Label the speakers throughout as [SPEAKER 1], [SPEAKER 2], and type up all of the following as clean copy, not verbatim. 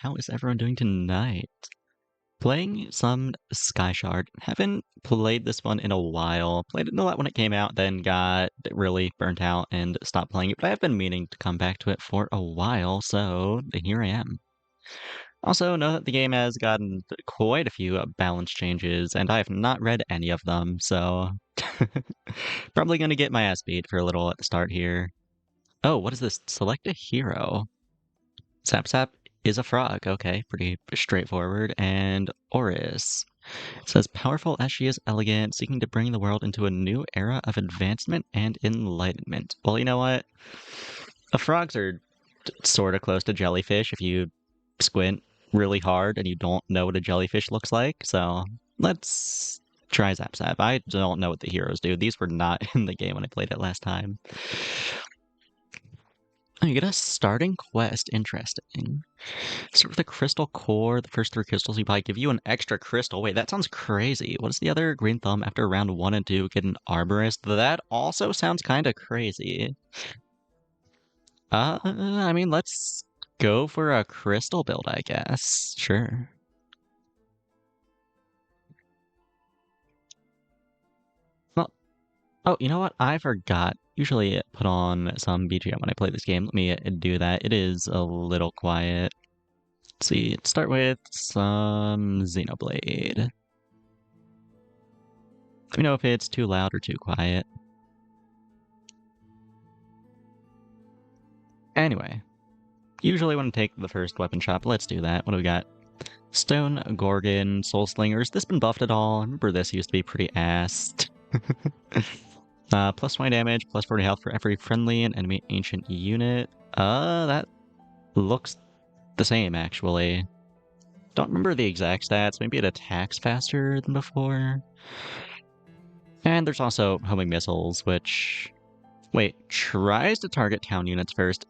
[SPEAKER 1] How is everyone doing tonight? Playing some Sky Shard. Haven't played this one in a while. Played it a lot when it came out, then got really burnt out and stopped playing it. But I have been meaning to come back to it for a while, so here I am. Also, know that the game has gotten quite a few balance changes, and I have not read any of them, so probably gonna get my ass beat for a little at the start here. Oh, what is this? Select a hero. Sap Sap is a frog. Okay, pretty straightforward. And Oris says, powerful as she is elegant, seeking to bring the world into a new era of advancement and enlightenment. Well, you know what? Frogs are sort of close to jellyfish if you squint really hard and you don't know what a jellyfish looks like. So let's try Zap Zap. I don't know what the heroes do. These were not in the game when I played it last time. Oh, you get a starting quest. Interesting. Start with a crystal core. The first 3 crystals you buy give you an extra crystal. Wait, that sounds crazy. What is the other? Green Thumb. After round 1 and 2, get an arborist. That also sounds kind of crazy. I mean, let's go for a crystal build, I guess. Sure. Well, oh, you know what? I forgot. Usually put on some BGM when I play this game. Let me do that. It is a little quiet. Let's see. Start with some Xenoblade. Let me know if it's too loud or too quiet. Anyway, usually when I take the first weapon shop, let's do that. What do we got? Stone Gorgon, Soul Slinger. Has this been buffed at all? I remember this used to be pretty ass. Plus 20 damage, plus 40 health for every friendly and enemy ancient unit. That looks the same, actually. Don't remember the exact stats. Maybe it attacks faster than before. And there's also homing missiles, which... Wait, tries to target town units first.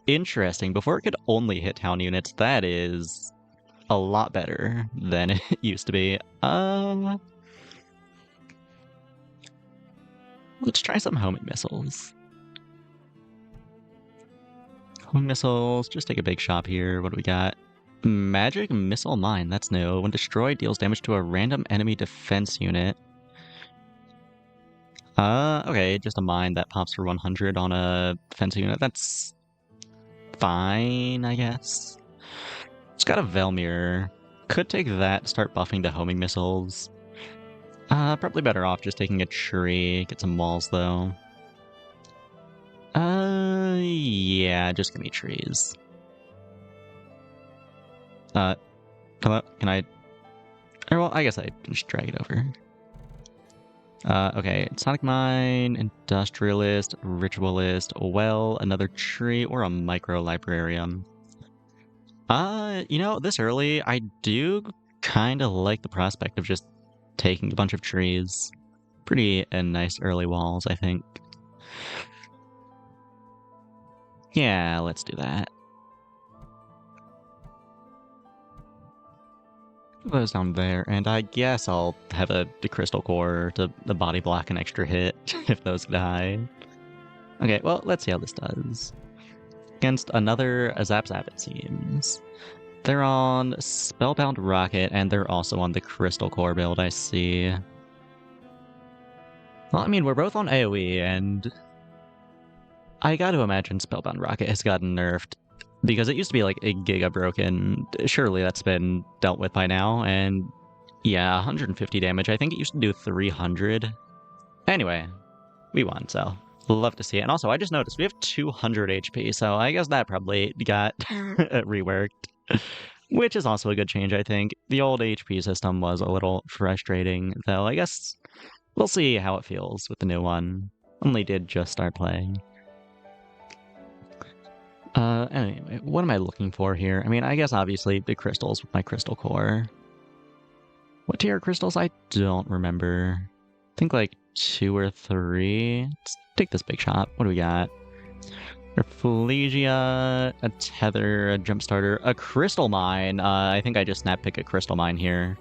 [SPEAKER 1] Interesting. Before it could only hit town units, that is a lot better than it used to be. Let's try some homing missiles. Homing missiles, just take a big shot here. What do we got? Magic Missile Mine, that's new. When destroyed, deals damage to a random enemy defense unit. Okay, just a mine that pops for 100 on a defense unit. That's fine, I guess. It's got a Velmir. Could take that, start buffing to homing missiles. Probably better off just taking a tree. Get some walls, though. Yeah, just give me trees. Hello? Can I... Or, well, I guess I can just drag it over. Okay, Sonic Mine, Industrialist, Ritualist, well, another tree, or a Micro-Librarian. You know, this early, I do kind of like the prospect of just taking a bunch of trees. Pretty nice early walls, I think. Yeah, let's do that. Put those down there, and I guess I'll have a crystal core to the body block an extra hit if those die. Okay, well, let's see how this does. Against another Zap Zap, it seems. They're on Spellbound Rocket, and they're also on the Crystal Core build, I see. Well, I mean, we're both on AoE, and I gotta imagine Spellbound Rocket has gotten nerfed, because it used to be like a Giga broken. Surely that's been dealt with by now, and yeah, 150 damage. I think it used to do 300. Anyway, we won, so love to see it. And also, I just noticed we have 200 HP, so I guess that probably got reworked. Which is also a good change, I think. The old HP system was a little frustrating, though I guess we'll see how it feels with the new one. Only did just start playing. Anyway, what am I looking for here? I mean, I guess obviously the crystals with my crystal core. What tier crystals? I don't remember. I think like 2 or 3. Let's take this big shot. What do we got? Rafflesia, a tether, a jump starter, a crystal mine. I think I just snap pick a crystal mine here.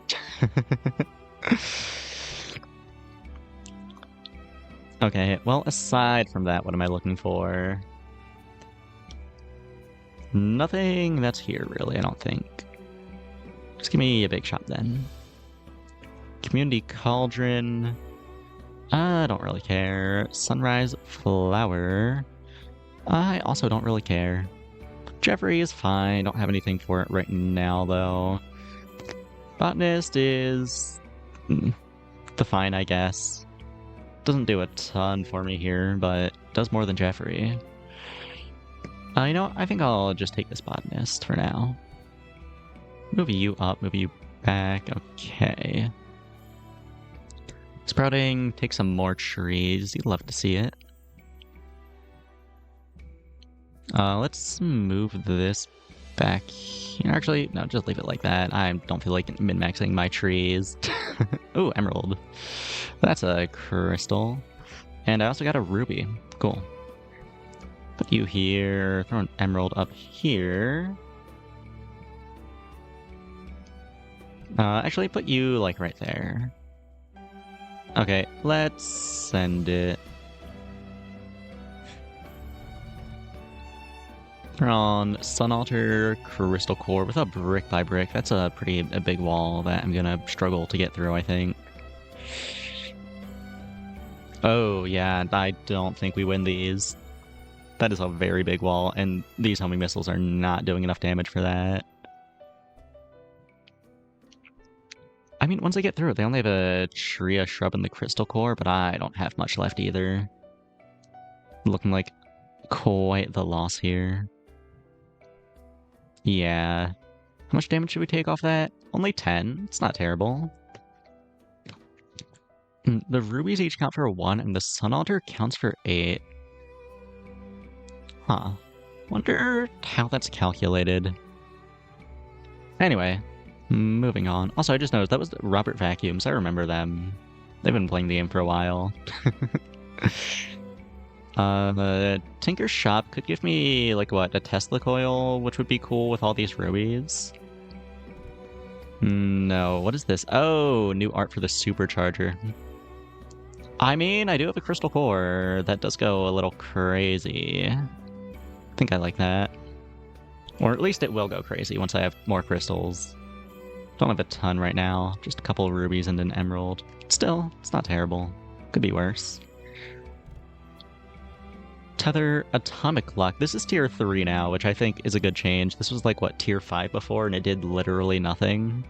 [SPEAKER 1] Okay, well, aside from that, what am I looking for? Nothing that's here, really, I don't think. Just give me a big shop then. Community Cauldron. I don't really care. Sunrise Flower. I also don't really care. Jeffrey is fine. Don't have anything for it right now, though. Botanist is the fine, I guess. Doesn't do a ton for me here, but does more than Jeffrey. You know what? I think I'll just take this botanist for now. Move you up, move you back. Okay. Sprouting, take some more trees. You'd love to see it. Let's move this back here. Actually, no, just leave it like that. I don't feel like min-maxing my trees. Ooh, emerald. That's a crystal. And I also got a ruby. Cool. Put you here. Throw an emerald up here. Actually, put you, like, right there. Okay, let's send it. We're on Sun Altar, Crystal Core with a brick by brick. That's a big wall that I'm gonna struggle to get through, I think. Oh, yeah, I don't think we win these. That is a very big wall, and these homing missiles are not doing enough damage for that. I mean, once I get through it, they only have a tree, a shrub, and the Crystal Core, but I don't have much left either. Looking like quite the loss here. Yeah. How much damage should we take off that? Only 10. It's not terrible. The rubies each count for 1, and the Sun Altar counts for 8. Huh. Wonder how that's calculated. Anyway, moving on. Also, I just noticed that was Robert Vacuums. I remember them. They've been playing the game for a while. The Tinker's Shop could give me, like, what, a Tesla coil, which would be cool with all these rubies. No, what is this? Oh, new art for the supercharger. I mean, I do have a crystal core. That does go a little crazy. I think I like that. Or at least it will go crazy once I have more crystals. Don't have a ton right now. Just a couple of rubies and an emerald. Still, it's not terrible. Could be worse. Tether Atomic Lock. This is tier 3 now, which I think is a good change. This was like, what, tier 5 before, and it did literally nothing.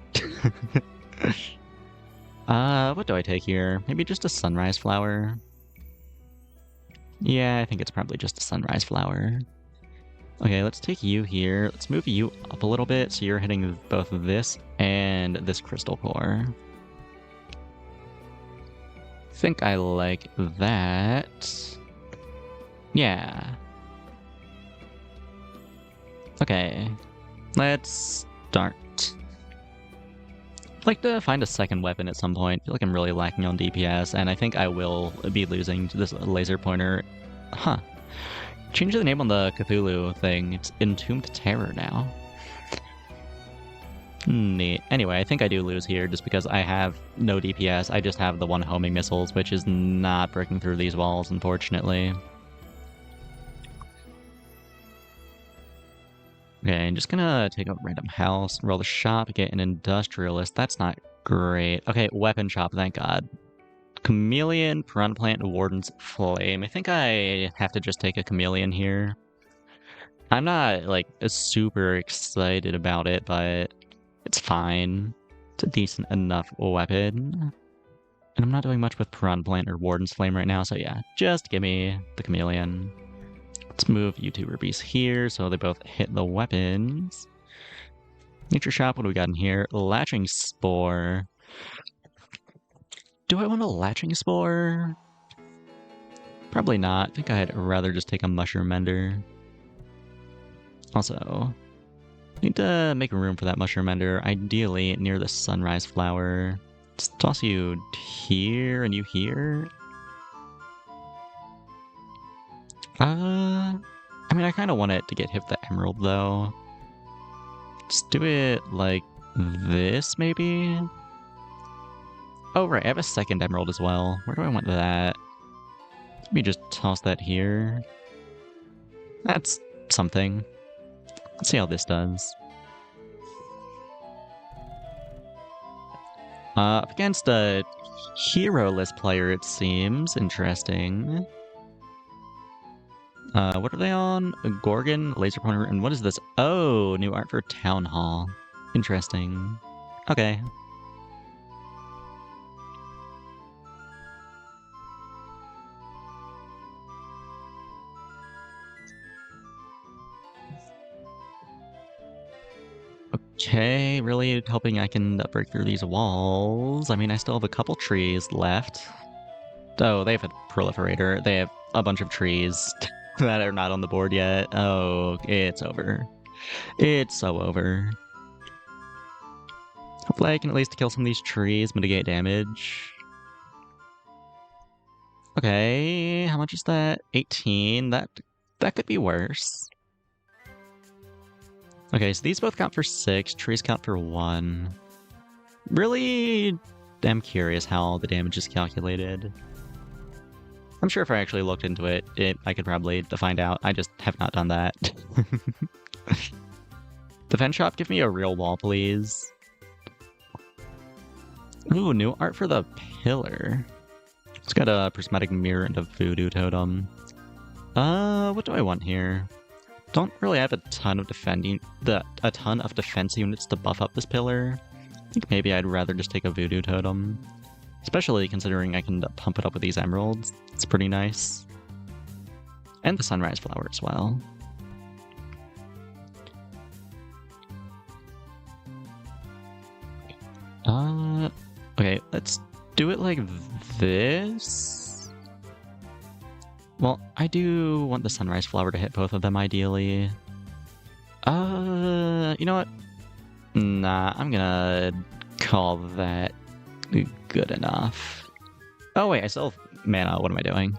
[SPEAKER 1] What do I take here? Maybe just a sunrise flower? Yeah, I think it's probably just a sunrise flower. Okay, let's take you here. Let's move you up a little bit so you're hitting both this and this crystal core. I think I like that. Yeah. Okay. Let's start. I'd like to find a second weapon at some point. I feel like I'm really lacking on DPS, and I think I will be losing to this laser pointer. Huh. Change the name on the Cthulhu thing. It's Entombed Terror now. Neat. Anyway, I think I do lose here just because I have no DPS. I just have the one homing missiles, which is not breaking through these walls, unfortunately. Okay, I'm just gonna take a random house, roll the shop, get an industrialist. That's not great. Okay, weapon shop, thank God. Chameleon, Piranha Plant, Warden's Flame. I think I have to just take a Chameleon here. I'm not, like, super excited about it, but it's fine. It's a decent enough weapon. And I'm not doing much with Piranha Plant or Warden's Flame right now, so yeah, just give me the Chameleon. Let's move you two rubies here so they both hit the weapons. Nature Shop, what do we got in here? Latching Spore. Do I want a Latching Spore? Probably not. I think I'd rather just take a Mushroom Mender. Also, need to make room for that Mushroom Mender, ideally near the Sunrise Flower. Let's toss you here and you here. I mean, I kind of want it to get hit with the emerald, though. Let's do it like this, maybe? Oh, right, I have a second emerald as well. Where do I want that? Let me just toss that here. That's something. Let's see how this does. Up against a hero-less player, it seems. Interesting. What are they on? A Gorgon, Laser Pointer, and what is this? Oh, new art for Town Hall. Interesting. Okay. Okay, really hoping I can break through these walls. I mean, I still have a couple trees left. Oh, they have a proliferator. They have a bunch of trees that are not on the board yet. Oh, it's over. It's so over. Hopefully I can at least kill some of these trees, mitigate damage. Okay, how much is that? 18? That could be worse. Okay, so these both count for 6, trees count for 1. Really am curious how the damage is calculated. I'm sure if I actually looked into it, I could probably find out. I just have not done that. Defense shop, give me a real wall, please. Ooh, new art for the pillar. It's got a prismatic mirror and a voodoo totem. What do I want here? Don't really have a ton of defense units to buff up this pillar. I think maybe I'd rather just take a voodoo totem. Especially considering I can pump it up with these emeralds. It's pretty nice. And the sunrise flower as well. Okay, let's do it like this. Well, I do want the sunrise flower to hit both of them ideally. You know what? Nah, I'm gonna call that good enough. Oh wait, I still have mana. What am I doing?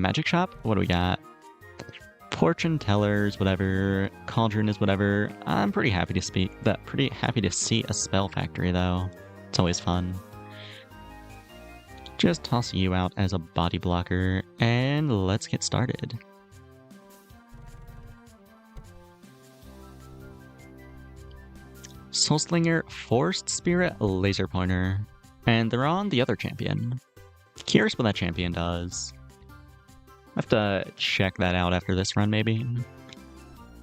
[SPEAKER 1] Magic shop? What do we got? Fortune tellers, whatever. Cauldron is whatever. I'm pretty happy to see a spell factory though. It's always fun. Just toss you out as a body blocker, and let's get started. Soulslinger, Forest Spirit, Laser Pointer. And they're on the other champion. Curious what that champion does. I have to check that out after this run, maybe.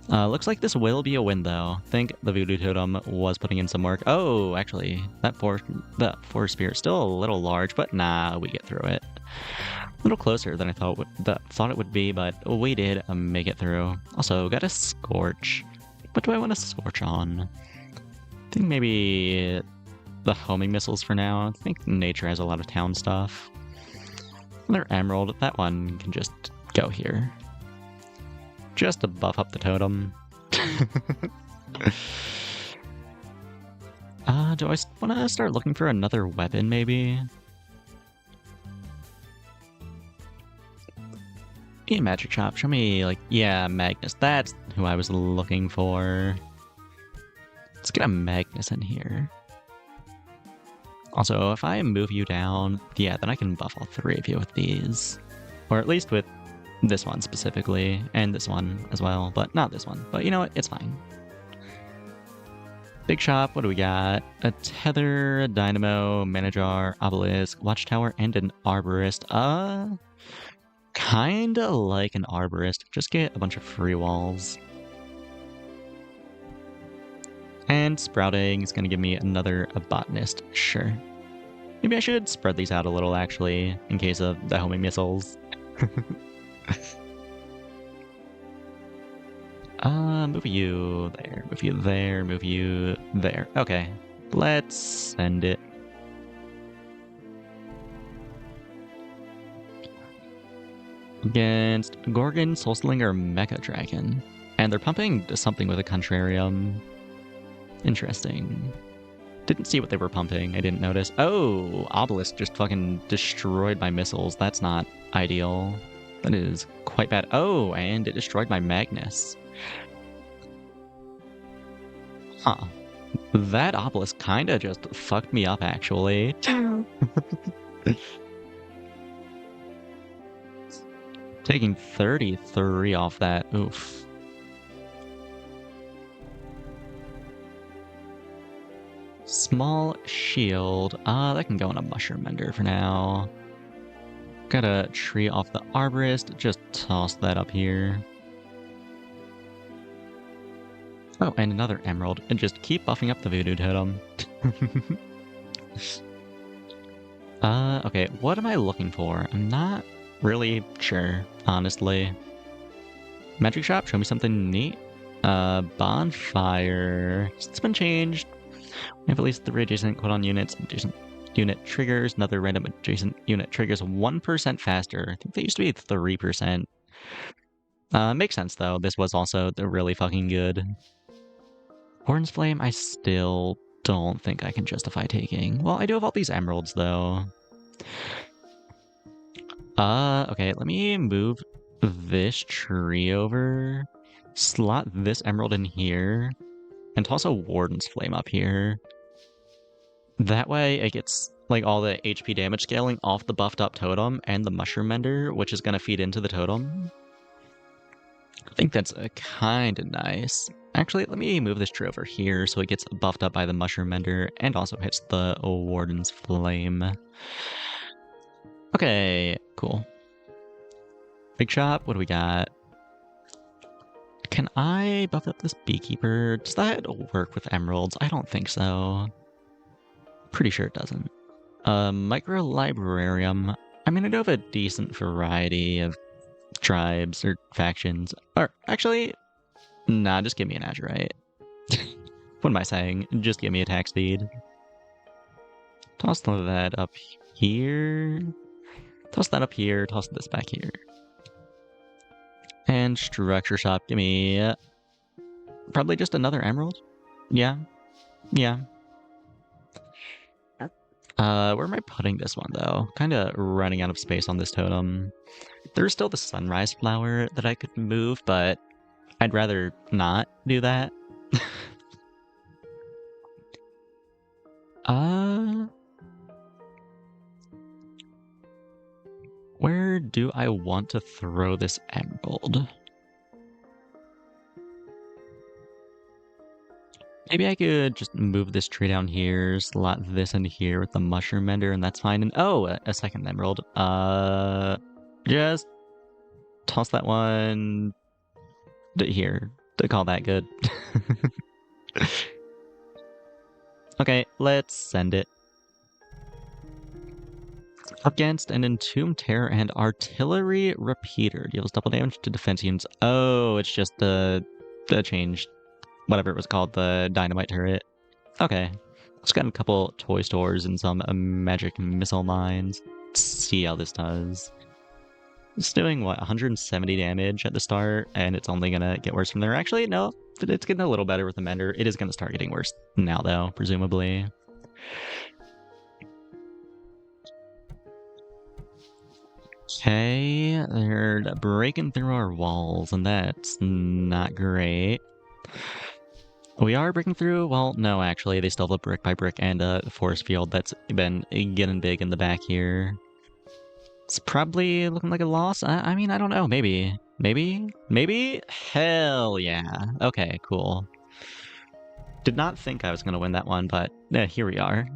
[SPEAKER 1] Looks like this will be a win, though. I think the Voodoo Totem was putting in some work. Oh, actually, that Forest Spirit still a little large, but nah, we get through it. A little closer than I thought it would be, but we did make it through. Also, got a Scorch. What do I want to Scorch on? I think maybe the homing missiles for now. I think nature has a lot of town stuff. Another emerald. That one can just go here. Just to buff up the totem. Do I want to start looking for another weapon, maybe? Yeah, magic shop. Show me, like, yeah, Magnus. That's who I was looking for. Let's get a Magnus in here. Also, if I move you down, yeah, then I can buff all 3 of you with these. Or at least with this one specifically, and this one as well, but not this one. But you know what? It's fine. Big shop, what do we got? A tether, a dynamo, manager, obelisk, watchtower, and an arborist. Kinda like an arborist. Just get a bunch of free walls. And sprouting is going to give me another botanist. Sure. Maybe I should spread these out a little, actually, in case of the homing missiles. Move you there, move you there, move you there. Okay, let's send it. Against Gorgon, Soulslinger, Mecha Dragon. And they're pumping something with a Contrarium. Interesting. Didn't see what they were pumping. I didn't notice. Oh, Obelisk just fucking destroyed my missiles. That's not ideal. That is quite bad. Oh, and it destroyed my Magnus. Huh. That Obelisk kinda just fucked me up, actually. Taking 33 off that. Oof. Small shield. That can go in a mushroom mender for now. Got a tree off the arborist. Just toss that up here. Oh, and another emerald. And just keep buffing up the voodoo totem. Okay, what am I looking for? I'm not really sure, honestly. Magic shop, show me something neat. Bonfire. It's been changed. We have at least 3 adjacent cooldown units. Adjacent unit triggers. Another random adjacent unit triggers 1% faster. I think they used to be 3%. Makes sense, though. This was also really fucking good. Horn's Flame, I still don't think I can justify taking. Well, I do have all these emeralds, though. Okay, let me move this tree over, slot this emerald in here, and toss a Warden's Flame up here. That way it gets like all the HP damage scaling off the buffed up totem and the Mushroom Mender, which is going to feed into the totem. I think that's kind of nice. Actually, let me move this tree over here so it gets buffed up by the Mushroom Mender and also hits the Warden's Flame. Okay, cool. Big shop, what do we got? Can I buff up this Beekeeper? Does that work with emeralds? I don't think so. Pretty sure it doesn't. Micro Librarium. I mean, I do have a decent variety of tribes or factions. Or actually, nah, just give me an Azurite. What am I saying? Just give me attack speed. Toss that up here. Toss that up here. Toss this back here. And structure shop, give me probably just another emerald. Yeah. Where am I putting this one, though? Kind of running out of space on this totem. There's still the sunrise flower that I could move, but I'd rather not do that. Where do I want to throw this emerald? Maybe I could just move this tree down here, slot this in here with the Mushroom Mender, and that's fine. And oh, a second emerald. Just toss that one here to call that good. Okay, let's send it. Against an Entombed Terror and Artillery Repeater. Deals double damage to defense units. Oh, it's just the change. Whatever it was called, the dynamite turret. Okay. Let's get a couple toy stores and some magic missile mines. Let's see how this does. It's doing, what, 170 damage at the start, and it's only gonna get worse from there. Actually, no, it's getting a little better with the Mender. It is gonna start getting worse now, though, presumably. Okay, they're breaking through our walls, and that's not great. We are breaking through? Well, no, actually, they still have a brick by brick and a force field that's been getting big in the back here. It's probably looking like a loss. I mean, I don't know. Maybe? Hell yeah. Okay, cool. Did not think I was going to win that one, but here we are.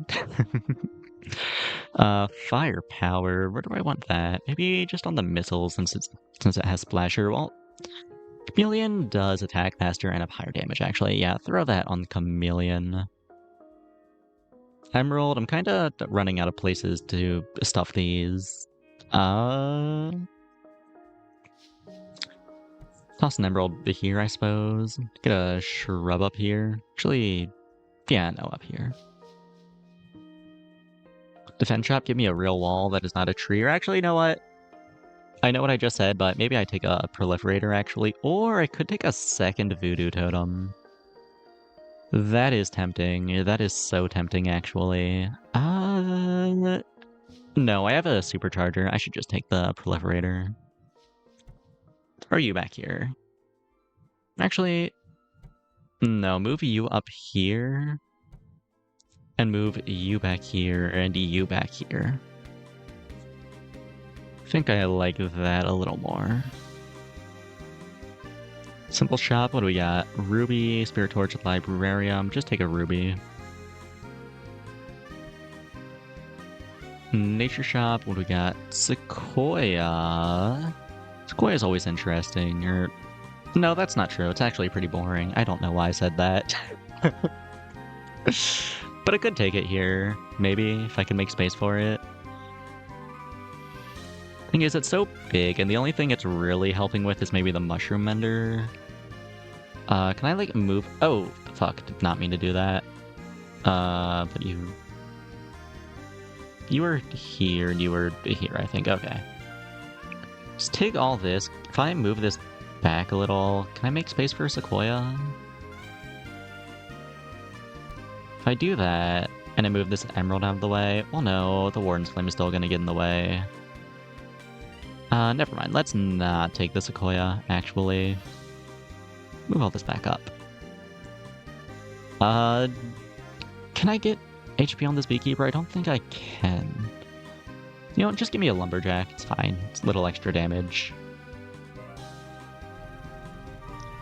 [SPEAKER 1] Firepower. Where do I want that? Maybe just on the missiles since it has Splasher. Well, Chameleon does attack faster and have higher damage, actually. Yeah, throw that on Chameleon. Emerald, I'm kind of running out of places to stuff these. Toss an emerald here, I suppose. Get a shrub up here. Actually, yeah, no, up here. Defense shop, give me a real wall that is not a tree. Or actually, you know what? I know what I just said, but maybe I take a proliferator, actually. Or I could take a second voodoo totem. That is tempting. That is so tempting, actually. No, I have a supercharger. I should just take the proliferator. Or you back here. Actually, no, move you up here. And move you back here and you back here. I think I like that a little more. Simple shop, what do we got? Ruby, Spirit Torch, Librarium. Just take a Ruby. Nature Shop, what do we got? Sequoia. Sequoia's always interesting, or... No, that's not true. It's actually pretty boring. I don't know why I said that. But I could take it here, maybe, if I can make space for it. Thing is, it's so big, and the only thing it's really helping with is maybe the Mushroom Mender. Can I, like, move... Oh, fuck, did not mean to do that. But you... You were here, and you were here, I think. Okay. Just take all this. If I move this back a little, can I make space for a Sequoia? If I do that, and I move this Emerald out of the way... Well, no, the Warden's Flame is still gonna get in the way. Never mind. Let's not take the Sequoia, actually. Move all this back up. Can I get HP on this Beekeeper? I don't think I can. You know, just give me a Lumberjack. It's fine. It's a little extra damage.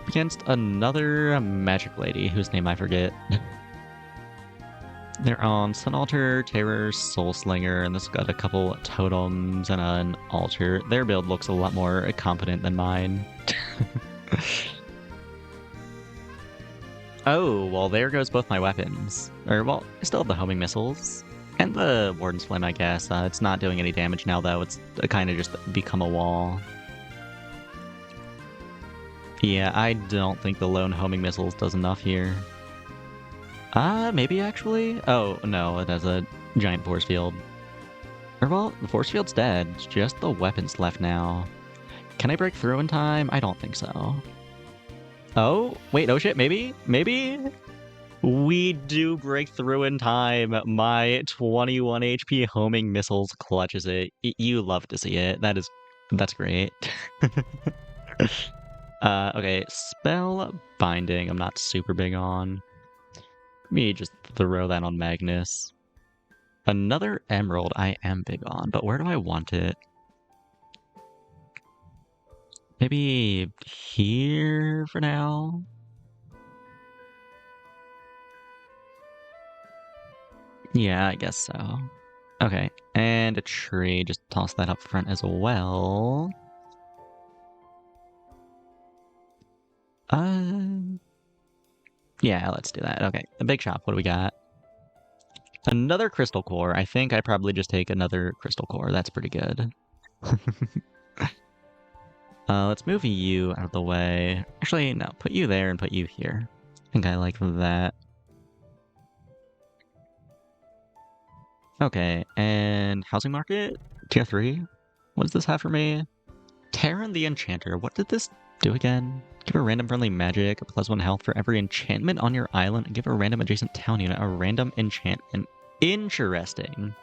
[SPEAKER 1] Against another Magic Lady, whose name I forget. They're on Sun Altar, Terror, Soul Slinger, and this got a couple totems and an altar. Their build looks a lot more competent than mine. Oh, well, there goes both my weapons. Or, well, I still have the homing missiles. And the Warden's Flame, I guess. It's not doing any damage now, though. It's kind of just become a wall. Yeah, I don't think the lone homing missiles does enough here. Maybe actually? Oh, no, it has a giant force field. Or, well, the force field's dead. It's just the weapons left now. Can I break through in time? I don't think so. Oh, wait, oh shit, maybe? Maybe? We do break through in time. My 21 HP homing missiles clutches it. You love to see it. That's great. Okay, spell binding I'm not super big on. Let me just throw that on Magnus. Another emerald I am big on, but where do I want it? Maybe here for now? Yeah, I guess so. Okay, and a tree. Just toss that up front as well. Yeah, let's do that. Okay, the big shop, what do we got? Another crystal core. I think I probably just take another crystal core. That's pretty good. Let's move you out of the way. Actually, no, put you there and put you here. I think I like that. Okay, and housing market? Tier 3? What does this have for me? Terran the Enchanter. What did this do again? Give a random friendly magic, a +1 health for every enchantment on your island, and give a random adjacent town unit a random enchantment. Interesting.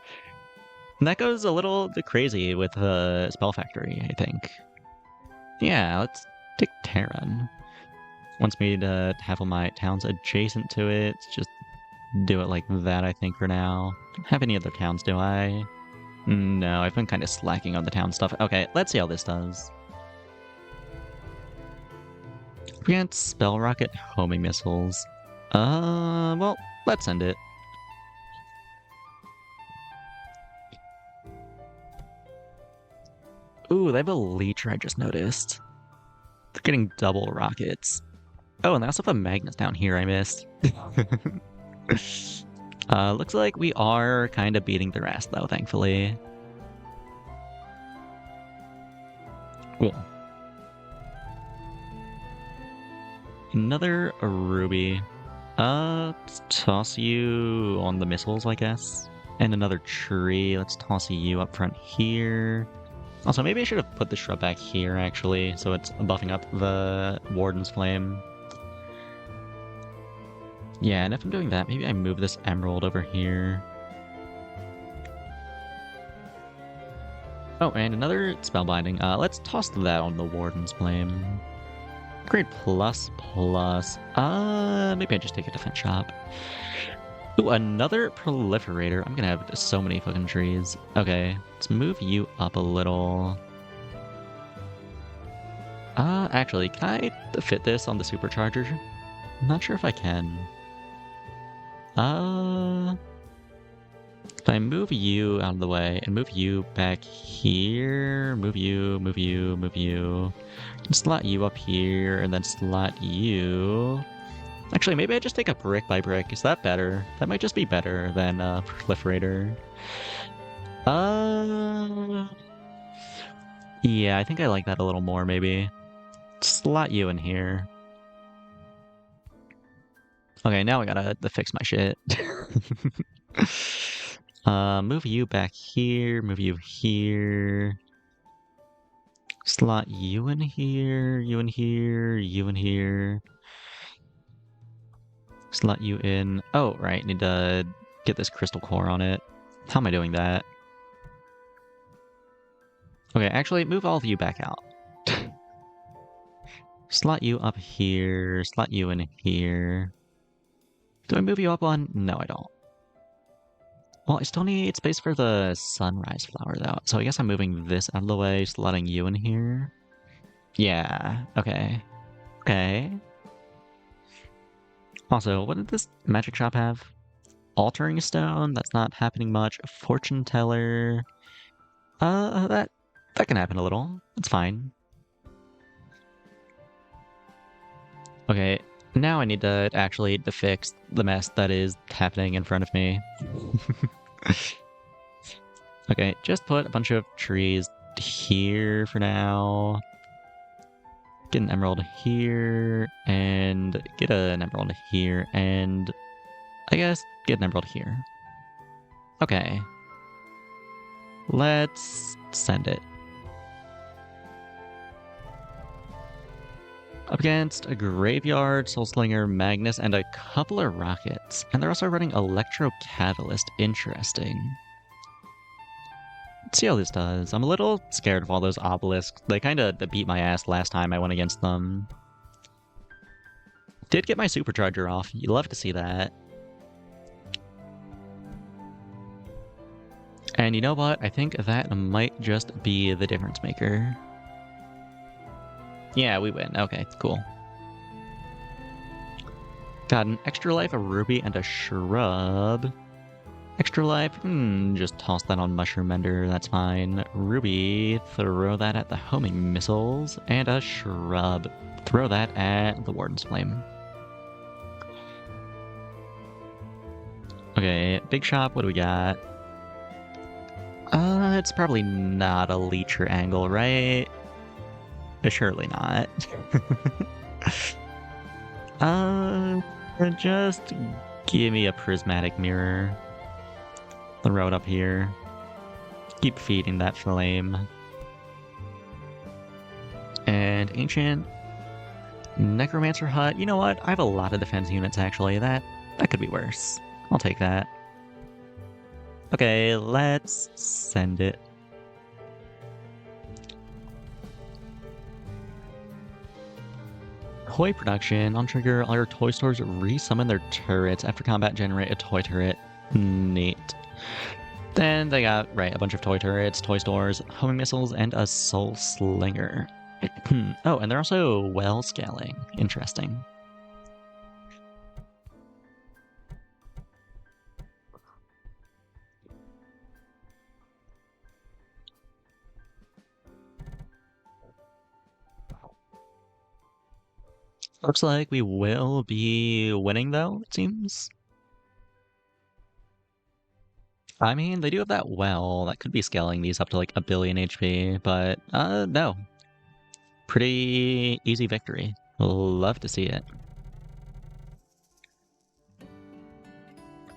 [SPEAKER 1] And that goes a little bit crazy with Spell Factory, I think. Yeah, let's take Terran. Wants me to have all my towns adjacent to it. Just do it like that, I think, for now. Don't have any other towns, do I? No, I've been kind of slacking on the town stuff. Okay, let's see how this does. We got Spell Rocket homing missiles. Well, let's end it. Ooh, they have a Leecher I just noticed. They're getting double rockets. Oh, and they also have a Magnus down here I missed. Looks like we are kind of beating the rest, though, thankfully. Cool. Another ruby. Let's toss you on the missiles, I guess. And another tree. Let's toss you up front here. Also, maybe I should have put the shrub back here, actually, so it's buffing up the Warden's Flame. Yeah, and if I'm doing that, maybe I move this emerald over here. Oh, and another spellbinding. Let's toss that on the Warden's Flame. Grade plus. Maybe I just take a defense shop. Ooh, another proliferator. I'm gonna have so many fucking trees. Okay, let's move you up a little. Actually, can I fit this on the supercharger? I'm not sure if I can. If I move you out of the way and move you back here, move you, move you, move you, and slot you up here, and then slot you. Actually, maybe I just take a brick by brick. Is that better? That might just be better than Proliferator. Yeah, I think I like that a little more, maybe. Slot you in here. Okay, now I gotta fix my shit. Move you back here, move you here. Slot you in here, you in here, you in here. Slot you in. Oh, right, need to get this crystal core on it. How am I doing that? Okay, actually, move all of you back out. Slot you up here, slot you in here. Do I move you up one? No, I don't. Well, I still need space for the sunrise flower, though. So I guess I'm moving this out of the way, slotting you in here. Yeah, okay. Okay. Also, what did this magic shop have? Altering stone? That's not happening much. Fortune teller. That can happen a little. It's fine. Okay, now I need to actually fix the mess that is happening in front of me. Okay, just put a bunch of trees here for now. Get an emerald here, and get an emerald here, and I guess get an emerald here. Okay. Let's send it. Up against a Graveyard, Soulslinger, Magnus, and a couple of rockets. And they're also running Electro Catalyst. Interesting. Let's see how this does. I'm a little scared of all those obelisks. They kind of beat my ass last time I went against them. Did get my supercharger off. You love to see that. And you know what? I think that might just be the difference maker. Yeah, we win. Okay, cool. Got an extra life, a ruby, and a shrub. Extra life, just toss that on Mushroom Mender, that's fine. Ruby, throw that at the homing missiles. And a shrub, throw that at the Warden's Flame. Okay, big shop, what do we got? It's probably not a Leecher angle, right? Surely not. Just give me a prismatic mirror. Throw it up here. Keep feeding that flame. And ancient necromancer hut. You know what? I have a lot of defense units actually. That could be worse. I'll take that. Okay, let's send it. Toy production. On trigger, all your toy stores resummon their turrets. After combat, generate a toy turret. Neat. Then they got, a bunch of toy turrets, toy stores, homing missiles, and a soul slinger. Oh, and they're also well scaling. Interesting. Looks like we will be winning, though, it seems. I mean, they do have that well. That could be scaling these up to like 1 billion HP, but no. Pretty easy victory. Love to see it.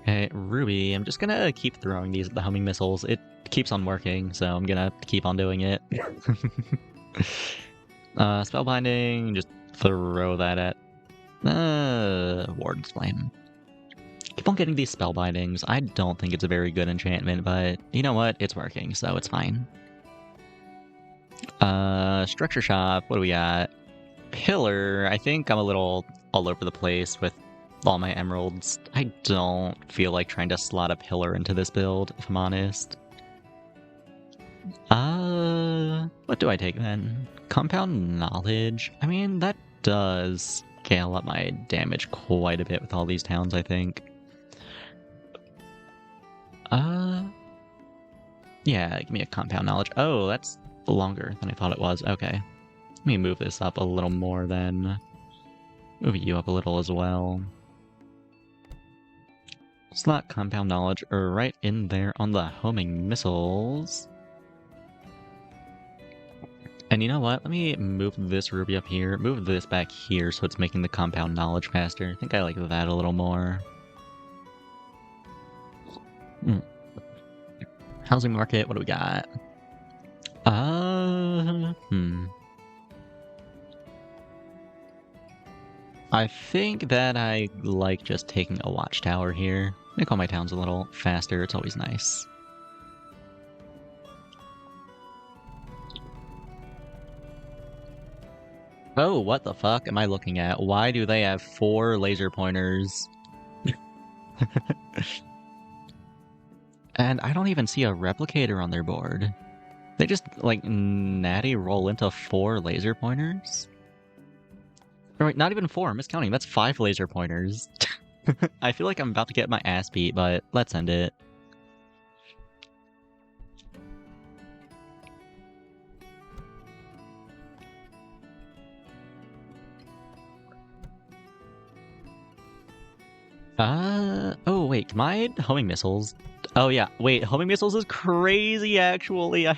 [SPEAKER 1] Okay, Ruby, I'm just gonna keep throwing these at the homing missiles. It keeps on working, so I'm gonna keep on doing it. Spellbinding, just throw that at Warden's Flame. Keep on getting these spellbindings. I don't think it's a very good enchantment, but you know what? It's working, so it's fine. Structure shop, what do we got? Pillar, I think I'm a little all over the place with all my emeralds. I don't feel like trying to slot a pillar into this build, if I'm honest. What do I take then? Compound Knowledge? I mean, that does scale up my damage quite a bit with all these towns, I think. Yeah, give me a compound knowledge. Oh, that's longer than I thought it was. Okay. Let me move this up a little more then. Move you up a little as well. Slot compound knowledge right in there on the homing missiles. And you know what? Let me move this ruby up here, move this back here so it's making the compound knowledge faster. I think I like that a little more. Housing market, what do we got? I think that I like just taking a watchtower here. Make all my towns a little faster, it's always nice. Oh, what the fuck am I looking at? Why do they have 4 laser pointers? And I don't even see a replicator on their board. They just, like, natty roll into 4 laser pointers? Or wait, not even 4, I'm miscounting. That's 5 laser pointers. I feel like I'm about to get my ass beat, but let's end it. Oh wait, my homing missiles. Oh yeah, wait, homing missiles is crazy actually.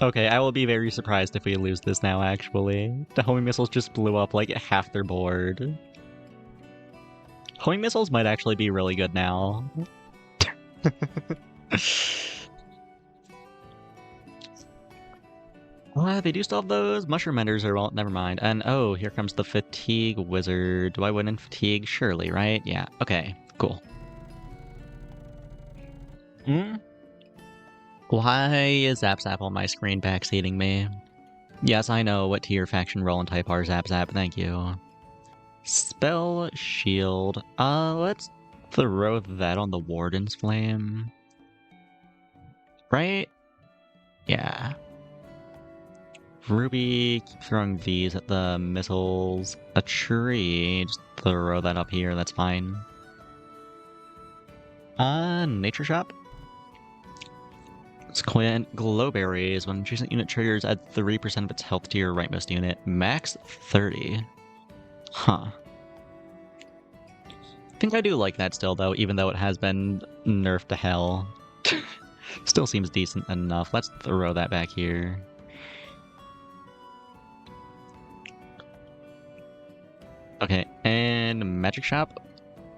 [SPEAKER 1] Okay, I will be very surprised if we lose this now actually. The homing missiles just blew up like half their board. Homing missiles might actually be really good now. They do still have those mushroom enders, or well, never mind. And oh, here comes the fatigue wizard. Do I win in fatigue? Surely, right? Yeah. Okay. Cool. Why is Zap Zap on my screen backseating me? Yes, I know what tier, faction, role, and type are Zap Zap. Thank you. Spell shield. Let's throw that on the Warden's Flame. Right? Yeah. Ruby, keep throwing these at the missiles. A tree, just throw that up here, that's fine. Nature Shop. Let's quit Glowberries. When adjacent unit triggers, add 3% of its health to your rightmost unit. Max 30. Huh. I think I do like that still, though, even though it has been nerfed to hell. Still seems decent enough. Let's throw that back here. Okay, and Magic Shop?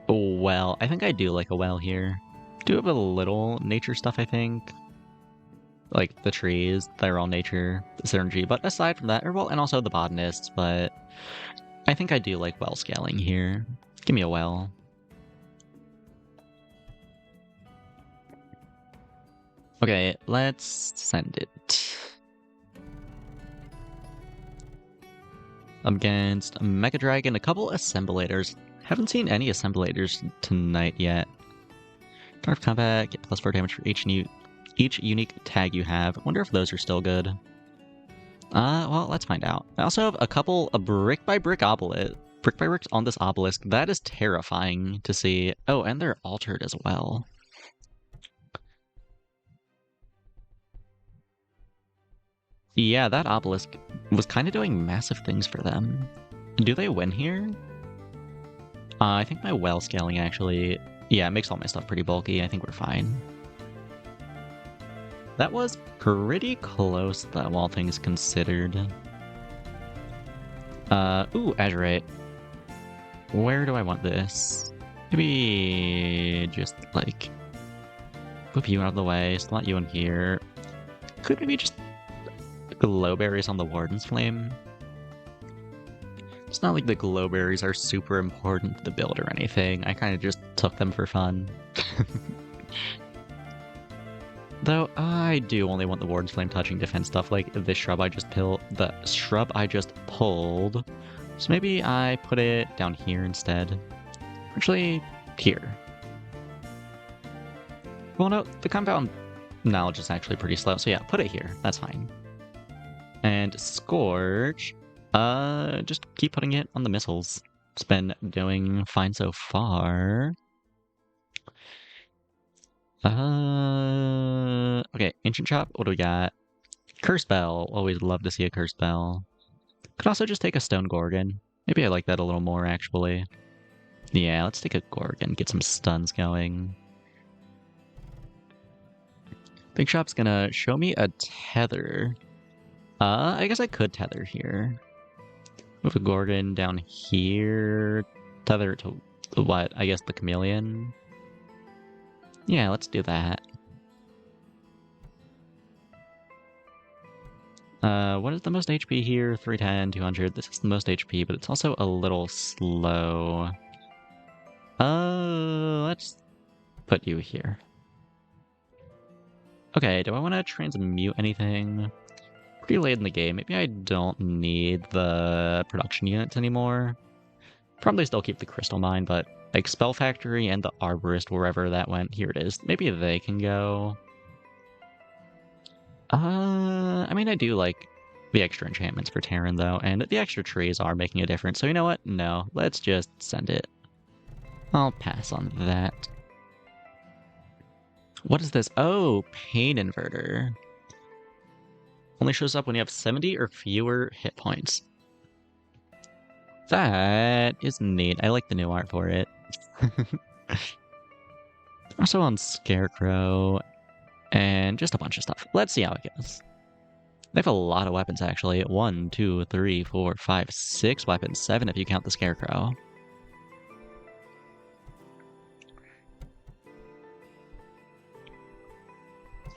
[SPEAKER 1] Well, I think I do like a well here. Do have a little nature stuff, I think. Like the trees, they're all nature, synergy. But aside from that, well, and also the botanists, but I think I do like well scaling here. Give me a well. Okay, let's send it. Against Mega Dragon, a couple assemblators. Haven't seen any assemblators tonight yet. Start of combat, get +4 damage for each unique tag you have. Wonder if those are still good. Well, let's find out. I also have a brick by brick obelisk. Brick by bricks on this obelisk. That is terrifying to see. Oh, and they're altered as well. Yeah, that obelisk was kind of doing massive things for them. Do they win here? I think my well scaling actually... Yeah, it makes all my stuff pretty bulky. I think we're fine. That was pretty close, though, all things considered. Ooh, Azurite. Where do I want this? Maybe just, like... Move you out of the way, slot you in here. Could maybe just... Glowberries on the Warden's Flame. It's not like the glowberries are super important to the build or anything. I kind of just took them for fun. Though I do only want the Warden's Flame touching defense stuff like this shrub I just pulled. So maybe I put it down here instead. Actually, here. Well, no, the compound knowledge is actually pretty slow. So yeah, put it here. That's fine. And Scourge, just keep putting it on the missiles. It's been doing fine so far. Okay, Ancient Chop, what do we got? Curse Bell, always love to see a Curse Bell. Could also just take a Stone Gorgon. Maybe I like that a little more, actually. Yeah, let's take a Gorgon, get some stuns going. Big Shop's gonna show me a Tether. I guess I could Tether here. Move a Gorgon down here. Tether to what? I guess the Chameleon? Yeah, let's do that. What is the most HP here? 310, 200. This is the most HP, but it's also a little slow. Let's put you here. Okay, do I want to transmute anything? Pretty late in the game. Maybe I don't need the production units anymore. Probably still keep the Crystal Mine, but like Spell Factory and the Arborist, wherever that went, here it is. Maybe they can go. I mean, I do like the extra enchantments for Terran, though, and the extra trees are making a difference. So you know what? No, let's just send it. I'll pass on that. What is this? Oh, Pain Inverter. Only shows up when you have 70 or fewer hit points. That is neat. I like the new art for it. Also on Scarecrow, and just a bunch of stuff. Let's see how it goes. They have a lot of weapons, actually. 1, 2, 3, 4, 5, 6 weapons. 7 if you count the Scarecrow.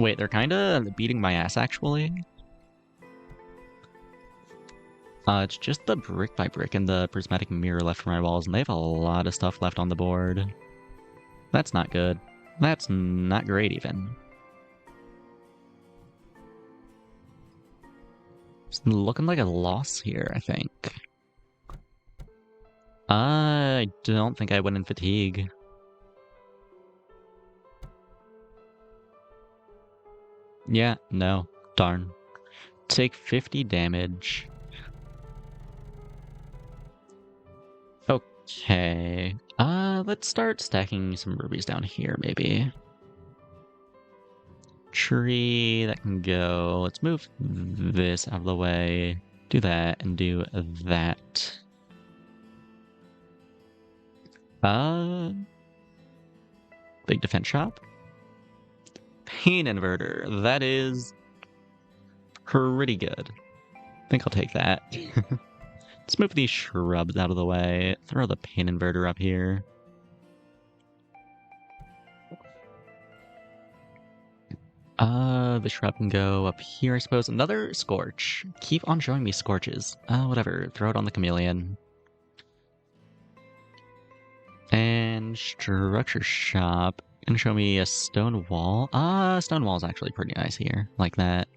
[SPEAKER 1] Wait, they're kinda beating my ass, actually. It's just the brick by brick and the prismatic mirror left for my walls, and they have a lot of stuff left on the board. That's not good. That's not great, even. It's looking like a loss here, I think. I don't think I win in fatigue. Yeah, no. Darn. Take 50 damage. Okay. Let's start stacking some rubies down here, maybe. Tree, that can go. Let's move this out of the way. Do that and do that. Big defense shop. Pain Inverter. That is pretty good. I think I'll take that. Let's move these shrubs out of the way. Throw the Pain Inverter up here. The shrub can go up here, I suppose. Another Scorch. Keep on showing me Scorches. Whatever. Throw it on the Chameleon. And Structure Shop. Gonna show me a Stone Wall. Stone Wall is actually pretty nice here. Like that.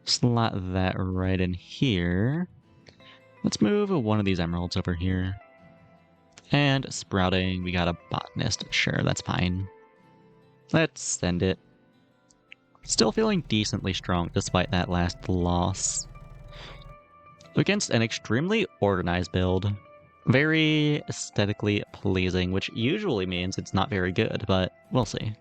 [SPEAKER 1] Slot that right in here. Let's move one of these emeralds over here. And sprouting, we got a botanist. Sure, that's fine. Let's send it. Still feeling decently strong despite that last loss. Against an extremely organized build. Very aesthetically pleasing, which usually means it's not very good, but we'll see.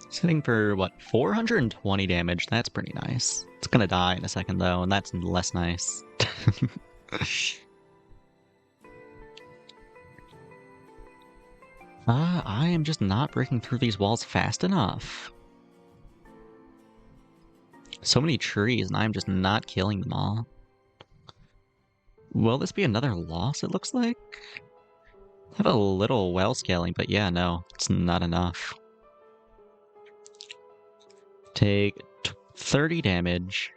[SPEAKER 1] It's hitting for, what, 420 damage? That's pretty nice. It's gonna die in a second, though, and that's less nice. I am just not breaking through these walls fast enough. So many trees, and I'm just not killing them all. Will this be another loss, it looks like? I have a little well scaling, but yeah, no, it's not enough. Take 30 damage.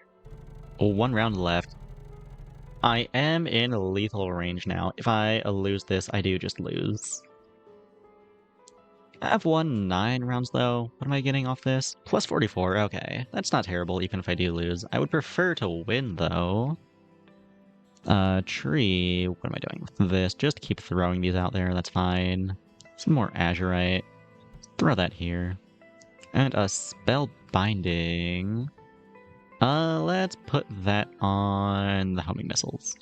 [SPEAKER 1] 1 round left. I am in lethal range now. If I lose this, I do just lose. I have won 9 rounds though. What am I getting off this? Plus 44, okay. That's not terrible even if I do lose. I would prefer to win though. Tree, what am I doing with this? Just keep throwing these out there, that's fine. Some more azurite. Throw that here. And a spell binding. Let's put that on the homing missiles.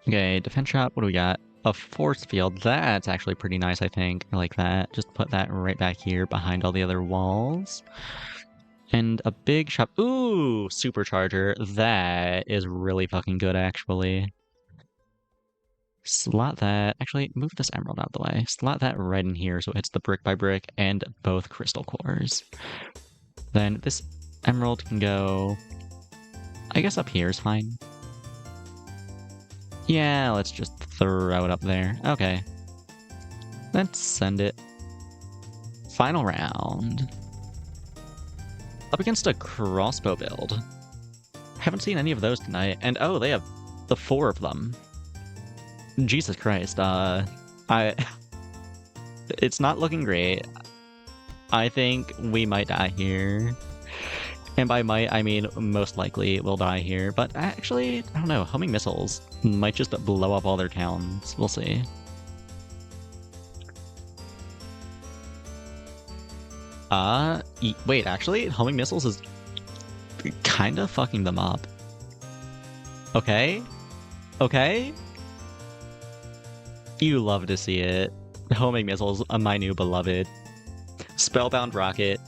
[SPEAKER 1] Okay, defense shop, what do we got? A force field, that's actually pretty nice, I think. I like that. Just put that right back here behind all the other walls. And a big shop, ooh, supercharger, that is really fucking good, actually. Slot that, actually, move this emerald out of the way. Slot that right in here so it hits the brick by brick and both crystal cores. Then this emerald can go, I guess up here is fine. Yeah, let's just throw it up there. Okay. Let's send it. Final round. Up against a crossbow build. Haven't seen any of those tonight. And oh, they have the 4 of them. Jesus Christ. It's not looking great. I think we might die here. And by might, I mean most likely we'll die here. But actually, I don't know. Homing missiles might just blow up all their towns. We'll see. Wait, actually, homing missiles is kind of fucking them up. Okay? Okay? You love to see it. Homing missiles, my new beloved. Spellbound rocket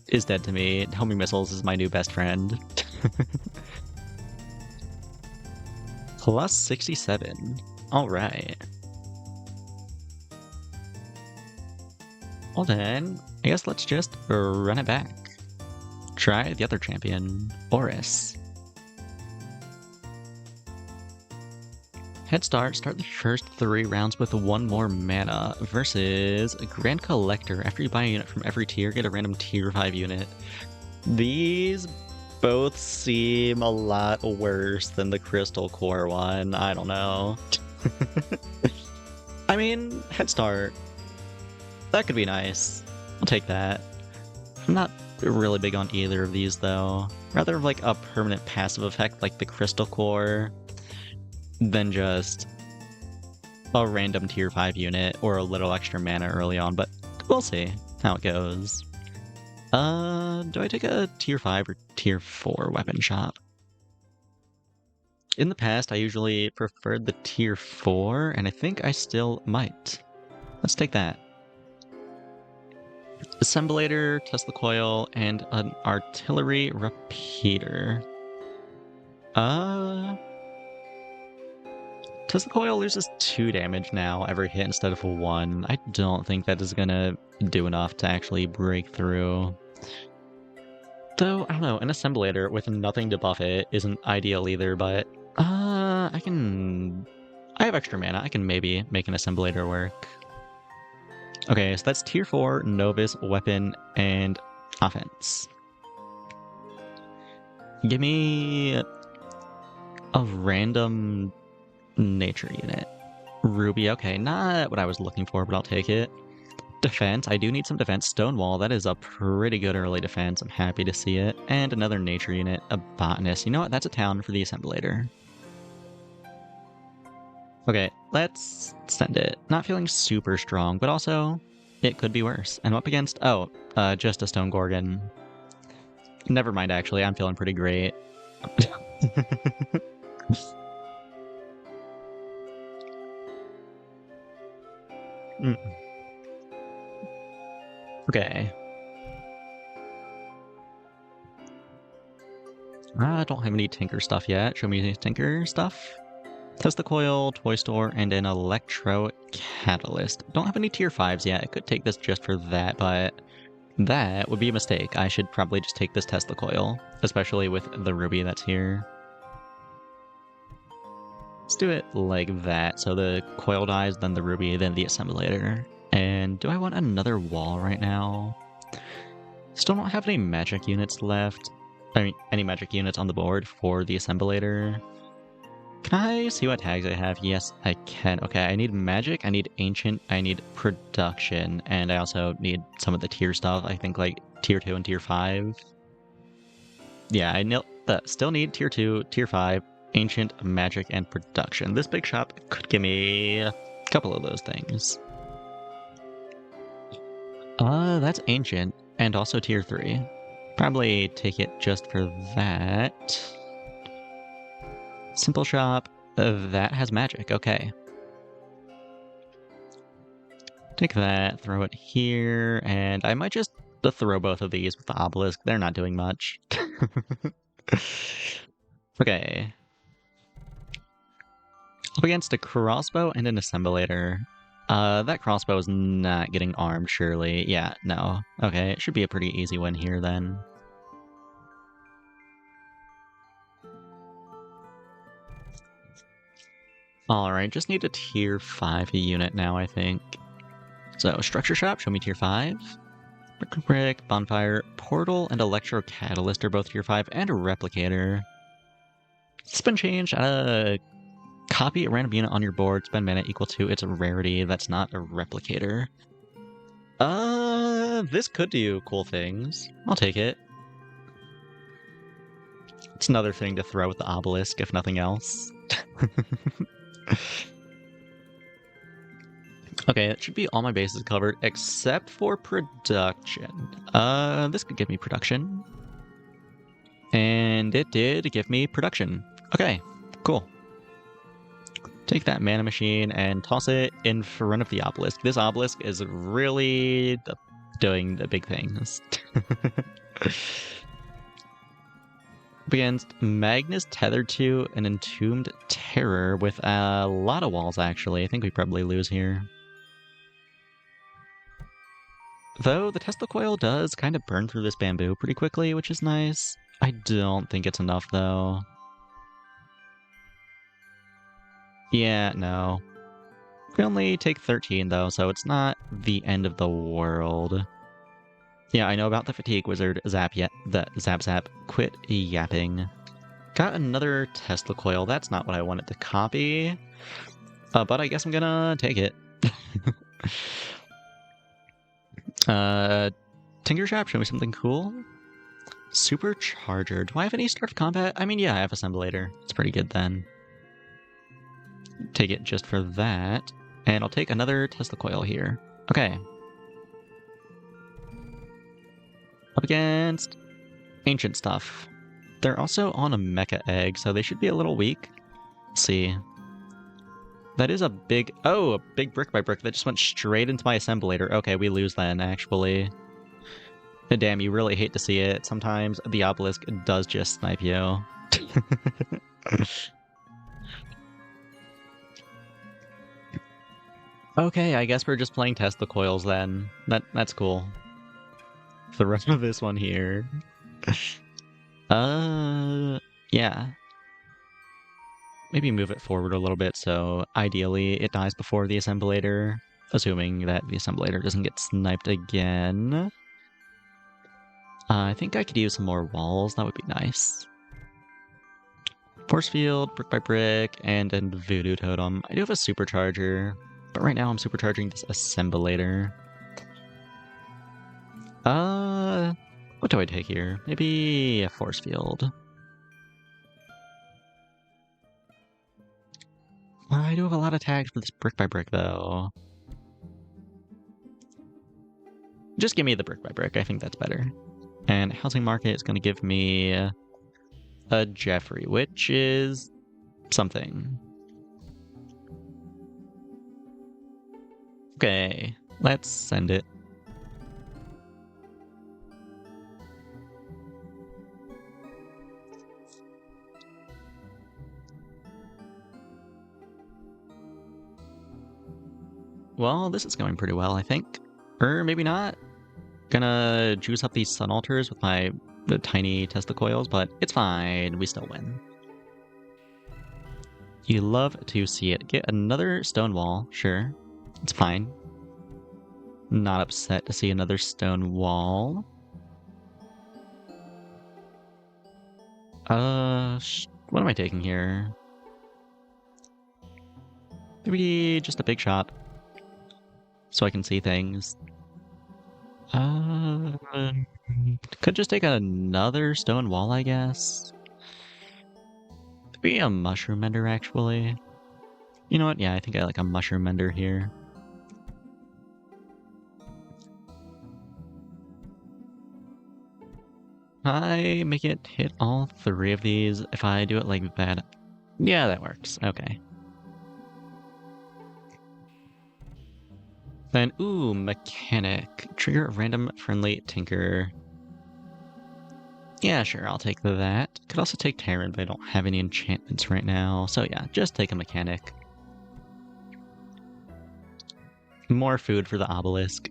[SPEAKER 1] is dead to me. Homing missiles is my new best friend. Plus 67. Alright. Well then, I guess let's just run it back. Try the other champion, Oris. Head start the first 3 rounds with 1 more mana versus Grand Collector. After you buy a unit from every tier, get a random tier 5 unit. These both seem a lot worse than the Crystal Core one. I don't know. I mean, head start. That could be nice. I'll take that. I'm not really big on either of these though. Rather like a permanent passive effect like the Crystal Core than just a random tier 5 unit or a little extra mana early on, but we'll see how it goes. Do I take a tier 5 or tier 4 weapon shop? In the past, I usually preferred the tier 4, and I think I still might. Let's take that. Assemblator, Tesla Coil, and an Artillery Repeater. Tesla Coil loses 2 damage now every hit instead of 1. I don't think that is gonna do enough to actually break through. Though, I don't know, an Assemblator with nothing to buff it isn't ideal either, but I have extra mana. I can maybe make an Assemblator work. Okay, so that's tier 4, Novus, Weapon, and Offense. Give me a random nature unit. Ruby, okay, not what I was looking for, but I'll take it. Defense, I do need some defense. Stonewall, that is a pretty good early defense. I'm happy to see it. And another nature unit, a botanist. You know what? That's a town for the Assemblator. Okay, let's send it. Not feeling super strong, but also it could be worse. And I'm up against, just a Stone Gorgon. Never mind, actually. I'm feeling pretty great. Okay. I don't have any Tinker stuff yet. Show me Tinker stuff. Tesla Coil, Toy Store, and an Electro Catalyst. Don't have any tier 5s yet. I could take this just for that, but that would be a mistake. I should probably just take this Tesla Coil, especially with the Ruby that's here. Let's do it like that. So the Coil dies, then the Ruby, then the Assemblator. And do I want another wall right now? Still don't have any magic units left. I mean, any magic units on the board for the Assemblator. Can I see what tags I have? Yes, I can. Okay, I need magic, I need ancient, I need production, and I also need some of the tier stuff. I think like tier 2 and tier 5. Yeah, I still need tier 2, tier 5, ancient, magic, and production. This big shop could give me a couple of those things. That's ancient, and also tier 3. Probably take it just for that. Simple shop. That has magic. Okay. Take that, throw it here, and I might just throw both of these with the obelisk. They're not doing much. Okay. Up against a crossbow and an assemblator. That crossbow is not getting armed, surely. Yeah, no. Okay, it should be a pretty easy win here then. Alright, just need a tier 5 unit now, I think. So, structure shop, show me tier 5. Brick, bonfire, portal, and electro catalyst are both tier 5, and a replicator. It's been changed. Copy a random unit on your board, spend mana equal to its rarity. That's not a replicator. This could do cool things. I'll take it. It's another thing to throw with the obelisk, if nothing else. Okay, that should be all my bases covered, except for production. This could give me production. And it did give me production. Okay, cool. Take that mana machine and toss it in front of the obelisk. This obelisk is really doing the big things. Against Magnus tethered to an entombed terror with a lot of walls, actually. I think we probably lose here. Though the Tesla coil does kind of burn through this bamboo pretty quickly, which is nice. I don't think it's enough, though. Yeah, no. We only take 13, though, so it's not the end of the world. Yeah, I know about the Fatigue Wizard. Zap, quit yapping. Got another Tesla coil. That's not what I wanted to copy. But I guess I'm gonna take it. Tinker Shop, show me something cool. Supercharger. Do I have any start of combat? I mean, yeah, I have Assemblator. It's pretty good then. Take it just for that. And I'll take another Tesla coil here. Okay. Up against ancient stuff. They're also on a mecha egg, so they should be a little weak. Let's see. That is a big... Oh, a big brick by brick that just went straight into my assemblator. Okay, we lose then, actually. Damn, you really hate to see it. Sometimes the obelisk does just snipe you. Okay, I guess we're just playing Tesla coils then. That's cool. The rest of this one here. Yeah. Maybe move it forward a little bit, so ideally it dies before the assemblator, assuming that the assemblator doesn't get sniped again. I think I could use some more walls, that would be nice. Force field, brick by brick, and a voodoo totem. I do have a supercharger, but right now I'm supercharging this assemblator. What do I take here? Maybe a force field. I do have a lot of tags for this brick by brick, though. Just give me the brick by brick, I think that's better. And housing market is going to give me a Jeffrey, which is something. Okay, let's send it. Well, this is going pretty well, I think. Or maybe not. Gonna juice up these sun altars with the tiny Tesla coils, but it's fine. We still win. You love to see it. Get another stone wall. Sure. It's fine. Not upset to see another stone wall. What am I taking here? Maybe just a big shot. So I can see things. Could just take another stone wall, I guess. Maybe a mushroom mender, actually. You know what? Yeah, I think I like a mushroom mender here. I make it hit all 3 of these if I do it like that. Yeah, that works. Okay. Then, ooh, Mechanic. Trigger a random friendly tinker. Yeah, sure, I'll take that. Could also take Terran, but I don't have any enchantments right now. So yeah, just take a Mechanic. More food for the obelisk.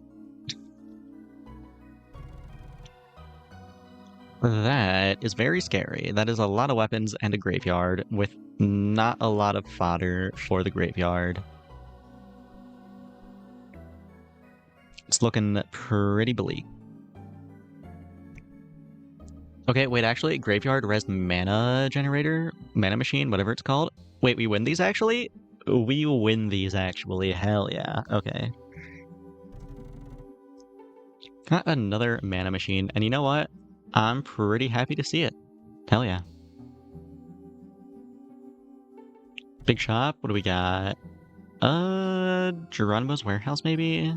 [SPEAKER 1] That is very scary. That is a lot of weapons and a graveyard with not a lot of fodder for the graveyard. It's looking pretty bleak. Okay, wait, actually, graveyard res mana generator, mana machine, whatever it's called. Wait, we win these actually? We win these actually, hell yeah, okay. Got another mana machine, and you know what? I'm pretty happy to see it. Hell yeah. Big shop, what do we got? Geronimo's Warehouse maybe?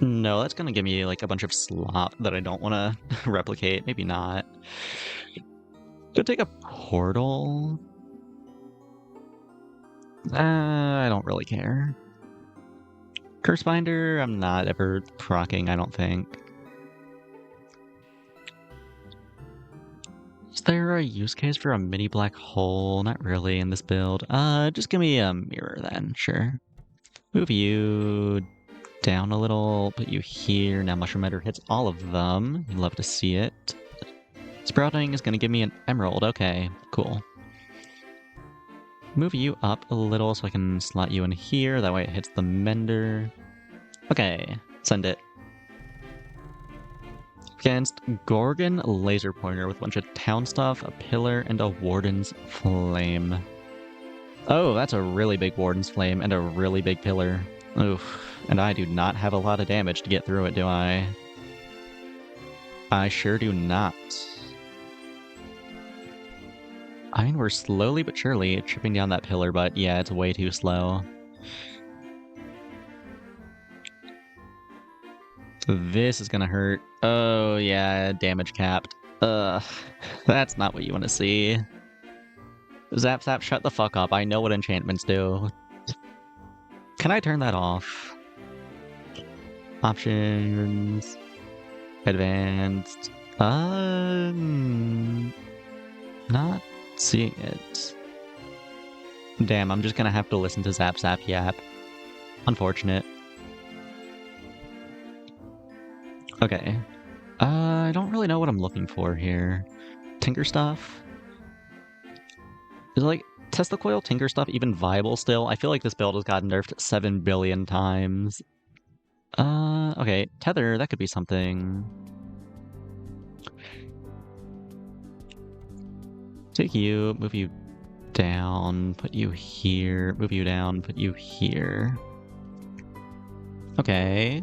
[SPEAKER 1] No, that's gonna give me like a bunch of slop that I don't want to replicate. Maybe not. Go take a portal. I don't really care. Cursebinder, I'm not ever proccing, I don't think. Is there a use case for a mini black hole? Not really in this build. Just give me a mirror then, sure. Move you down a little, put you here. Now Mushroom Header hits all of them. You'd love to see it. Sprouting is gonna give me an emerald. Okay, cool. Move you up a little so I can slot you in here. That way it hits the Mender. Okay, send it. Against Gorgon Laser Pointer with a bunch of town stuff, a pillar, and a Warden's Flame. Oh, that's a really big Warden's Flame and a really big pillar. Oof. And I do not have a lot of damage to get through it, do I? I sure do not. I mean, we're slowly but surely chipping down that pillar, but yeah, it's way too slow. This is gonna hurt. Oh, yeah, damage capped. Ugh, that's not what you want to see. Zap Zap, shut the fuck up. I know what enchantments do. Can I turn that off? Options. Advanced. Not seeing it. Damn, I'm just gonna have to listen to Zap Zap Yap. Unfortunate. Okay. I don't really know what I'm looking for here. Tinker stuff? Is like Tesla Coil Tinker stuff even viable still? I feel like this build has gotten nerfed 7 billion times. Okay. Tether, that could be something. Take you, move you down, put you here, move you down, put you here. Okay.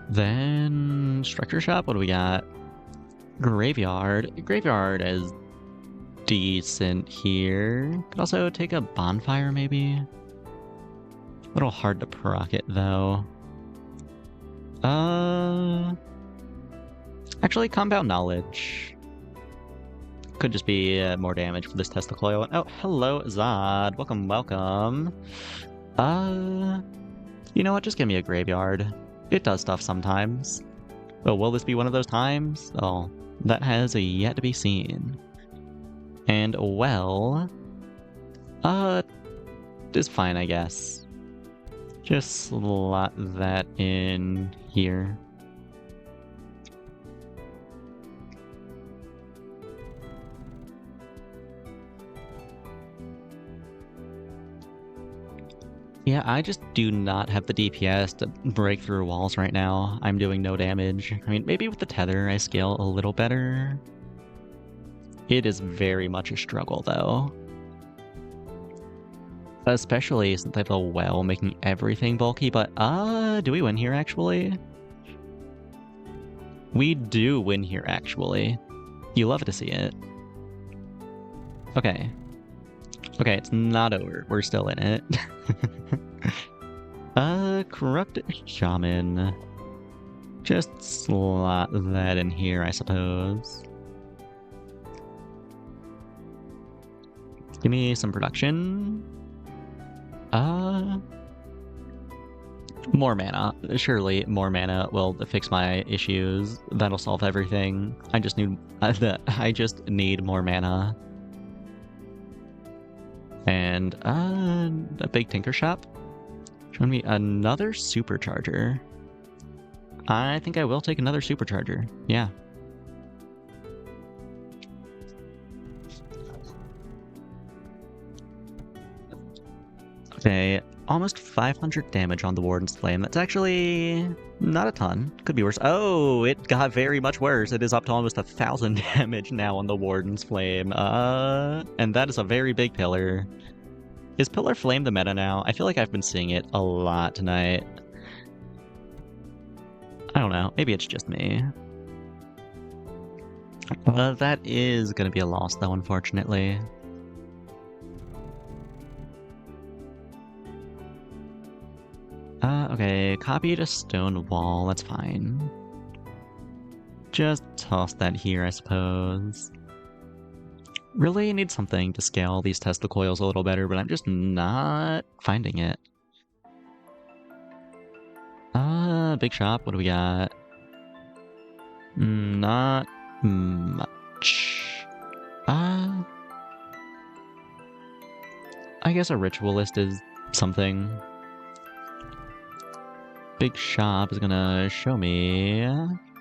[SPEAKER 1] Then structure shop, what do we got? Graveyard. Graveyard is decent here. Could also take a bonfire maybe. A little hard to proc it though. Actually, compound knowledge. Could just be more damage for this Tesla Coil. Oh, hello, Zod. Welcome, welcome. You know what? Just give me a graveyard. It does stuff sometimes. Oh, will this be one of those times? Oh, that has yet to be seen. And, well... it's fine, I guess. Just slot that in here. Yeah, I just do not have the DPS to break through walls right now. I'm doing no damage. I mean, maybe with the tether I scale a little better. It is very much a struggle, though. Especially since I have a well making everything bulky, but, do we win here, actually? We do win here, actually. You love to see it. Okay. Okay, it's not over. We're still in it. Corrupt Shaman. Just slot that in here, I suppose. Give me some production. More mana. Surely more mana will fix my issues. That'll solve everything. I just need more mana. And a big tinker shop. Show me another supercharger. I think I will take another supercharger. Yeah. Okay, almost 500 damage on the Warden's Flame. That's actually not a ton. Could be worse. Oh, it got very much worse. It is up to almost 1,000 damage now on the Warden's Flame. And that is a very big pillar. Is Pillar Flame the meta now? I feel like I've been seeing it a lot tonight. I don't know. Maybe it's just me. That is going to be a loss, though, unfortunately. Okay, copy to stone wall, that's fine. Just toss that here, I suppose. Really need something to scale these Tesla coils a little better, but I'm just not finding it. Big shop, what do we got? Not much. I guess a ritualist is something. Big shop is gonna show me.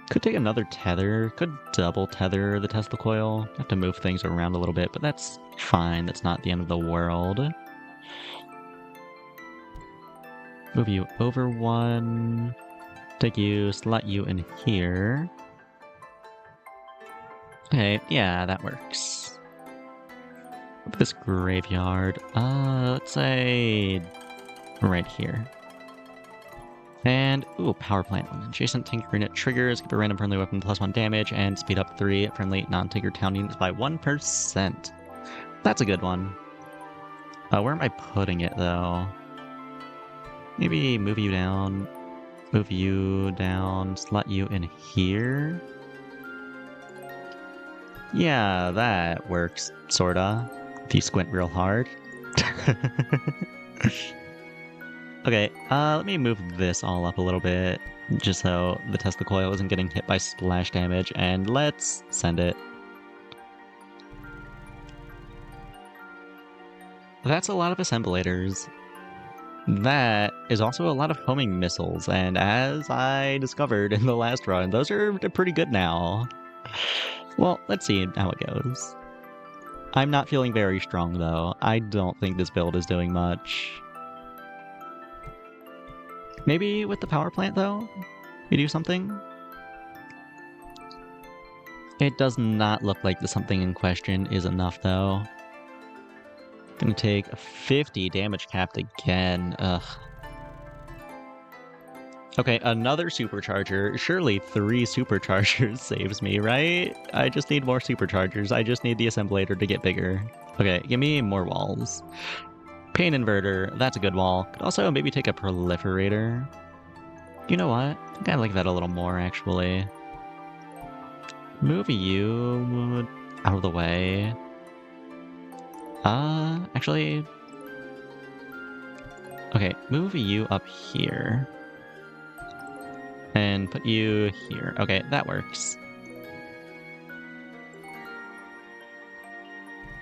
[SPEAKER 1] Could take another tether. Could double tether the Tesla coil. Have to move things around a little bit, but that's fine. That's not the end of the world. Move you over one. Take you, slot you in here. Okay, yeah, that works. This graveyard. Let's say right here. And, ooh, power plant. Adjacent tinker unit triggers, give a random friendly weapon +1 damage, and speed up 3 friendly non-tinker town units by 1%. That's a good one. Where am I putting it, though? Maybe move you down, slot you in here? Yeah, that works, sorta, if you squint real hard. Okay, let me move this all up a little bit, just so the Tesla coil isn't getting hit by splash damage, and let's send it. That's a lot of assemblators. That is also a lot of homing missiles, and as I discovered in the last run, those are pretty good now. Well, let's see how it goes. I'm not feeling very strong, though. I don't think this build is doing much. Maybe with the power plant, though? We do something? It does not look like the something in question is enough, though. Gonna take 50 damage capped again. Ugh. Okay, another supercharger. Surely 3 superchargers saves me, right? I just need more superchargers. I just need the assemblator to get bigger. Okay, give me more walls. Pain inverter, that's a good wall. Could also maybe take a proliferator. You know what? I think I like that a little more, actually. Move you out of the way. Actually... Okay, move you up here. And put you here. Okay, that works.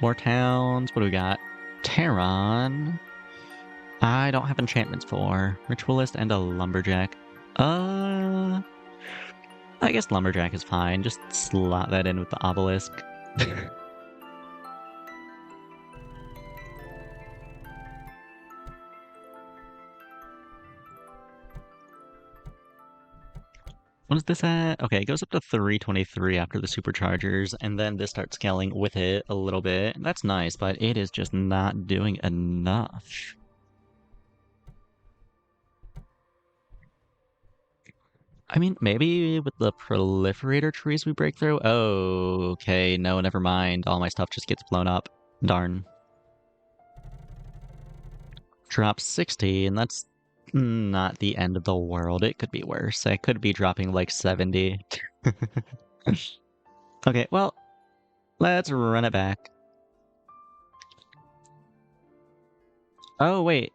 [SPEAKER 1] More towns. What do we got? Terran. I don't have enchantments for. Ritualist and a lumberjack. I guess lumberjack is fine. Just slot that in with the obelisk. What is this at? Okay, it goes up to 323 after the superchargers, and then this starts scaling with it a little bit. That's nice, but it is just not doing enough. I mean, maybe with the proliferator trees we break through? Oh, okay, no, never mind. All my stuff just gets blown up. Darn. Drop 60, and that's not the end of the world. It could be worse. I could be dropping like 70. Okay, well, let's run it back. Oh, wait.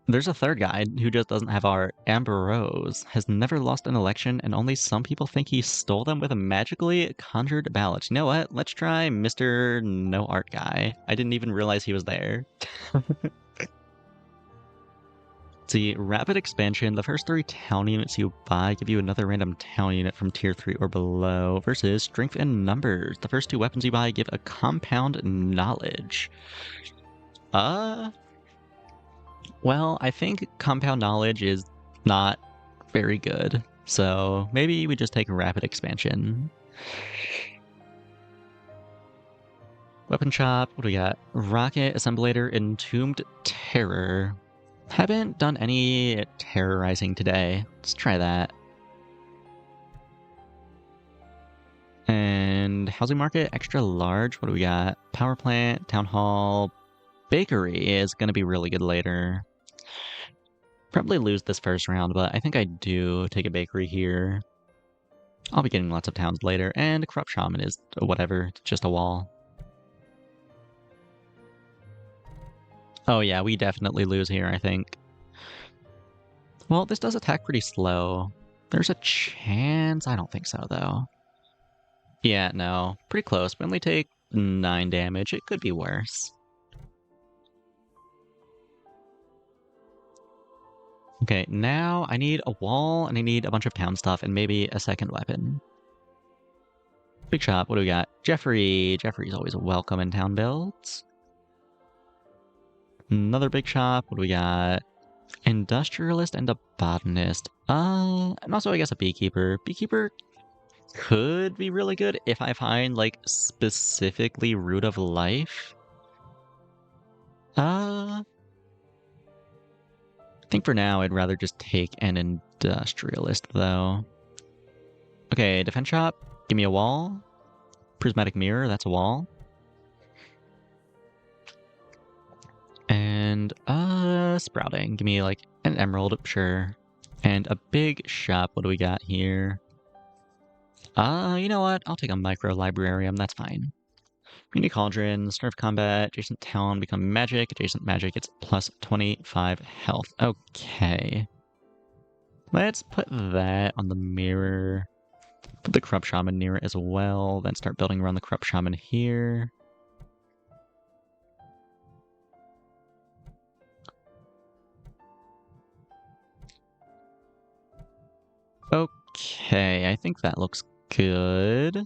[SPEAKER 1] There's a third guy who just doesn't have art. Ambrose has never lost an election, and only some people think he stole them with a magically conjured ballot. You know what? Let's try Mr. No Art Guy. I didn't even realize he was there. See, rapid expansion. The first 3 town units you buy give you another random town unit from tier 3 or below. Versus strength and numbers. The first 2 weapons you buy give a compound knowledge. Well, I think compound knowledge is not very good. So maybe we just take a rapid expansion. Weapon shop. What do we got? Rocket, Assemblator, Entombed Terror. Haven't done any terrorizing today. Let's try that. And housing market, extra large. What do we got? Power plant, town hall, bakery is going to be really good later. Probably lose this first round, but I think I do take a bakery here. I'll be getting lots of towns later, and Corrupt Shaman is whatever, just a wall. Oh yeah, we definitely lose here, I think. Well, this does attack pretty slow. There's a chance. I don't think so, though. Yeah, no. Pretty close. We only take 9 damage. It could be worse. Okay, now I need a wall, and I need a bunch of town stuff, and maybe a second weapon. Big shop, what do we got? Jeffrey. Jeffrey's always welcome in town builds. Another big shop, what do we got? Industrialist and a botanist. And also I guess a beekeeper. Beekeeper could be really good if I find, like, specifically Root of Life. I think for now I'd rather just take an industrialist, though. Okay, defense shop. Give me a wall. Prismatic mirror, that's a wall. And, sprouting. Give me, like, an emerald, sure. And a big shop. What do we got here? You know what? I'll take a micro librarium. That's fine. Community Cauldron, start of combat, adjacent town, become magic. Adjacent magic, it's plus 25 health. Okay. Let's put that on the mirror. Put the Corrupt Shaman near it as well. Then start building around the Corrupt Shaman here. Okay, I think that looks good.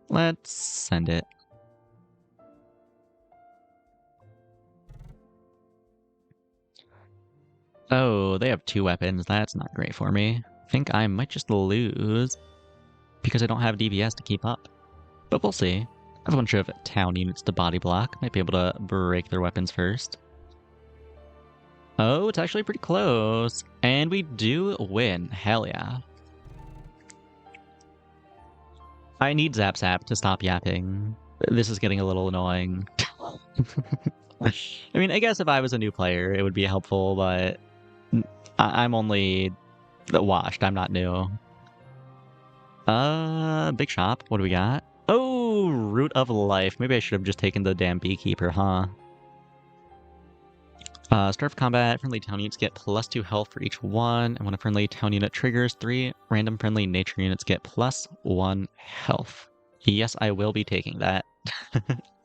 [SPEAKER 1] Let's send it. Oh, they have 2 weapons. That's not great for me. I think I might just lose because I don't have DPS to keep up. But we'll see. I have a bunch of town units to body block. Might be able to break their weapons first. Oh, it's actually pretty close. And we do win. Hell yeah. I need Zap Zap to stop yapping. This is getting a little annoying. I mean, I guess if I was a new player, it would be helpful, but I'm only washed. I'm not new. Big shop. What do we got? Oh, Root of Life. Maybe I should have just taken the damn Beekeeper, huh? Start of combat, friendly town units get plus 2 health for each one, and when a friendly town unit triggers, 3 random friendly nature units get plus 1 health. Yes, I will be taking that.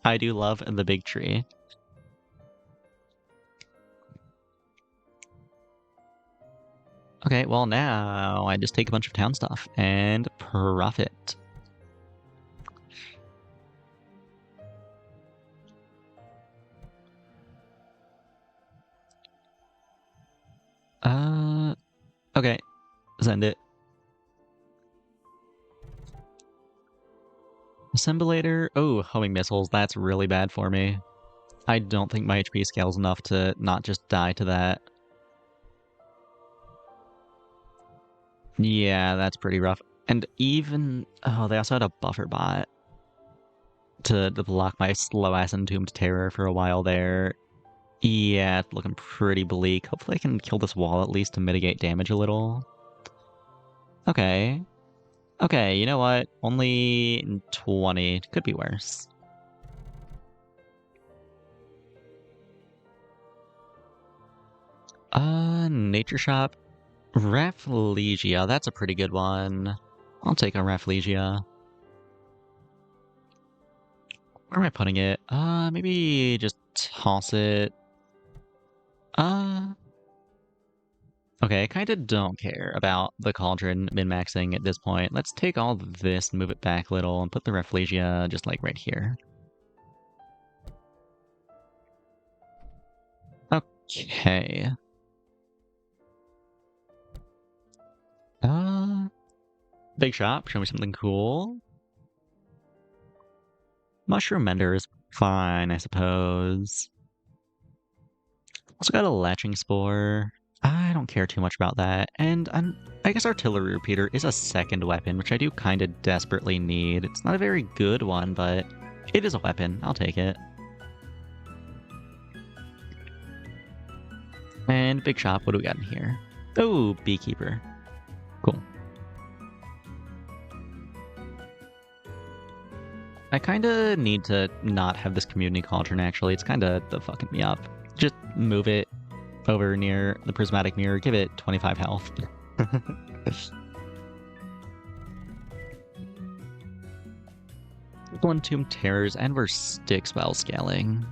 [SPEAKER 1] I do love the big tree. Okay, well now I just take a bunch of town stuff and profit. Okay, send it. Assemblator. Oh, homing missiles. That's really bad for me. I don't think my HP scales enough to not just die to that. Yeah, that's pretty rough. And even... Oh, they also had a buffer bot to block my slow-ass Entombed Terror for a while there. Yeah, it's looking pretty bleak. Hopefully I can kill this wall at least to mitigate damage a little. Okay. Okay, you know what? Only 20. Could be worse. Nature Shop. Rafflesia, that's a pretty good one. I'll take a Rafflesia. Where am I putting it? Maybe just toss it. Uh, okay, I kinda don't care about the Cauldron min-maxing at this point. Let's take all of this, move it back a little, and put the Rafflesia just like right here. Okay. Big shop, show me something cool. Mushroom Mender is fine, I suppose. Also got a Latching Spore. I don't care too much about that. And I guess Artillery Repeater is a second weapon, which I do kind of desperately need. It's not a very good one, but it is a weapon. I'll take it. And Big Shop, what do we got in here? Oh, Beekeeper. Cool. I kind of need to not have this Community Cauldron, actually. It's kind of fucking me up. Just move it over near the Prismatic Mirror. Give it 25 health. One Tomb Terrors, and we're stick spell scaling.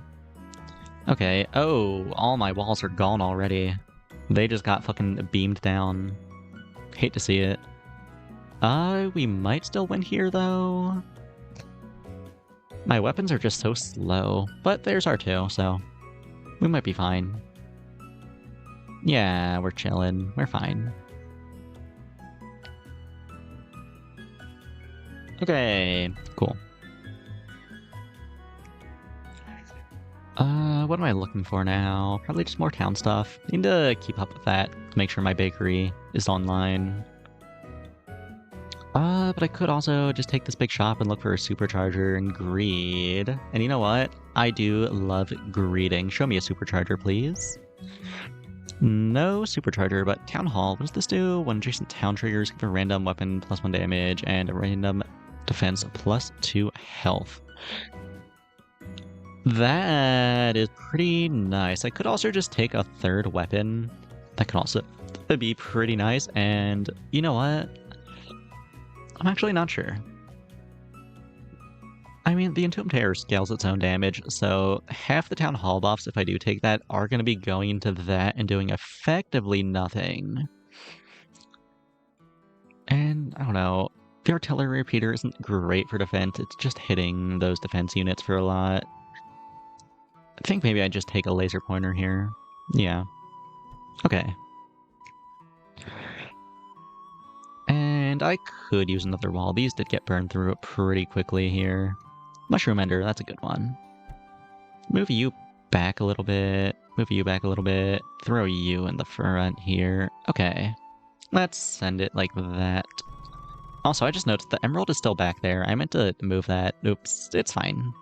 [SPEAKER 1] Okay, oh, all my walls are gone already. They just got fucking beamed down. Hate to see it. We might still win here, though. My weapons are just so slow, but there's R2, so we might be fine. Yeah, we're chilling. We're fine. Okay, cool. What am I looking for now? Probably just more town stuff. Need to keep up with that to make sure my bakery is online. But I could also just take this big shop and look for a supercharger and greed. And you know what? I do love greeting. Show me a supercharger, please. No supercharger, but Town Hall. What does this do? When adjacent town triggers, give a random weapon +1 damage and a random defense +2 health. That is pretty nice. I could also just take a third weapon. That could also be pretty nice. And you know what? I'm actually not sure. I mean, the Entombed Terror scales its own damage, so half the Town Hall buffs, if I do take that, are going to be going into that and doing effectively nothing. And, I don't know, the Artillery Repeater isn't great for defense, it's just hitting those defense units for a lot. I think maybe I just take a laser pointer here. Yeah. Okay. And I could use another wall. These did get burned through pretty quickly here. Mushroom Ender, that's a good one. Move you back a little bit. Move you back a little bit. Throw you in the front here. Okay. Let's send it like that. Also, I just noticed the emerald is still back there. I meant to move that. Oops, it's fine.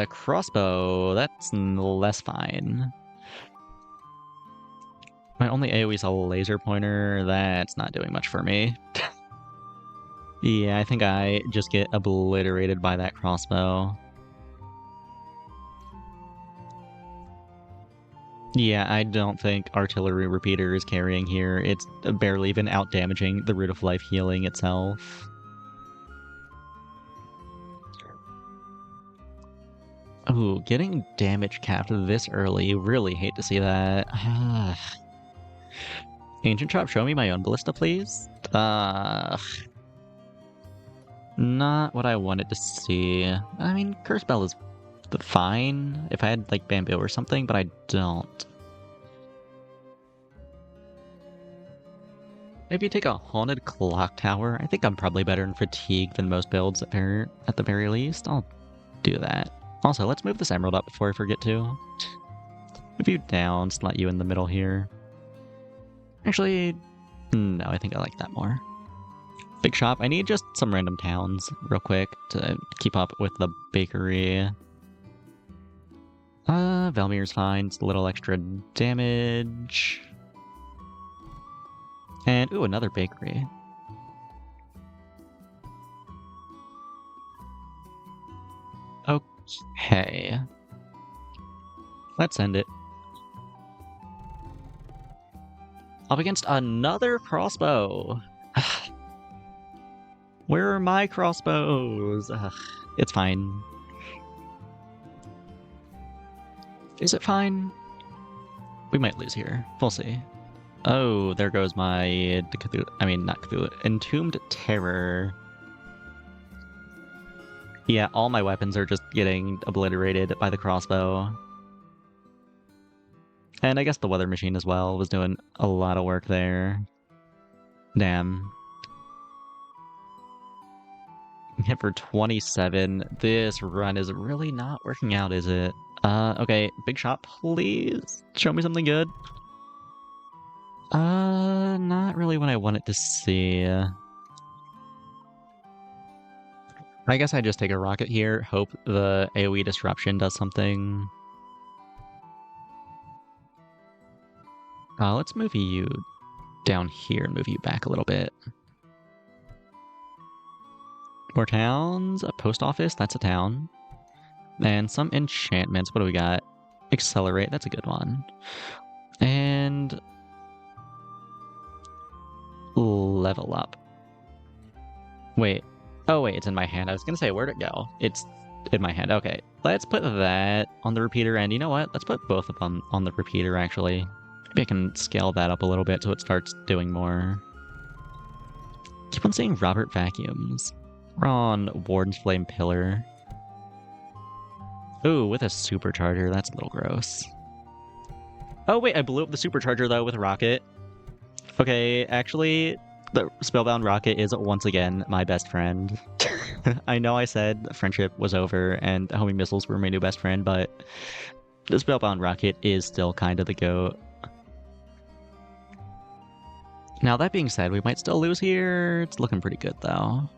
[SPEAKER 1] Crossbow, that's less fine. My only AoE is a laser pointer. That's not doing much for me. Yeah, I think I just get obliterated by that crossbow. Yeah, I don't think Artillery Repeater is carrying here. It's barely even out-damaging the Root of Life healing itself. Ooh, getting damage capped this early. Really hate to see that. Ancient Chop, show me my own ballista, please. Not what I wanted to see. I mean, Curse Bell is fine if I had, like, Bamboo or something, but I don't. Maybe take a Haunted Clock Tower. I think I'm probably better in Fatigue than most builds at the very least. I'll do that. Also, let's move this Emerald up before I forget to. Move you down, slot you in the middle here. Actually, no, I think I like that more. Big shop. I need just some random towns real quick to keep up with the bakery. Valmir's fine. It's a little extra damage. And, ooh, another bakery. Okay. Let's end it. Up against another crossbow. Where are my crossbows? It's fine. Is it fine? We might lose here. We'll see. Oh, there goes my Cthulhu. I mean, not Cthulhu. Entombed Terror. Yeah, all my weapons are just getting obliterated by the crossbow. And I guess the weather machine as well was doing a lot of work there. Damn. Hit for 27. This run is really not working out, is it? Okay, big shot, please. Show me something good. Not really what I wanted to see. I guess I just take a rocket here, hope the AoE disruption does something. Let's move you down here and move you back a little bit. More towns, a post office, that's a town. And some enchantments, what do we got? Accelerate, that's a good one. And level up. Wait. Oh, wait, it's in my hand. I was gonna say, where'd it go? It's in my hand. Okay, let's put that on the repeater, and you know what? Let's put both up on the repeater, actually. Maybe I can scale that up a little bit so it starts doing more. Keep on saying Robert Vacuums. We're on Warden's Flame Pillar. Ooh, with a supercharger. That's a little gross. Oh, wait, I blew up the supercharger, though, with a rocket. Okay, actually, the Spellbound Rocket is once again my best friend. I know I said friendship was over and homing missiles were my new best friend, but the Spellbound Rocket is still kind of the GOAT. Now, that being said, we might still lose here. It's looking pretty good, though.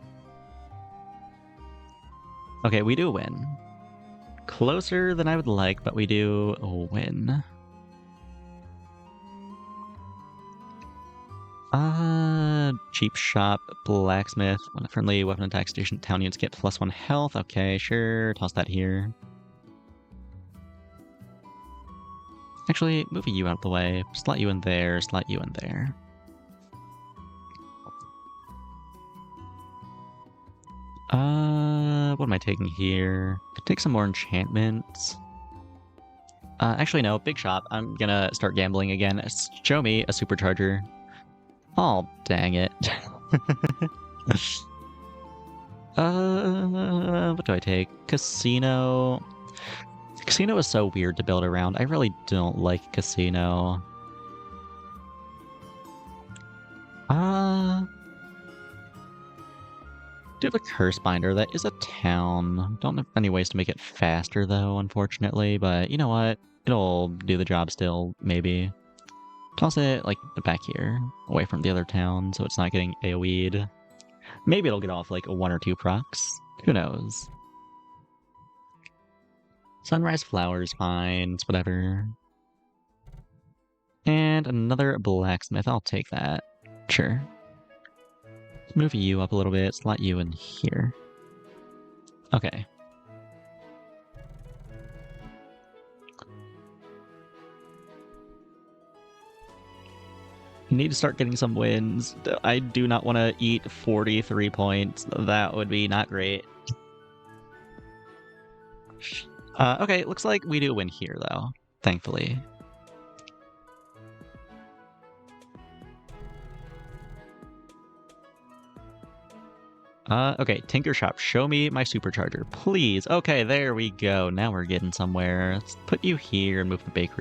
[SPEAKER 1] Okay, we do win. Closer than I would like, but we do win. Cheap shop, blacksmith. When a friendly weapon attack station town units get +1 health. Okay, sure. Toss that here. Actually, move you out of the way. Slot you in there, slot you in there. What am I taking here? Could take some more enchantments. Actually, no. Big shop. I'm gonna start gambling again. Show me a supercharger. Oh, dang it. What do I take? Casino. Casino is so weird to build around. I really don't like Casino. Do have a curse binder. That is a town. Don't have any ways to make it faster, though, unfortunately. But you know what? It'll do the job still, maybe. Toss it, like, back here, away from the other town, so it's not getting AoE'd. Maybe it'll get off, like, 1 or 2 procs. Who knows? Sunrise Flowers, fine. It's whatever. And another blacksmith. I'll take that. Sure. Let's move you up a little bit. Slot you in here. Okay. Need to start getting some wins. I do not want to eat 43 points. That would be not great. Okay, looks like we do win here, though. Thankfully. Okay, Tinker Shop, show me my supercharger, please. Okay, there we go. Now we're getting somewhere. Let's put you here and move the bakery.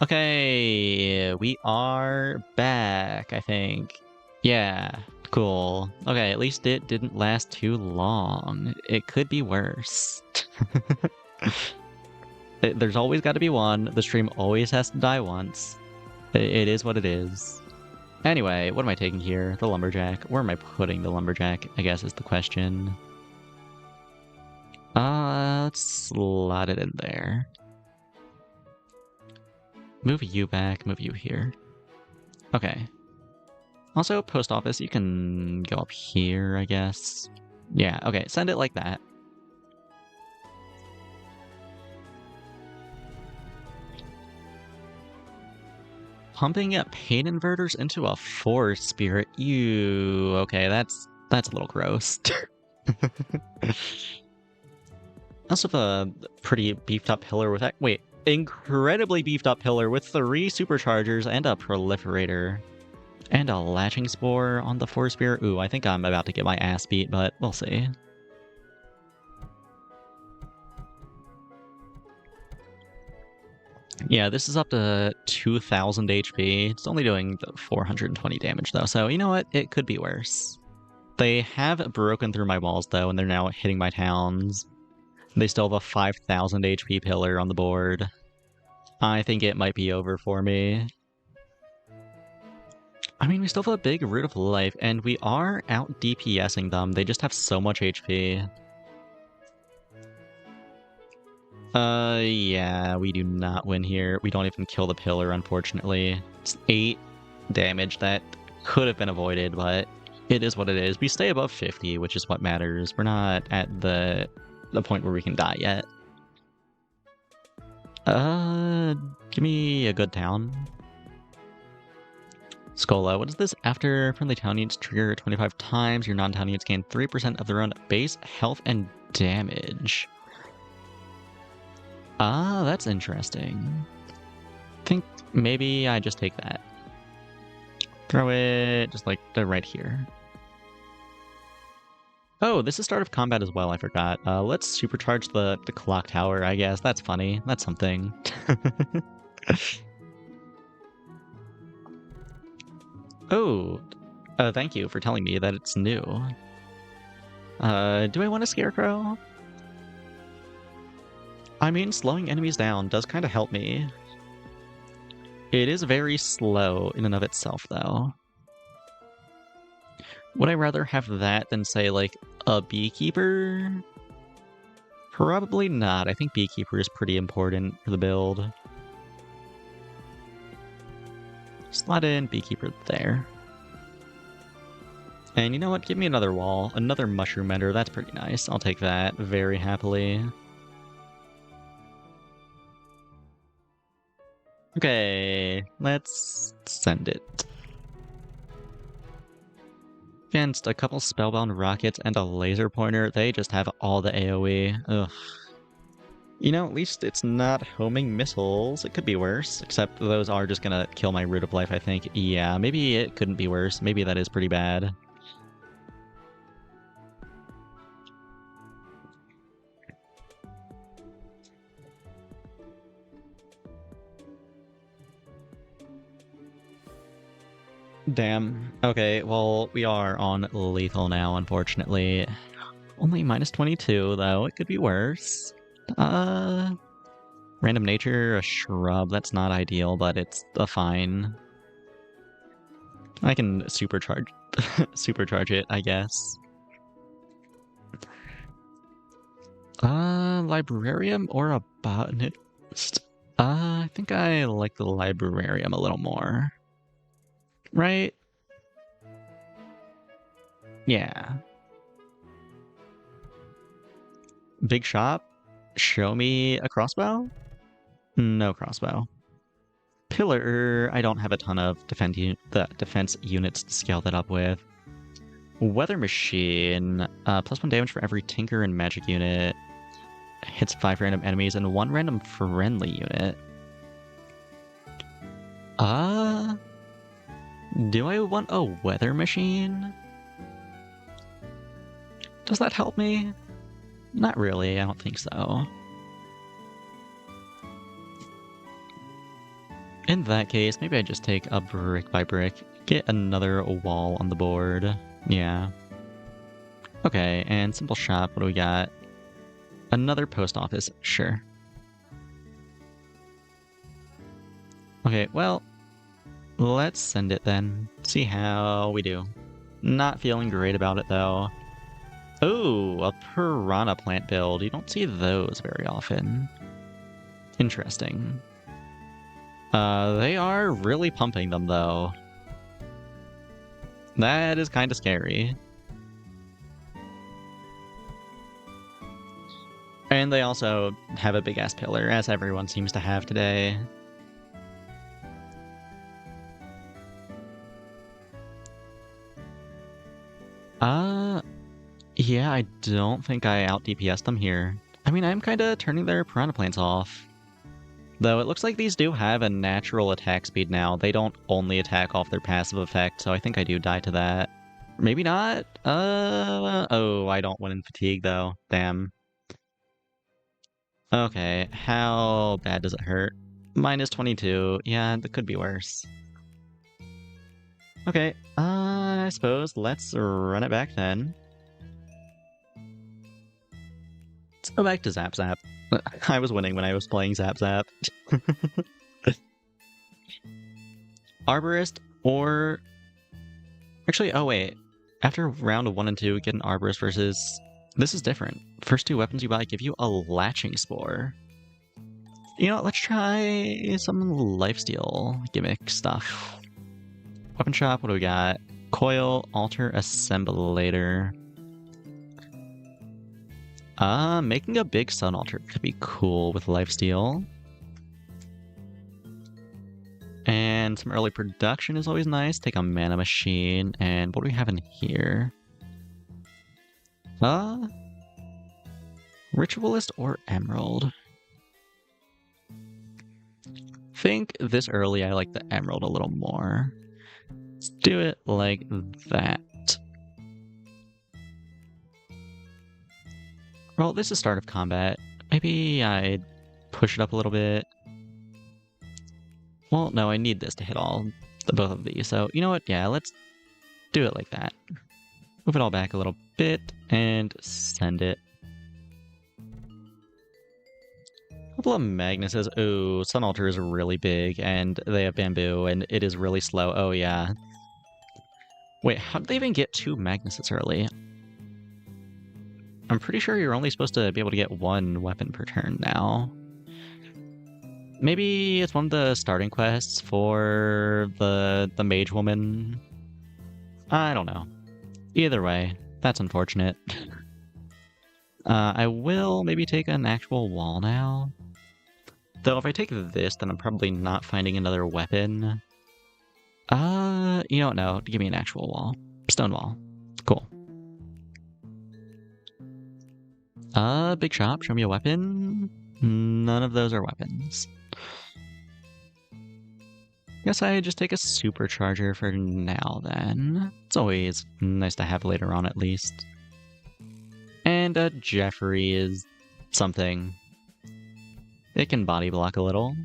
[SPEAKER 1] Okay, we are back, I think. Yeah, cool. Okay, at least it didn't last too long. It could be worse. There's always got to be one. The stream always has to die once. It is what it is. Anyway, what am I taking here? The lumberjack. Where am I putting the lumberjack, I guess is the question. Let's slot it in there. Move you back, move you here. Okay. Also, post office, you can go up here, I guess. Yeah, okay, send it like that. Pumping pain inverters into a forest spirit. Ew. Okay, that's a little gross. Also have a pretty beefed up pillar with that. Wait, incredibly beefed up pillar with 3 superchargers and a proliferator. And a latching spore on the forest spirit. Ooh, I think I'm about to get my ass beat, but we'll see. Yeah, this is up to 2000 HP. It's only doing 420 damage though, so you know what? It could be worse. They have broken through my walls though, and they're now hitting my towns. They still have a 5000 HP pillar on the board. I think it might be over for me. I mean, we still have a big Root of Life, and we are out DPSing them. They just have so much HP. Yeah, we do not win here. We don't even kill the pillar, unfortunately. It's 8 damage that could have been avoided, but it is what it is. We stay above 50, which is what matters. We're not at the point where we can die yet. Give me a good town. Skola, what is this? After friendly town units trigger 25 times, your non-town units gain 3% of their own base health and damage. Ah, that's interesting. I think maybe I just take that. Throw it just like right here. Oh, this is start of combat as well, I forgot. Let's supercharge the clock tower, I guess. That's funny. That's something. Oh, thank you for telling me that it's new. Do I want a scarecrow? I mean, slowing enemies down does kind of help me. It is very slow in and of itself, though. Would I rather have that than, say, like, a beekeeper? Probably not. I think beekeeper is pretty important for the build. Slot in beekeeper there. And you know what? Give me another wall. Another mushroom ender. That's pretty nice. I'll take that very happily. Okay, let's send it. Against a couple spellbound rockets and a laser pointer, they just have all the AoE. Ugh. You know, at least it's not homing missiles. It could be worse, except those are just gonna kill my Root of Life, I think. Yeah, maybe it couldn't be worse. Maybe that is pretty bad. Damn. Okay, well, we are on lethal now, unfortunately. Only minus 22, though. It could be worse. Random nature, a shrub. That's not ideal, but it's a fine. I can supercharge supercharge it, I guess. Librarium or a botanist? I think I like the librarium a little more. Right? Yeah. Big shop? Show me a crossbow? No crossbow. Pillar, I don't have a ton of defense units to scale that up with. Weather machine, +1 damage for every tinker and magic unit. Hits 5 random enemies and 1 random friendly unit. Do I want a weather machine? Does that help me? Not really, I don't think so. In that case, maybe I just take a brick by brick, get another wall on the board. Yeah. Okay, and simple shop, what do we got? Another post office, sure. Okay, well, let's send it then. See how we do. Not feeling great about it though. Oh, a piranha plant build. You don't see those very often. Interesting. They are really pumping them though. That is kind of scary. And they also have a big-ass pillar, as everyone seems to have today. Yeah, I don't think I out-DPS'd them here. I mean, I'm kinda turning their piranha plants off. Though it looks like these do have a natural attack speed now. They don't only attack off their passive effect, so I think I do die to that. Maybe not? Oh, I don't win in fatigue though. Damn. Okay, how bad does it hurt? Minus 22. Yeah, that could be worse. Okay, I suppose let's run it back then. Let's go back to Zap Zap. I was winning when I was playing Zap Zap. Arborist or... Actually, oh wait. After round 1 and 2, get an Arborist versus... This is different. First 2 weapons you buy give you a Latching Spore. You know what, let's try some lifesteal gimmick stuff. Weapon shop, what do we got? Coil, Alter, Assemblator. Making a big Sun Altar could be cool with lifesteal. And some early production is always nice. Take a Mana Machine, and what do we have in here? Ritualist or Emerald? Think this early I like the Emerald a little more. Let's do it like that. Well, this is start of combat. Maybe I'd push it up a little bit. Well, no, I need this to hit both of these. So, you know what? Yeah, let's do it like that. Move it all back a little bit and send it. A couple of Magnuses. Oh, Sun Altar is really big and they have bamboo and it is really slow. Oh, yeah. Wait, how did they even get 2 Magnuses early? I'm pretty sure you're only supposed to be able to get 1 weapon per turn now. Maybe it's one of the starting quests for the mage woman. I don't know. Either way, that's unfortunate. I will maybe take an actual wall now. Though if I take this, then I'm probably not finding another weapon. You don't know. Give me an actual wall. Stone wall. Cool. Big shop, show me a weapon. None of those are weapons. Guess I just take a supercharger for now then. It's always nice to have later on at least. And Jeffrey is something. It can body block a little.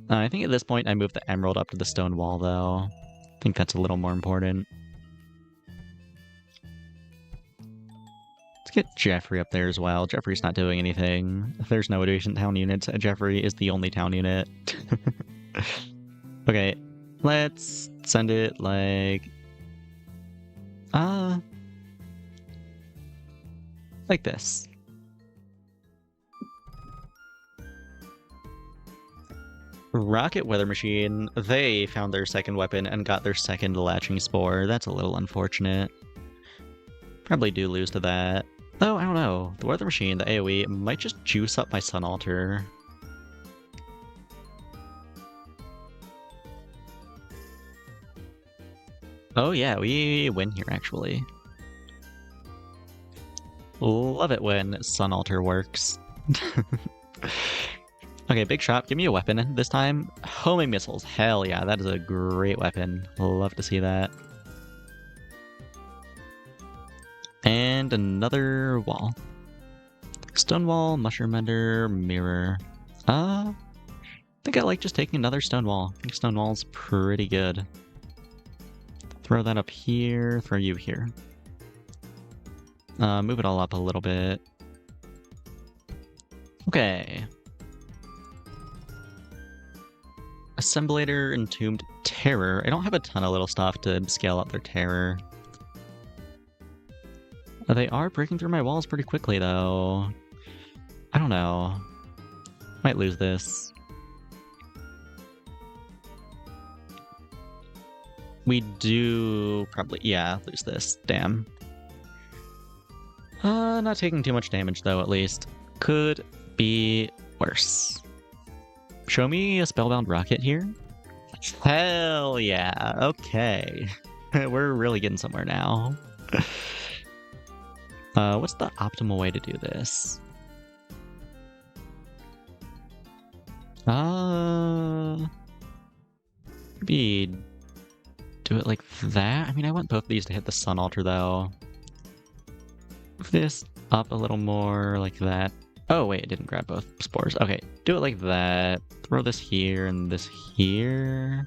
[SPEAKER 1] I think at this point I move the Emerald up to the stone wall though. I think that's a little more important. Let's get Jeffrey up there as well. Jeffrey's not doing anything. If there's no adjacent town units, Jeffrey is the only town unit. Okay, let's send it like this. Rocket Weather Machine, they found their second weapon and got their second Latching Spore. That's a little unfortunate. Probably do lose to that. Oh, I don't know. The Weather Machine, the AoE, might just juice up my Sun Altar. Oh yeah, we win here actually. Love it when Sun Altar works. Okay, big shop, give me a weapon this time. Homing missiles, hell yeah, that is a great weapon. Love to see that. And another wall. Stone wall, mushroom ender, mirror. I think I like just taking another stone wall. I think stone wall's pretty good. Throw that up here, throw you here. Move it all up a little bit. Okay. Assemblator, Entombed, Terror. I don't have a ton of little stuff to scale up their terror. They are breaking through my walls pretty quickly, though. I don't know. Might lose this. We do probably, yeah, lose this. Damn. Not taking too much damage, though, at least. Could be worse. Show me a Spellbound Rocket here. Hell yeah, okay. We're really getting somewhere now. What's the optimal way to do this? Maybe do it like that? I mean, I want both of these to hit the Sun Altar, though. Move this up a little more, like that. Oh, wait, it didn't grab both spores. Okay, do it like that. Throw this here and this here.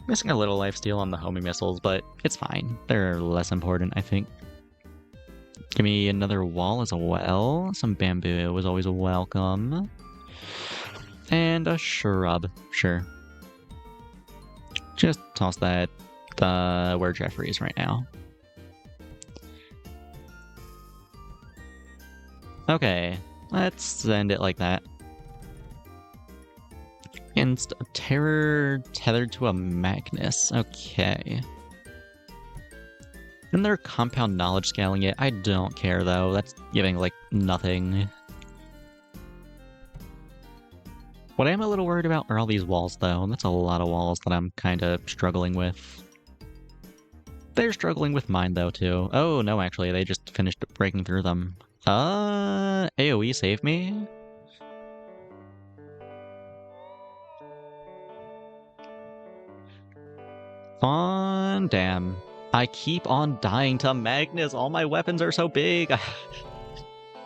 [SPEAKER 1] Missing a little lifesteal on the homing missiles, but it's fine. They're less important, I think. Give me another wall as well. Some bamboo was always welcome. And a shrub, sure. Just toss that where Jeffrey is right now. Okay, let's end it like that. Against a terror tethered to a Magnus. Okay. And they're compound knowledge scaling it. I don't care though. That's giving like nothing. What I am a little worried about are all these walls though. That's a lot of walls that I'm kind of struggling with. They're struggling with mine though too. Oh no, actually, they just finished breaking through them. AoE save me? Fun, damn. I keep on dying to Magnus. All my weapons are so big.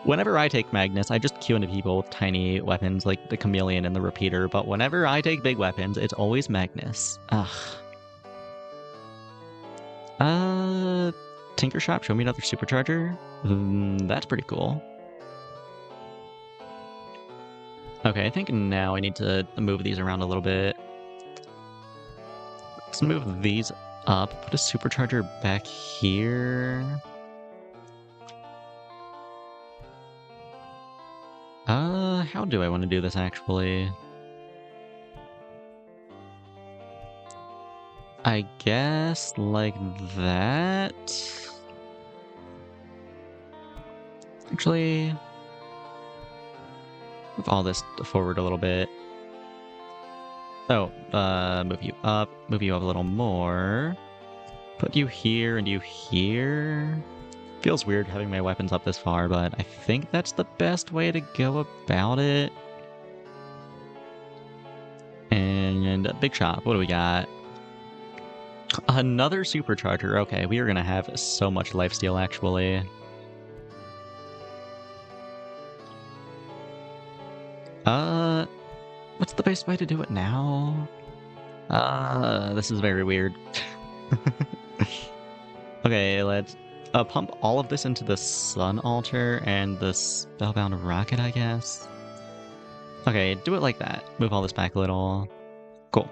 [SPEAKER 1] Whenever I take Magnus, I just queue into people with tiny weapons like the Chameleon and the Repeater, but whenever I take big weapons, it's always Magnus. Ugh. Tinker Shop, show me another supercharger? That's pretty cool. Okay, I think now I need to move these around a little bit. Let's move these up, put a supercharger back here. How do I want to do this actually? I guess like that. Actually, move all this forward a little bit. Oh, move you up a little more. Put you here and you here. Feels weird having my weapons up this far, but I think that's the best way to go about it. And big shop, what do we got? Another supercharger. Okay, we are gonna have so much lifesteal actually. What's the best way to do it now? This is very weird. Okay, let's pump all of this into the Sun Altar and the Spellbound Rocket, I guess. Okay, do it like that. Move all this back a little. Cool.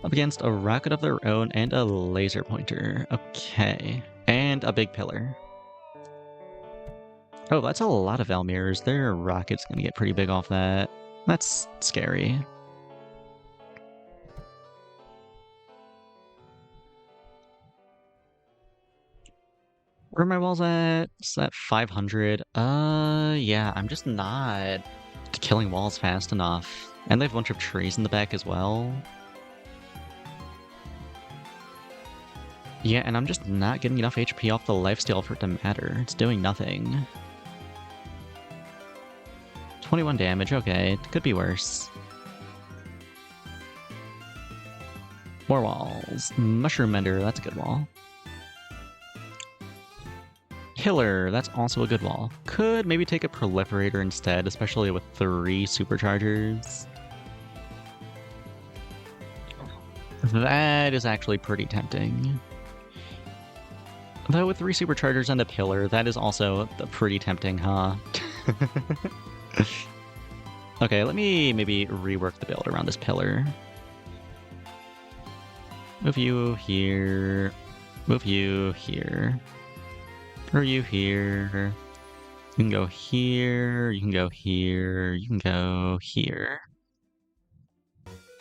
[SPEAKER 1] Up against a rocket of their own and a laser pointer. Okay. And a big pillar. Oh, that's a lot of Valmirs. Their rocket's gonna get pretty big off that. That's scary. Where are my walls at? It's at 500. Yeah, I'm just not killing walls fast enough. And they have a bunch of trees in the back as well. Yeah, and I'm just not getting enough HP off the lifesteal for it to matter. It's doing nothing. 21 damage, okay, it could be worse. More walls. Mushroom Mender, that's a good wall. Killer, that's also a good wall. Could maybe take a Proliferator instead, especially with 3 superchargers. That is actually pretty tempting. Though with 3 superchargers and a pillar, that is also pretty tempting, huh? Okay, let me maybe rework the build around this pillar. Move you here. Move you here. Move you here. You can go here. You can go here. You can go here.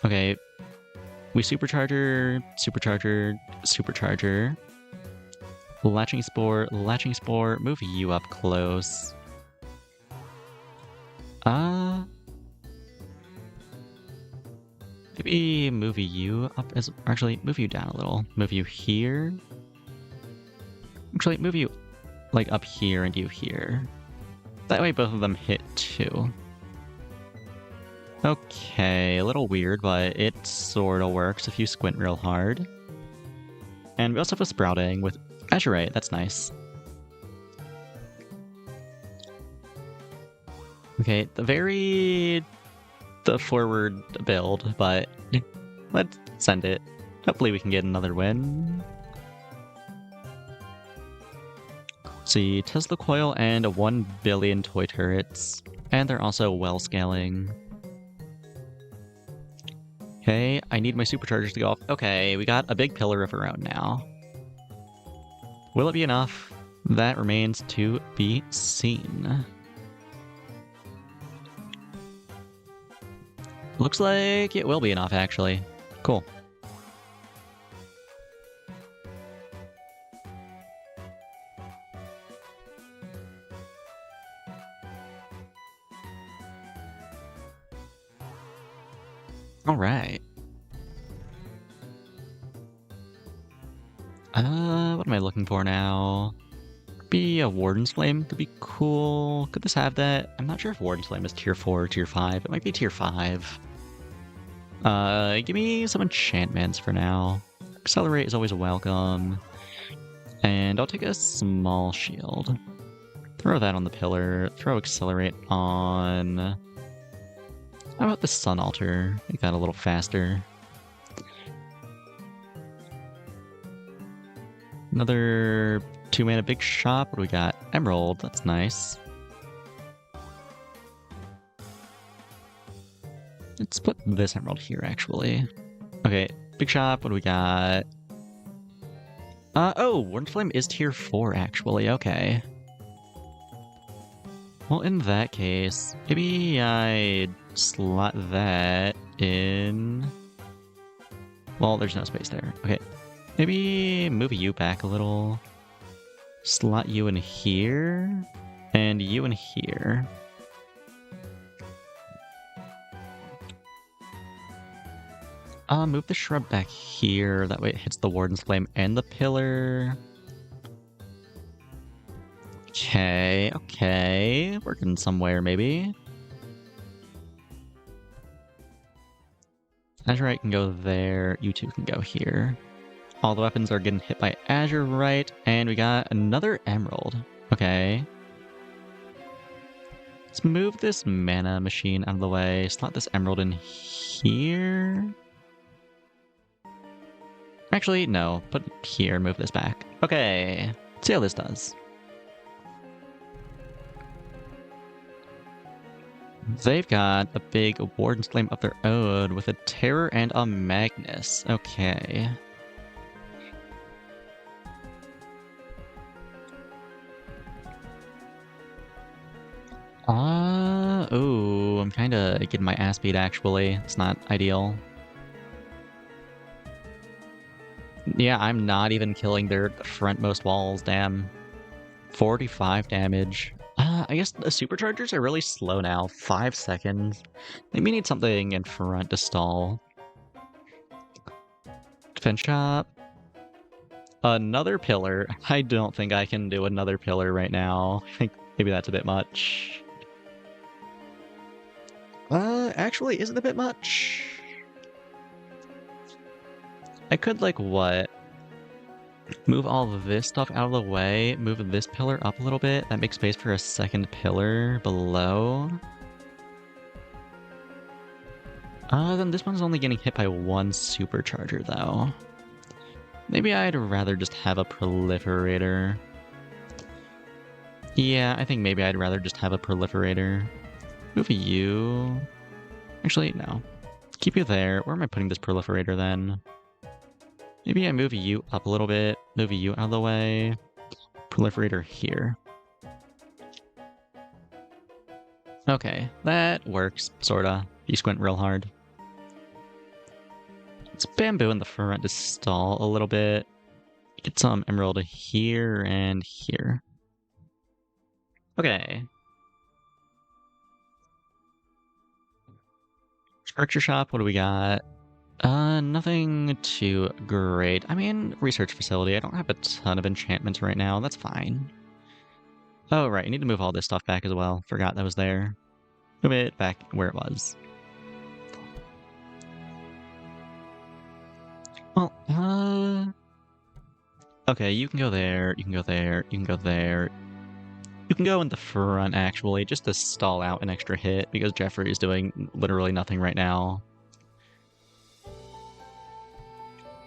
[SPEAKER 1] Okay. We supercharger, supercharger, supercharger. Latching spore, move you up close. Maybe move you up as, actually move you down a little. Move you here. Actually move you like up here and you here. That way both of them hit too. Okay, a little weird, but it sorta works if you squint real hard. And we also have a sprouting with Azurite, that's nice. Okay, the forward build, but let's send it. Hopefully we can get another win. See, Tesla coil and 1 billion toy turrets. And they're also well scaling. Okay, I need my superchargers to go off. Okay, we got a big pillar of our own now. Will it be enough? That remains to be seen. Looks like it will be enough, actually. Cool. All right. What am I looking for now? Be a Warden's Flame could be cool. Could this have that? I'm not sure if Warden's Flame is tier 4 or tier 5. It might be tier 5. Give me some enchantments for now. Accelerate is always welcome. And I'll take a small shield. Throw that on the pillar. Throw Accelerate on... How about the Sun Altar? Make that a little faster. Another 2-mana big shop. What do we got? Emerald. That's nice. Let's put this emerald here, actually. Okay, big shop. What do we got? Oh, Warden's Flame is tier 4, actually. Okay. Well, in that case, maybe I slot that in... Well, there's no space there. Okay. Maybe move you back a little. Slot you in here. And you in here. Move the shrub back here. That way it hits the Warden's Flame and the pillar. Okay, okay. Working somewhere, maybe. Azurite can go there. You two can go here. All the weapons are getting hit by Azurite. And we got another emerald. Okay. Let's move this mana machine out of the way. Slot this emerald in here. Actually, no. Put it here. Move this back. Okay. Let's see how this does. They've got a big Warden's Flame of their own with a Terror and a Magnus. Okay. Oh, I'm kind of getting my ass beat, actually. It's not ideal. Yeah, I'm not even killing their frontmost walls, damn. 45 damage. I guess the superchargers are really slow now. 5 seconds. Maybe we need something in front to stall. Defense shop. Another pillar. I don't think I can do another pillar right now. I think maybe that's a bit much. Actually, isn't a bit much. I could, like, what? Move all of this stuff out of the way, move this pillar up a little bit. That makes space for a second pillar below. Then this one's only getting hit by 1 supercharger, though. Maybe I'd rather just have a proliferator. Yeah, I think maybe I'd rather just have a proliferator. Move you. Actually, no. Keep you there. Where am I putting this proliferator then? Maybe I move you up a little bit, move you out of the way. Proliferator here. Okay, that works, sorta. You squint real hard. Let's bamboo in the front to stall a little bit. Get some emerald here and here. Okay. Archer shop, what do we got? Nothing too great. I mean, research facility. I don't have a ton of enchantments right now. That's fine. Oh, right. I need to move all this stuff back as well. Forgot that was there. Move it back where it was. Well, okay, you can go there, you can go there, you can go there. You can go in the front, actually, just to stall out an extra hit, because Jeffrey is doing literally nothing right now.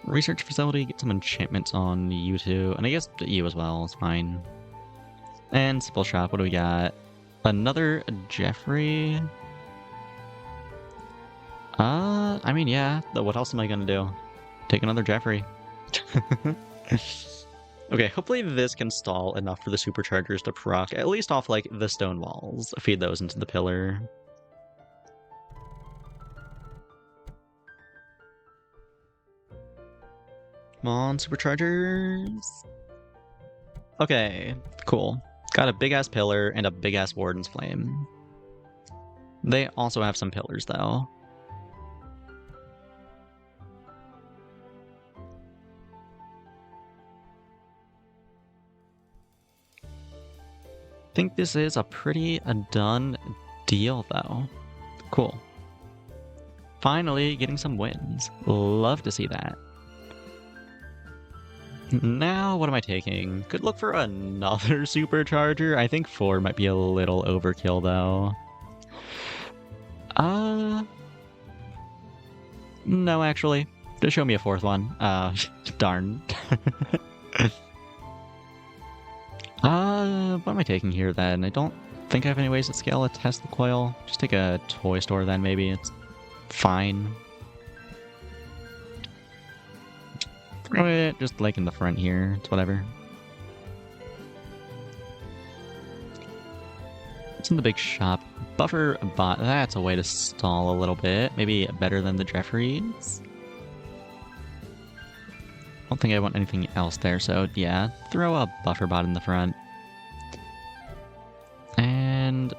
[SPEAKER 1] Research facility, get some enchantments on you two, and I guess you as well is fine. And simple shop, what do we got? Another Jeffrey? I mean, yeah, what else am I gonna do? Take another Jeffrey. Okay, hopefully this can stall enough for the superchargers to proc, at least off, like, the stone walls. Feed those into the pillar. Come on, superchargers. Okay, cool. Got a big-ass pillar and a big-ass Warden's Flame. They also have some pillars, though. I think this is a pretty done deal, though. Cool. Finally getting some wins. Love to see that. Now, what am I taking? Could look for another supercharger. I think 4 might be a little overkill, though. No, actually. Just show me a 4th one. Darn. What am I taking here, then? I don't think I have any ways to scale a Tesla coil. Just take a toy store, then, maybe. It's fine. Throw it just like in the front here. It's whatever. It's in the big shop. Buffer bot. That's a way to stall a little bit. Maybe better than the Jeffries. I don't think I want anything else there, so yeah. Throw a buffer bot in the front. And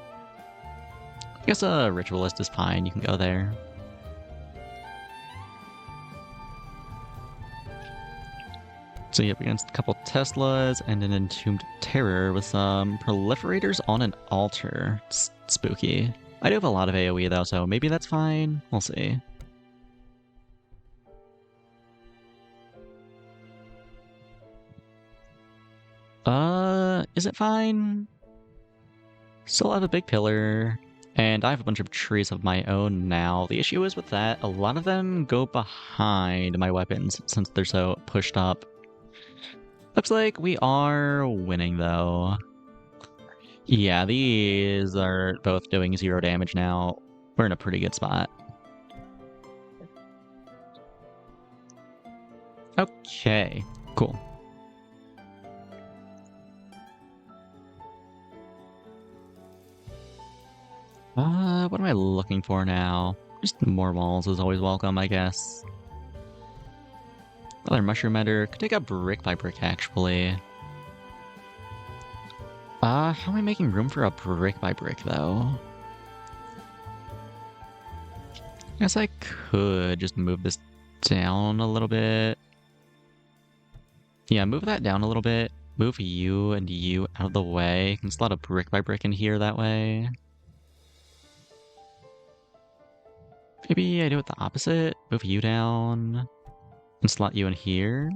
[SPEAKER 1] I guess a ritualist is fine. You can go there. So you're up against a couple Teslas and an Entombed Terror with some Proliferators on an altar. It's spooky. I do have a lot of AoE though, so maybe that's fine. We'll see. Is it fine? Still have a big pillar, and I have a bunch of trees of my own now. The issue is with that, a lot of them go behind my weapons since they're so pushed up. Looks like we are winning, though. Yeah, these are both doing 0 damage now. We're in a pretty good spot. Okay, cool. What am I looking for now? Just more walls is always welcome, I guess. Another mushroom ender. Could take a brick by brick, actually. How am I making room for a brick by brick, though? I guess I could just move this down a little bit. Yeah, move that down a little bit. Move you and you out of the way. You can slot a brick by brick in here that way. Maybe I do it the opposite. Move you down and slot you in here.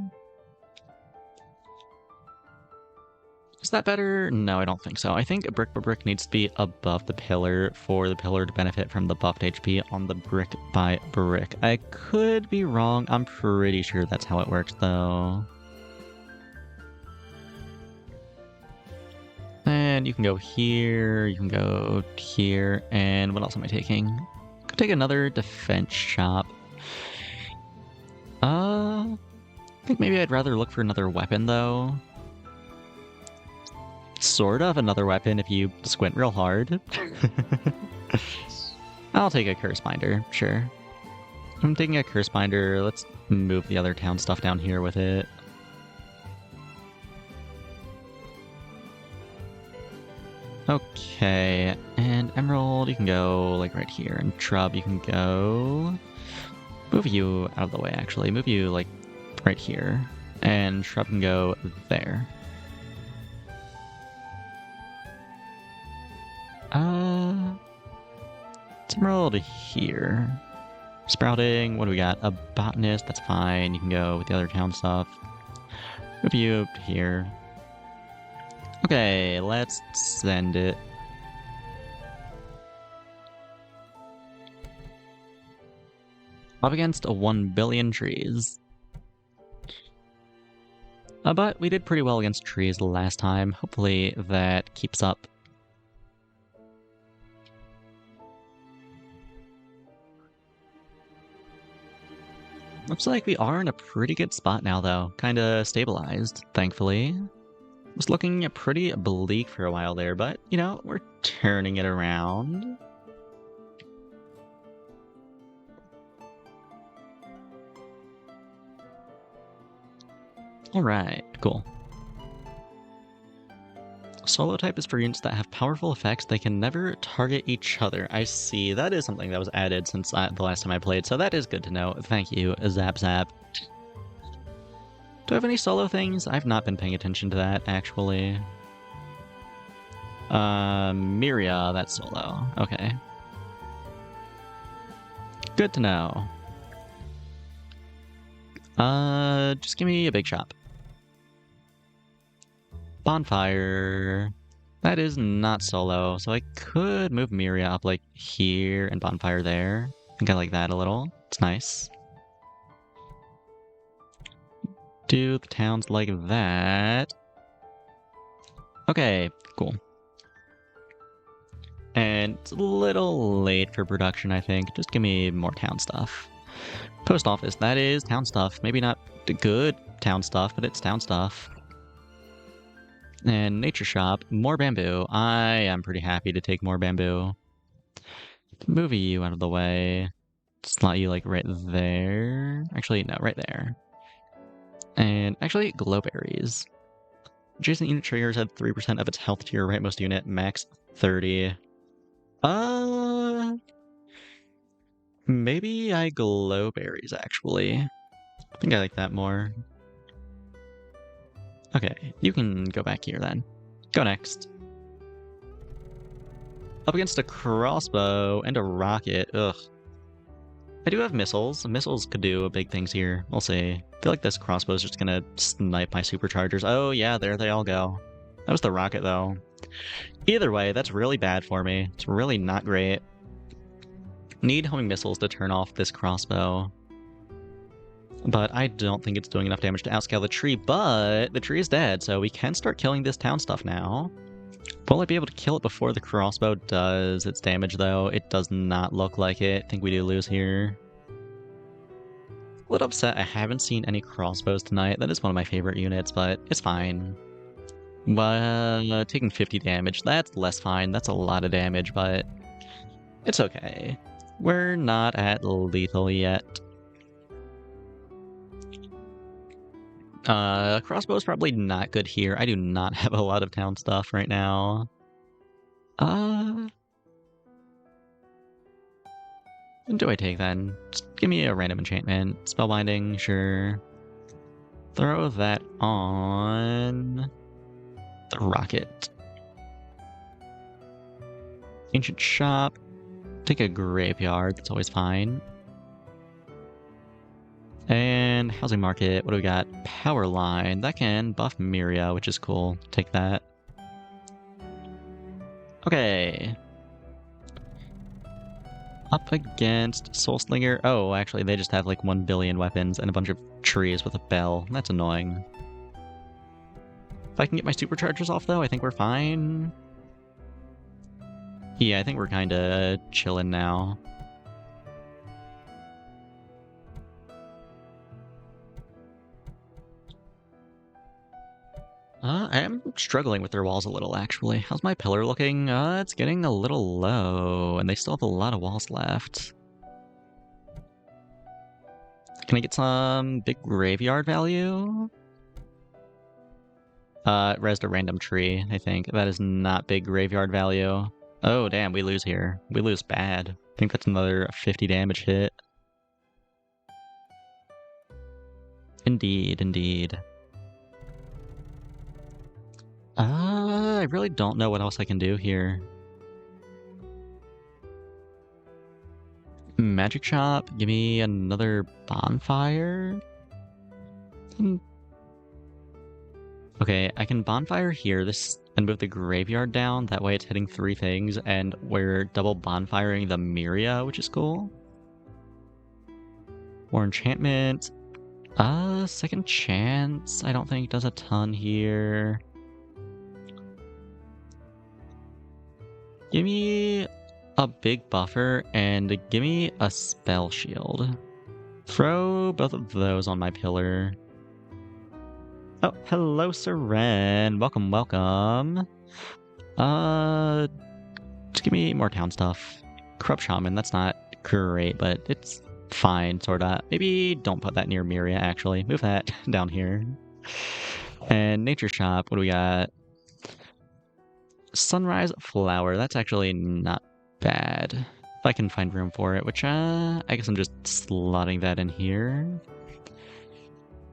[SPEAKER 1] Is that better? No, I don't think so. I think a brick by brick needs to be above the pillar for the pillar to benefit from the buffed HP on the brick by brick. I could be wrong. I'm pretty sure that's how it works, though. And you can go here, you can go here, and what else am I taking? Could take another defense shop. I think maybe I'd rather look for another weapon, though. Sort of another weapon if you squint real hard. I'll take a Curse Binder, sure. I'm taking a Curse Binder. Let's move the other town stuff down here with it. Okay, and Emerald, you can go like right here, and Trub, you can go... Move you out of the way, actually. Move you like right here, and Shrub can go there. Emerald here. Sprouting, what do we got? A Botanist, that's fine. You can go with the other town stuff. Move you to here. Okay, let's send it. Up against 1 billion trees. But we did pretty well against trees last time. Hopefully that keeps up. Looks like we are in a pretty good spot now, though. Kinda stabilized, thankfully. Was looking pretty bleak for a while there, but, you know, we're turning it around. Alright, cool. Solo type is for units that have powerful effects. They can never target each other. I see. That is something that was added since the last time I played, so that is good to know. Thank you, Zap Zap. Do I have any solo things? I've not been paying attention to that, actually. Miria, that's solo. Okay. Good to know. Just give me a big shop. Bonfire. That is not solo, so I could move Miria up like here and Bonfire there. I think I like that a little. It's nice. Do the towns like that. Okay, cool. And it's a little late for production, I think. Just give me more town stuff. Post office, that is town stuff. Maybe not the good town stuff, but it's town stuff. And nature shop, more bamboo. I am pretty happy to take more bamboo. Move you out of the way. Slot you like right there. Actually, no, right there. And actually, glowberries. Adjacent unit triggers had 3% of its health to your rightmost unit, max 30. Maybe I glowberries, actually. I think I like that more. Okay, you can go back here then. Go next. Up against a crossbow and a rocket. Ugh. I do have missiles. Missiles could do big things here. We'll see. I feel like this crossbow is just gonna snipe my superchargers. Oh yeah, there they all go. That was the rocket though. Either way, that's really bad for me. It's really not great. Need homing missiles to turn off this crossbow. But I don't think it's doing enough damage to outscale the tree, but the tree is dead, so we can start killing this town stuff now. Will I be able to kill it before the crossbow does its damage, though? It does not look like it. I think we do lose here. A little upset I haven't seen any crossbows tonight. That is one of my favorite units, but it's fine. But taking 50 damage, that's less fine. That's a lot of damage, but it's okay. We're not at lethal yet. Crossbow is probably not good here. I do not have a lot of town stuff right now. What do I take then? Just give me a random enchantment. Spellbinding, sure. Throw that on the rocket. Ancient shop. Take a graveyard, that's always fine. And housing market, what do we got? Power line, that can buff Miria, which is cool. Take that. Okay. Up against Soulslinger. Oh, actually, they just have like 1 billion weapons and a bunch of trees with a bell. That's annoying. If I can get my superchargers off, though, I think we're fine. Yeah, I think we're kinda chilling now. I am struggling with their walls a little, actually. How's my pillar looking? It's getting a little low, and they still have a lot of walls left. Can I get some big graveyard value? Rezzed a random tree, I think. That is not big graveyard value. Oh, damn, we lose here. We lose bad. I think that's another 50 damage hit. Indeed, indeed. I really don't know what else I can do here. Magic Shop, give me another bonfire? Okay, I can bonfire here this and move the graveyard down. That way it's hitting 3 things, and we're double bonfiring the Miria, which is cool. More enchantment. Second chance, I don't think does a ton here. Give me a big buffer and give me a spell shield. Throw both of those on my pillar. Oh, hello, Seren. Welcome, welcome. Just give me more town stuff. Corrupt Shaman, that's not great, but it's fine, sorta. Maybe don't put that near Miria, actually. Move that down here. And Nature Shop, what do we got? Sunrise Flower, that's actually not bad. If I can find room for it, which, I guess I'm just slotting that in here.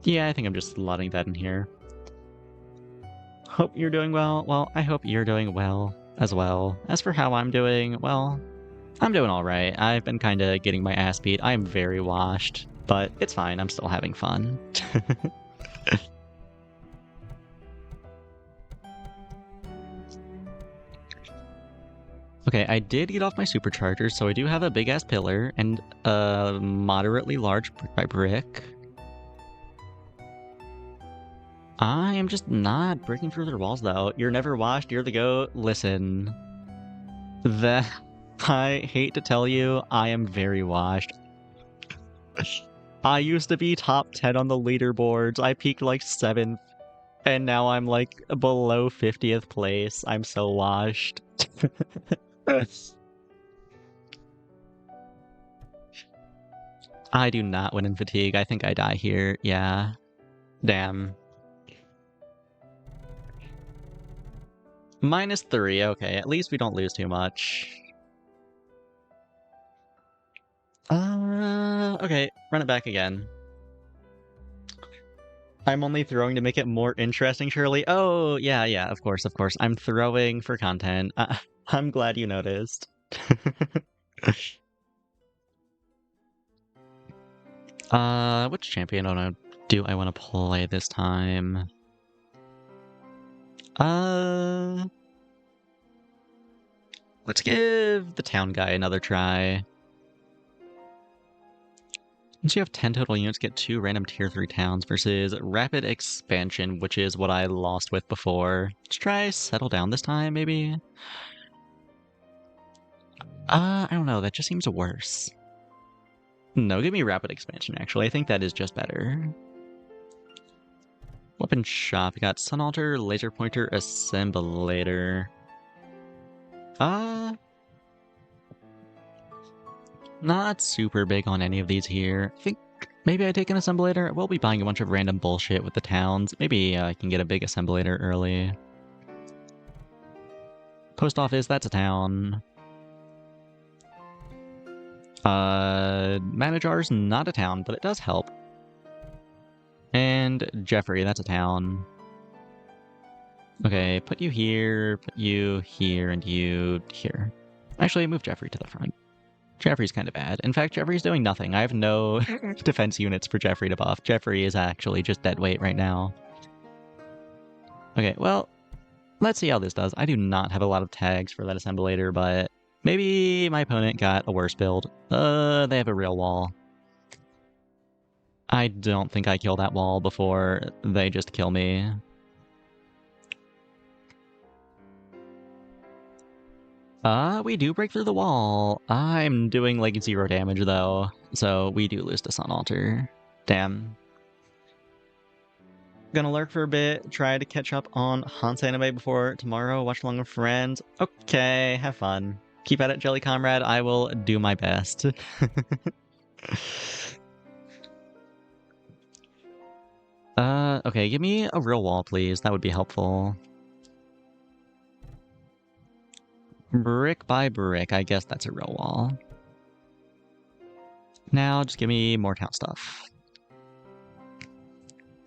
[SPEAKER 1] Yeah, I think I'm just slotting that in here. Hope you're doing well. Well, I hope you're doing well as well. As for how I'm doing, well, I'm doing alright. I've been kinda getting my ass beat. I am very washed, but it's fine. I'm still having fun. Okay, I did get off my supercharger, so I do have a big-ass pillar and a moderately large brick by brick. I am just not breaking through their walls, though. You're never washed, you're the goat. Listen. I hate to tell you, I am very washed. I used to be top 10 on the leaderboards. I peaked like 7th, and now I'm like below 50th place. I'm so washed. I do not win in fatigue. I think I die here. Yeah. Damn. -3. Okay, at least we don't lose too much. Okay, run it back again. I'm only throwing to make it more interesting, Shirley. Oh, yeah, of course. I'm throwing for content. I'm glad you noticed. Which champion do I want to play this time? Let's give the town guy another try. Once you have 10 total units, get 2 random tier 3 towns versus rapid expansion, which is what I lost with before. Let's try settle down this time, maybe? I don't know, that just seems worse. No, give me rapid expansion, actually. I think that is just better. Weapon shop, we got Sun Altar, Laser Pointer, Assemblator. Not super big on any of these here. I think maybe I take an Assemblator. We'll be buying a bunch of random bullshit with the towns. Maybe I can get a big Assemblator early. Post office, that's a town. Manager's not a town, but it does help. And Jeffrey, that's a town. Okay, put you here, and you here. Actually, move Jeffrey to the front. Jeffrey's kind of bad. In fact, Jeffrey's doing nothing. I have no defense units for Jeffrey to buff. Jeffrey is actually just dead weight right now. Okay, well, let's see how this does. I do not have a lot of tags for that Assemblator, but maybe my opponent got a worse build. They have a real wall. I don't think I kill that wall before they just kill me. We do break through the wall. I'm doing like 0 damage though, so we do lose to Sun Altar. Damn. Gonna lurk for a bit, try to catch up on Hans anime before tomorrow, watch along with friends. Okay, have fun. Keep at it, Jelly Comrade. I will do my best. Okay, give me a real wall, please. That would be helpful. Brick by brick, I guess that's a real wall. Now, just give me more town stuff.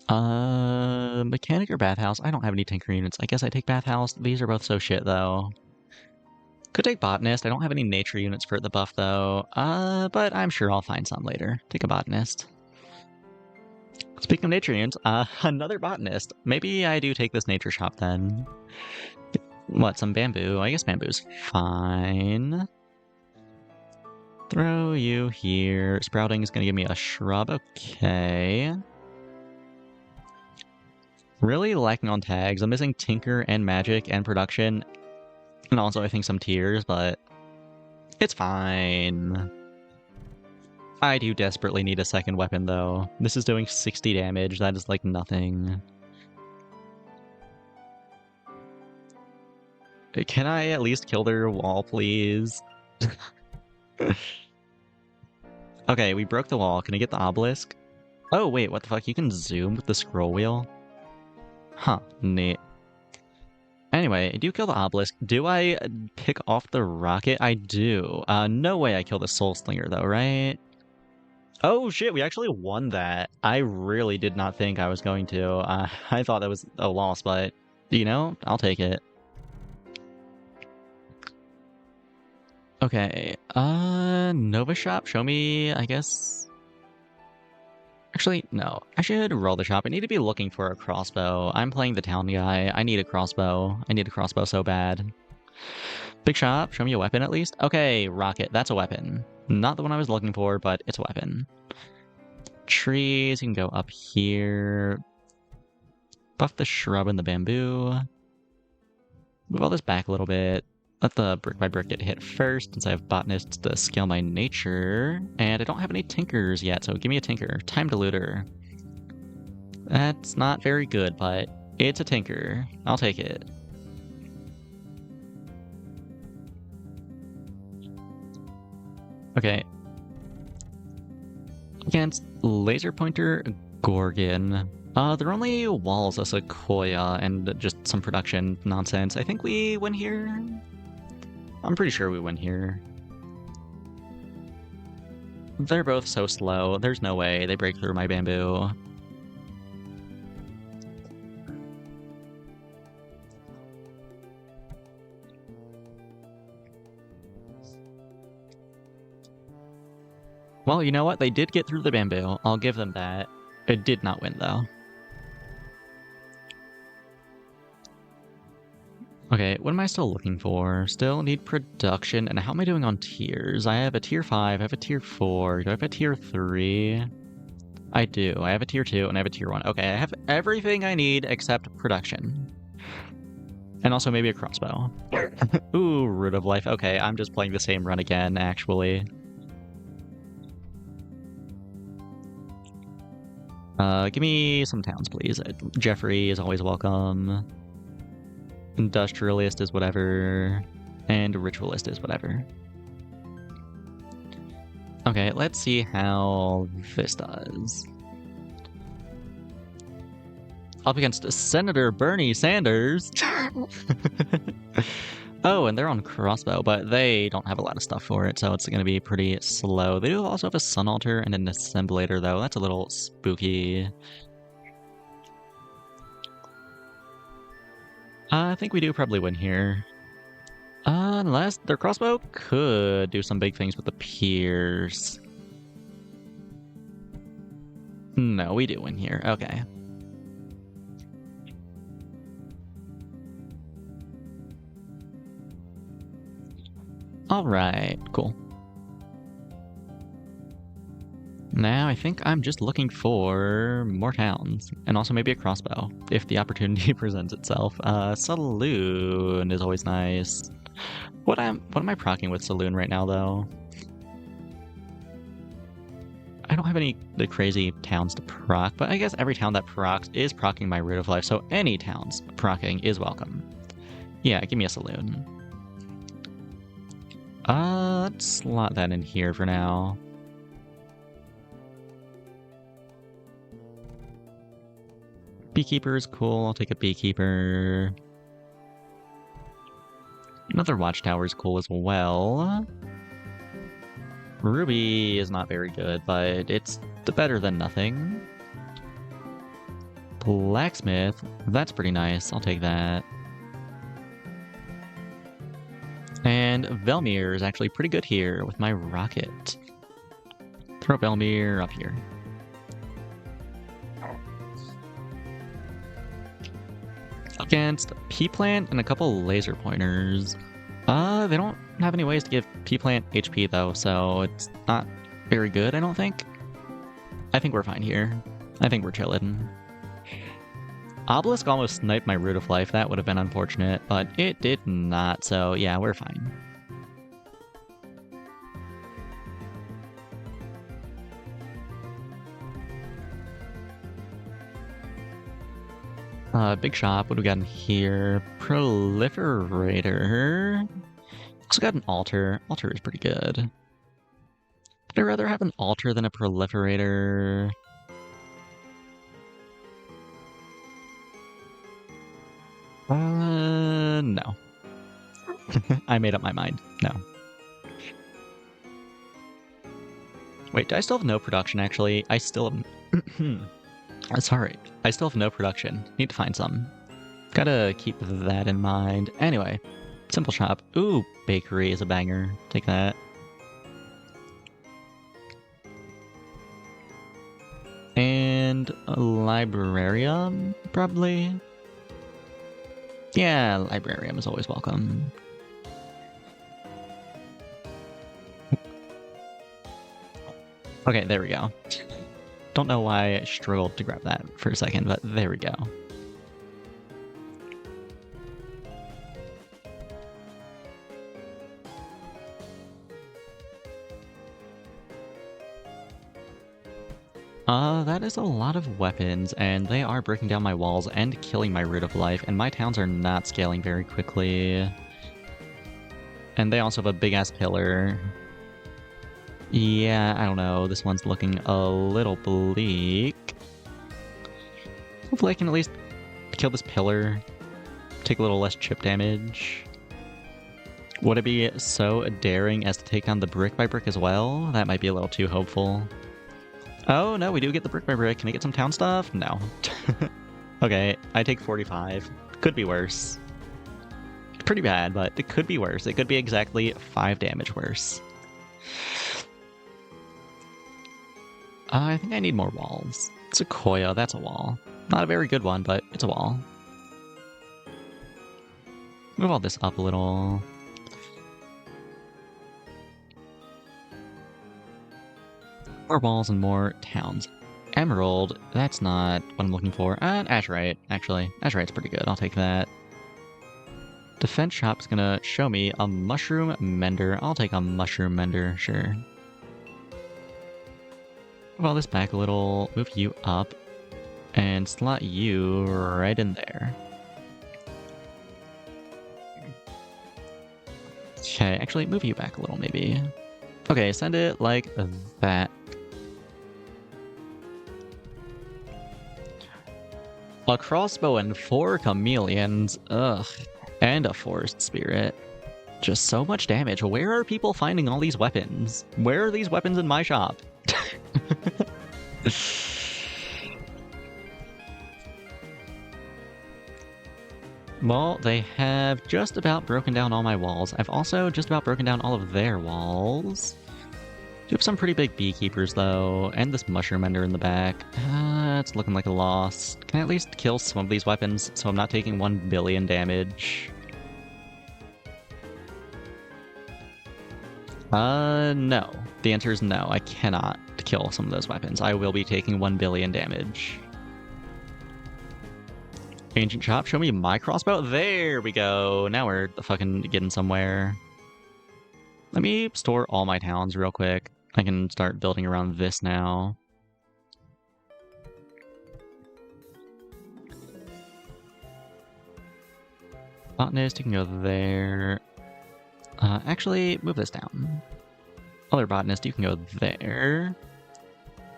[SPEAKER 1] Mechanic or bathhouse? I don't have any tinker units. I guess I take bathhouse. These are both so shit, though. Could take botanist. I don't have any nature units for the buff, though. But I'm sure I'll find some later. Take a botanist. Speaking of nature units, another botanist. Maybe I do take this nature shop then. What, some bamboo? I guess bamboo's fine. Throw you here. Sprouting is gonna give me a shrub. Okay. Really lacking on tags. I'm missing Tinker and Magic and Production. And also I think some Tiers, but it's fine. I do desperately need a second weapon though. This is doing 60 damage. That is like nothing. Can I at least kill their wall, please? Okay, we broke the wall. Can I get the obelisk? Oh, wait, what the fuck? You can zoom with the scroll wheel? Huh, neat. Anyway, I do kill the obelisk. Do I pick off the rocket? I do. No way I kill the soul slinger though, right? Oh shit, we actually won that. I really did not think I was going to. I thought that was a loss, but, you know, I'll take it. Okay, Nova Shop, show me, I guess... Actually, no. I should roll the shop. I need to be looking for a crossbow. I'm playing the town guy. I need a crossbow. I need a crossbow so bad. Big shop, show me a weapon at least. Okay, rocket, that's a weapon. Not the one I was looking for, but it's a weapon. Trees, you can go up here. Buff the shrub and the bamboo. Move all this back a little bit. Let the brick by brick get hit first, since I have botanists to scale my nature. And I don't have any tinkers yet, so give me a tinker. Time diluter. That's not very good, but it's a tinker. I'll take it. Okay. Against laser pointer Gorgon. There are only walls, a sequoia, and just some production nonsense. I think we win here. I'm pretty sure we win here. They're both so slow. There's no way they break through my bamboo. Well, you know what? They did get through the bamboo. I'll give them that. It did not win, though. Okay, what am I still looking for? Still need production, and how am I doing on tiers? I have a tier 5, I have a tier 4, do I have a tier 3? I do, I have a tier 2, and I have a tier 1. Okay, I have everything I need except production. And also maybe a crossbow. Ooh, Root of Life. Okay, I'm just playing the same run again, actually. Give me some towns, please. Jeffrey is always welcome. Industrialist is whatever, and Ritualist is whatever. Okay, let's see how this does. Up against Senator Bernie Sanders! Oh, and they're on crossbow, but they don't have a lot of stuff for it, so it's going to be pretty slow. They do also have a Sun Altar and an Assemblator, though. That's a little spooky. I think we do probably win here. Unless their crossbow could do some big things with the Piers. No, we do win here. Okay. Alright, cool. Now I think I'm just looking for more towns, and also maybe a crossbow, if the opportunity presents itself. Saloon is always nice. What am I proccing with Saloon right now, though? I don't have any the crazy towns to proc, but I guess every town that procs is procking my Root of Life, so any towns procking is welcome. Yeah, give me a Saloon. Let's slot that in here for now. Beekeeper is cool. I'll take a Beekeeper. Another Watchtower is cool as well. Ruby is not very good, but it's better than nothing. Blacksmith, that's pretty nice. I'll take that. And Velmir is actually pretty good here with my rocket. Throw Velmir up here. Against P-Plant and a couple laser pointers. They don't have any ways to give P-Plant HP though, so it's not very good, I don't think. I think we're fine here. I think we're chillin'. Obelisk almost sniped my Root of Life. That would have been unfortunate, but it did not, so yeah, we're fine. Big shop, what do we got in here? Proliferator. Also got an altar. Altar is pretty good. Would I rather have an altar than a proliferator? No. I made up my mind. No. Wait, do I still have no production, actually? I still have... Sorry. I still have no production. Need to find some. Gotta keep that in mind. Anyway, simple shop. Ooh, bakery is a banger. Take that. And a librarium, probably. Yeah, librarium is always welcome. Okay, there we go. Don't know why I struggled to grab that for a second, but there we go. That is a lot of weapons, and they are breaking down my walls and killing my Root of Life, and my towns are not scaling very quickly. And they also have a big-ass pillar. Yeah, I don't know. This one's looking a little bleak. Hopefully I can at least kill this pillar. Take a little less chip damage. Would it be so daring as to take on the brick by brick as well? That might be a little too hopeful. Oh, no, we do get the brick by brick. Can we get some town stuff? No. Okay, I take 45. Could be worse. Pretty bad, but it could be worse. It could be exactly 5 damage worse. I think I need more walls. Sequoia, that's a wall. Not a very good one, but it's a wall. Move all this up a little. More walls and more towns. Emerald, that's not what I'm looking for. Azurite, actually. Azurite's pretty good, I'll take that. Defense shop's gonna show me a mushroom mender. I'll take a mushroom mender, sure. Move all this back a little, move you up, and slot you right in there. Okay, actually move you back a little maybe. Okay, send it like that. A crossbow and 4 chameleons, ugh, and a forest spirit. Just so much damage. Where are people finding all these weapons? Where are these weapons in my shop? Well, they have just about broken down all my walls. I've also just about broken down all of their walls. Do have some pretty big beekeepers, though, and this mushroom ender in the back. It's looking like a loss. Can I at least kill some of these weapons so I'm not taking 1 billion damage? No. The answer is no. I cannot kill some of those weapons. I will be taking 1 billion damage. Ancient shop, show me my crossbow. There we go. Now we're fucking getting somewhere. Let me store all my towns real quick. I can start building around this now. Botanist, you can go there. Actually, move this down. Other botanist, you can go there.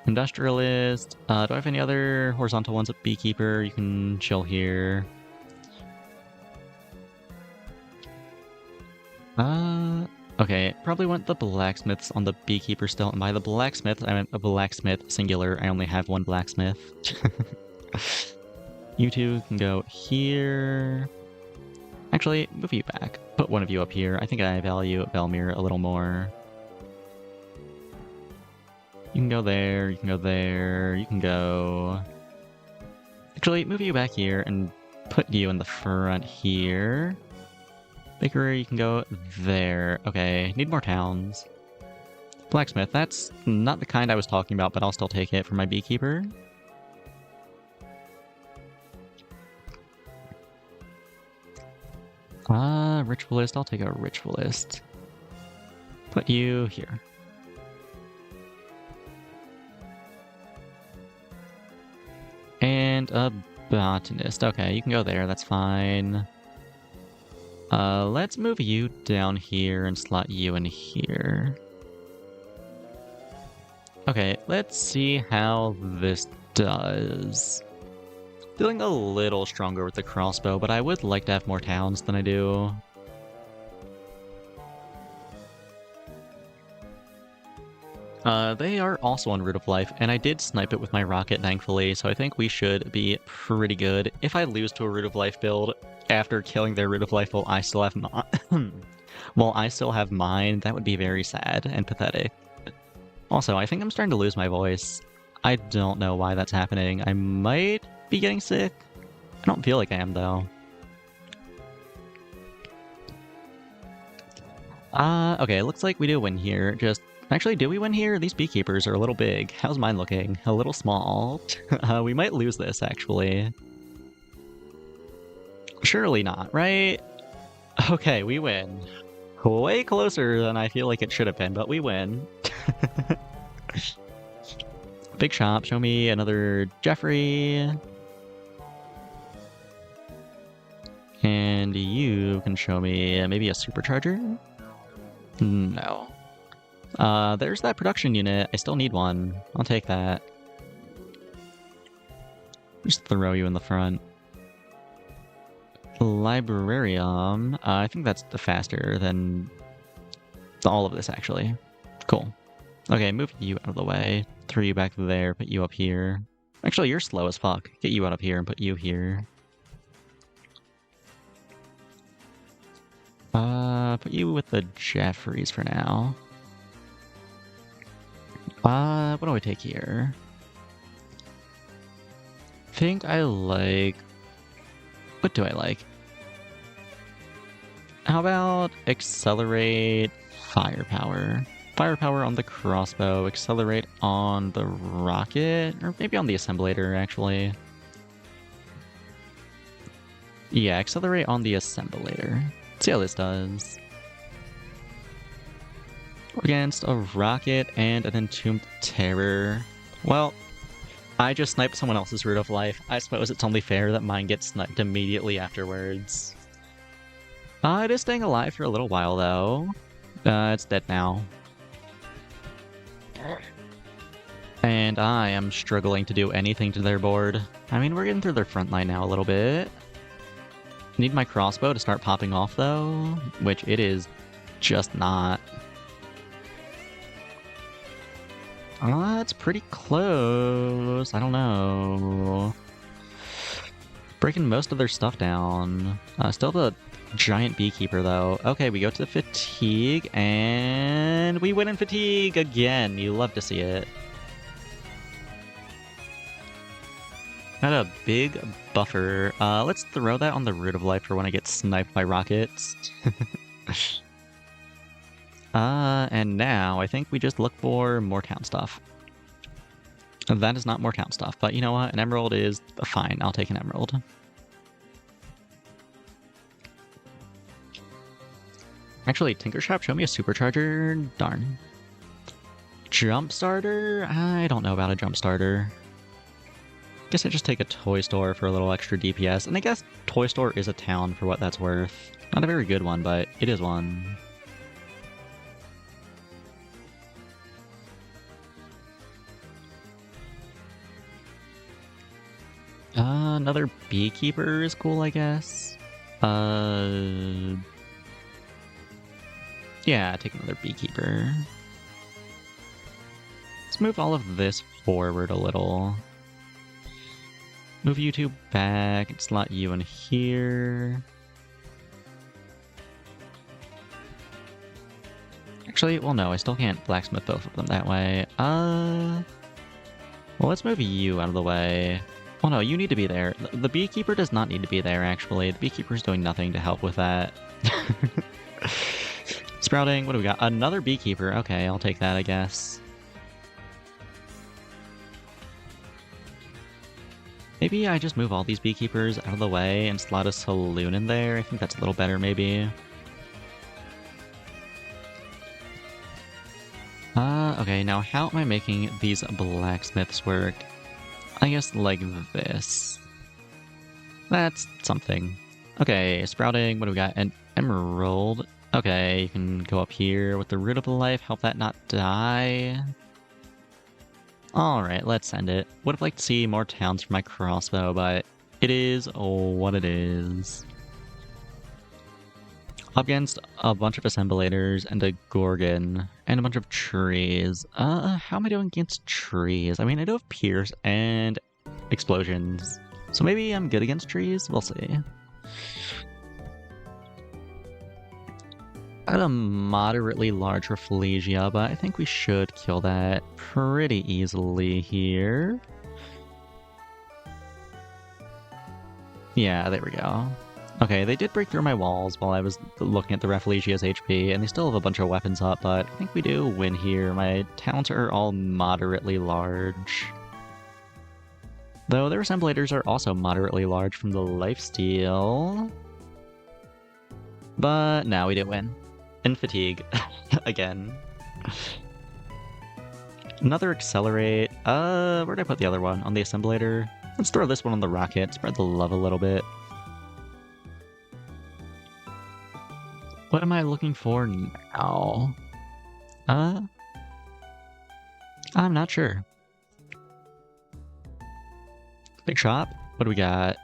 [SPEAKER 1] Industrialist. Do I have any other horizontal ones? Beekeeper, you can chill here. Okay, probably want the blacksmiths on the beekeeper still. And by the blacksmith, I meant a blacksmith singular. I only have one blacksmith. You two can go here. Actually, move you back. Put one of you up here. I think I value Velmir a little more. You can go there, you can go there, you can go... Actually, move you back here and put you in the front here. Bakery, you can go there. Okay, need more towns. Blacksmith, that's not the kind I was talking about, but I'll still take it for my beekeeper. Ritualist, I'll take a ritualist. Put you here. And a botanist. Okay, you can go there, that's fine. Let's move you down here and slot you in here. Okay, let's see how this does. Feeling a little stronger with the crossbow, but I would like to have more towns than I do. They are also on Root of Life, and I did snipe it with my rocket, thankfully, so I think we should be pretty good. If I lose to a Root of Life build after killing their Root of Life while I still have mine, that would be very sad and pathetic. Also, I think I'm starting to lose my voice. I don't know why that's happening. I might be getting sick. I don't feel like I am, though. Okay, looks like we do win here. Actually, do we win here? These beekeepers are a little big. How's mine looking? A little small. We might lose this, actually. Surely not, right? Okay, we win. Way closer than I feel like it should have been, but we win. Big shop, show me another Jeffrey. And you can show me maybe a supercharger? No. There's that production unit. I still need one. I'll take that. Just throw you in the front. Librarium. I think that's faster than all of this, actually. Cool. Okay, move you out of the way. Throw you back there, put you up here. Actually, you're slow as fuck. Get you out of here and put you here. Put you with the Jeffries for now. What do I take here? Think I like... What do I like? How about accelerate firepower? Firepower on the crossbow, accelerate on the rocket, or maybe on the assemblator, actually. Yeah, accelerate on the assemblator. Let's see how this does. Against a rocket and an entombed terror. Well, I just sniped someone else's Root of Life. I suppose it's only fair that mine gets sniped immediately afterwards. It is staying alive for a little while, though. It's dead now. And I am struggling to do anything to their board. I mean, we're getting through their front line now a little bit. Need my crossbow to start popping off, though, which it is just not. It's pretty close. I don't know. Breaking most of their stuff down. Still the giant beekeeper, though. Okay, we go to the fatigue, and we win in fatigue again. You love to see it. Got a big buffer. Let's throw that on the Root of Life for when I get sniped by rockets. And now I think we just look for more town stuff. That is not more town stuff, but you know what? An emerald is fine. I'll take an emerald. Actually, Tinker Shop, show me a supercharger. Darn. Jump starter? I don't know about a jump starter. Guess I just take a toy store for a little extra DPS, and I guess toy store is a town for what that's worth. Not a very good one, but it is one. Another beekeeper is cool, I guess. Yeah, take another beekeeper. Let's move all of this forward a little. Move you two back and slot you in here. Actually, well, no, I still can't blacksmith both of them that way. Well, let's move you out of the way. Well, no, you need to be there. The beekeeper does not need to be there, actually. The beekeeper's doing nothing to help with that. Sprouting, what do we got? Another beekeeper. Okay, I'll take that, I guess. Maybe I just move all these beekeepers out of the way and slot a saloon in there. I think that's a little better, maybe. Okay, now how am I making these blacksmiths work? I guess like this. That's something. Okay, sprouting, what do we got? An emerald. Okay, you can go up here with the root of life, help that not die. Alright, let's send it. Would have liked to see more towns for my crossbow, but it is what it is. Up against a bunch of assemblators and a gorgon and a bunch of trees. How am I doing against trees? I mean, I do have pierce and explosions, so maybe I'm good against trees? We'll see. I got a moderately large Rafflesia, but I think we should kill that pretty easily here. Yeah, there we go. Okay, they did break through my walls while I was looking at the Rafflesia's HP, and they still have a bunch of weapons up, but I think we do win here. My towns are all moderately large. Though their assemblators are also moderately large from the lifesteal. But no, we didn't win. And fatigue. Again. Another accelerate. Where'd I put the other one? On the assemblator? Let's throw this one on the rocket. Spread the love a little bit. What am I looking for now? I'm not sure. Big shop. What do we got?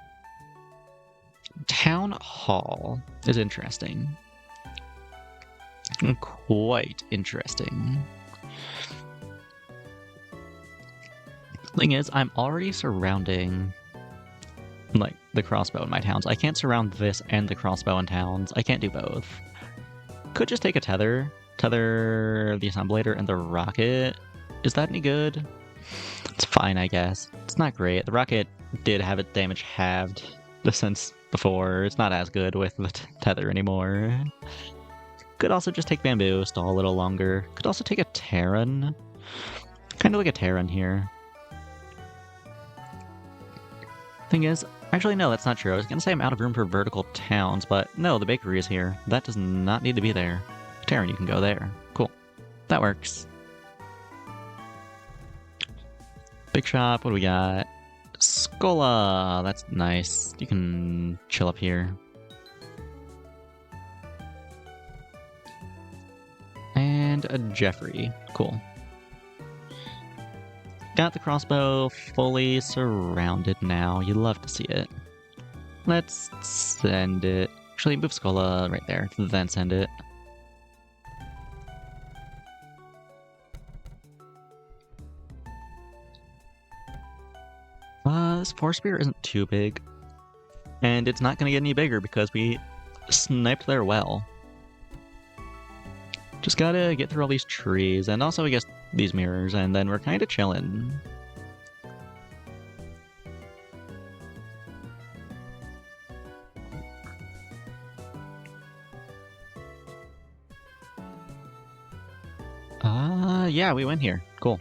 [SPEAKER 1] Town Hall is interesting. Quite interesting. Thing is, I'm already surrounding like the crossbow in my towns. I can't surround this and the crossbow in towns. I can't do both. Could just take a tether the assemblator and the rocket. Is that any good? It's fine, I guess. It's not great. The rocket did have its damage halved since before. It's not as good with the tether anymore. Could also just take bamboo, stall a little longer. Could also take a Terran. Kind of like a Terran here. Thing is, actually no, that's not true. I was gonna say I'm out of room for vertical towns, but no, the bakery is here. That does not need to be there. Terran, you can go there. Cool. That works. Big shop, what do we got? Scola! That's nice. You can chill up here. And a Jeffrey. Cool. Got the crossbow fully surrounded now. You love to see it. Let's send it. Actually, move Scola right there, then send it. This Force Spear isn't too big. And it's not going to get any bigger because we sniped their well. Just gotta get through all these trees, and also I guess these mirrors, and then we're kinda chillin'. Yeah, we win here. Cool.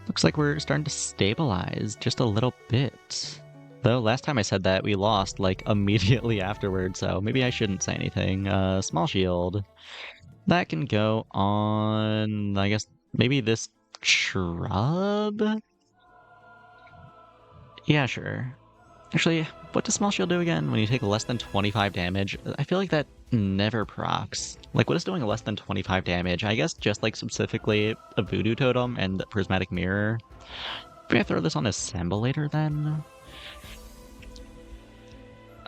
[SPEAKER 1] Looks like we're starting to stabilize just a little bit. Though last time I said that, we lost, like, immediately afterwards, so maybe I shouldn't say anything. Small shield. That can go on, I guess, maybe this shrub? Yeah, sure. Actually, what does small shield do again when you take less than 25 damage? I feel like that never procs. Like, what is doing less than 25 damage? I guess just, like, specifically a voodoo totem and the prismatic mirror. Maybe I throw this on Assemblator then?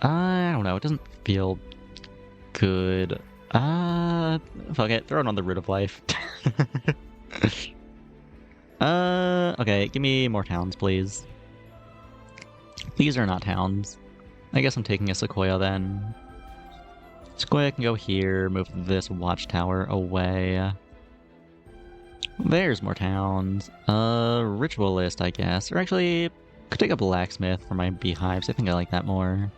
[SPEAKER 1] I don't know, it doesn't feel good. Fuck it, throw it on the Root of Life. Okay, give me more towns, please. These are not towns. I guess I'm taking a Sequoia then. Sequoia can go here, move this watchtower away. There's more towns. Ritualist, I guess. Or actually, could take a Blacksmith for my beehives. I think I like that more.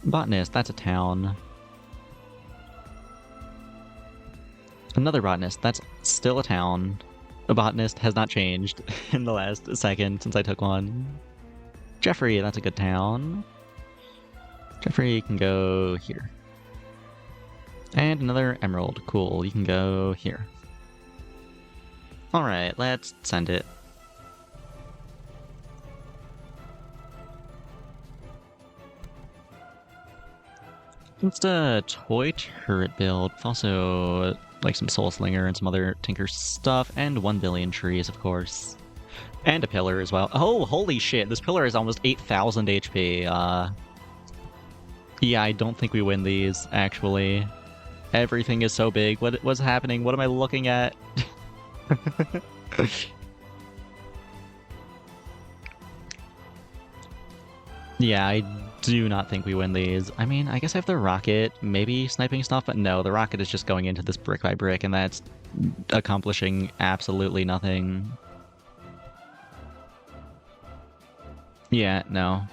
[SPEAKER 1] Botanist, that's a town. Another botanist, that's still a town. A botanist has not changed in the last second since I took one. Jeffrey, that's a good town. Jeffrey can go here. And another emerald. Cool, you can go here. Alright, let's send it. It's a toy turret build. Also, like some Soul Slinger and some other Tinker stuff, and 1 billion trees, of course. And a pillar as well. Oh, holy shit, this pillar is almost 8,000 HP. Yeah, I don't think we win these, actually. Everything is so big. What's happening? What am I looking at? Yeah, I do not think we win these. I mean, I guess I have the rocket, maybe sniping stuff, but no, the rocket is just going into this brick by brick, and that's accomplishing absolutely nothing. Yeah, no.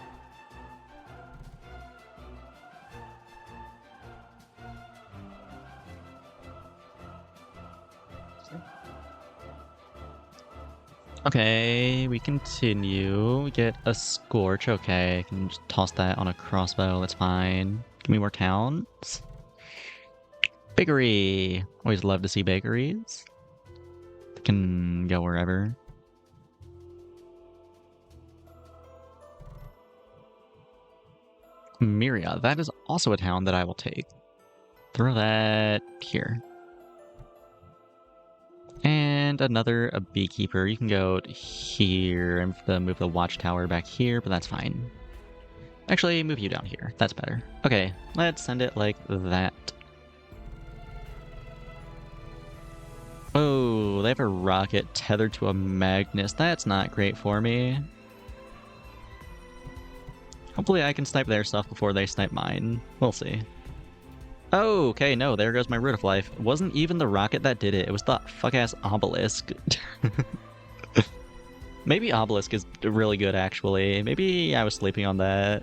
[SPEAKER 1] Okay, we continue. We get a Scorch. Okay, I can just toss that on a crossbow. That's fine. Give me more towns. Bakery. Always love to see bakeries. Can go wherever. Myria. That is also a town that I will take. Throw that here. And another a beekeeper. You can go here and move the watchtower back here, but that's fine. Actually, move you down here. That's better. Okay, let's send it like that. Oh, they have a rocket tethered to a Magnus. That's not great for me. Hopefully I can snipe their stuff before they snipe mine. We'll see. Oh, okay, no, there goes my Root of Life. It wasn't even the rocket that did it. It was the fuck-ass Obelisk. Maybe Obelisk is really good, actually. Maybe I was sleeping on that.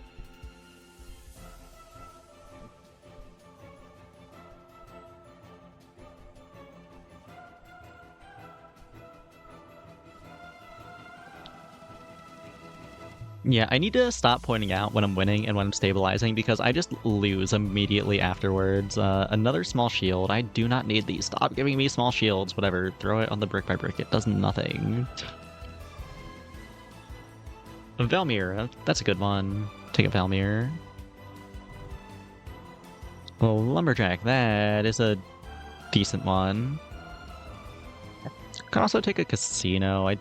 [SPEAKER 1] Yeah, I need to stop pointing out when I'm winning and when I'm stabilizing because I just lose immediately afterwards. Another small shield. I do not need these. Stop giving me small shields. Whatever. Throw it on the brick by brick. It does nothing. Valmir. That's a good one. Take a Valmir. Well, Lumberjack. That is a decent one. Can also take a casino. I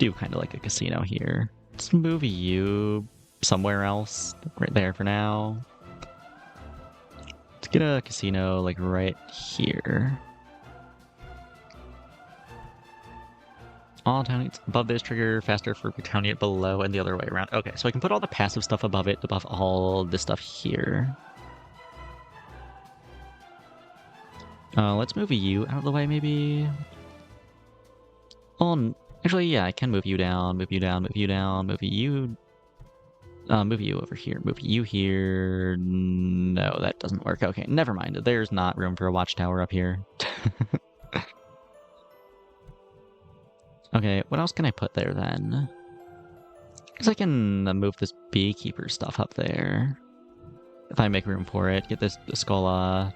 [SPEAKER 1] do kind of like a casino here. Let's move you somewhere else, right there for now. Let's get a casino, like, right here. All town units above this trigger faster for town unit below and the other way around. Okay, so I can put all the passive stuff above it to buff all this stuff here. Let's move you out of the way, maybe. Oh, actually, yeah, I can move you down, move you down, move you down, move you... move you over here, move you here... No, that doesn't work. Okay, never mind. There's not room for a watchtower up here. Okay, what else can I put there then? Because I can move this beekeeper stuff up there. If I make room for it. Get this Scola.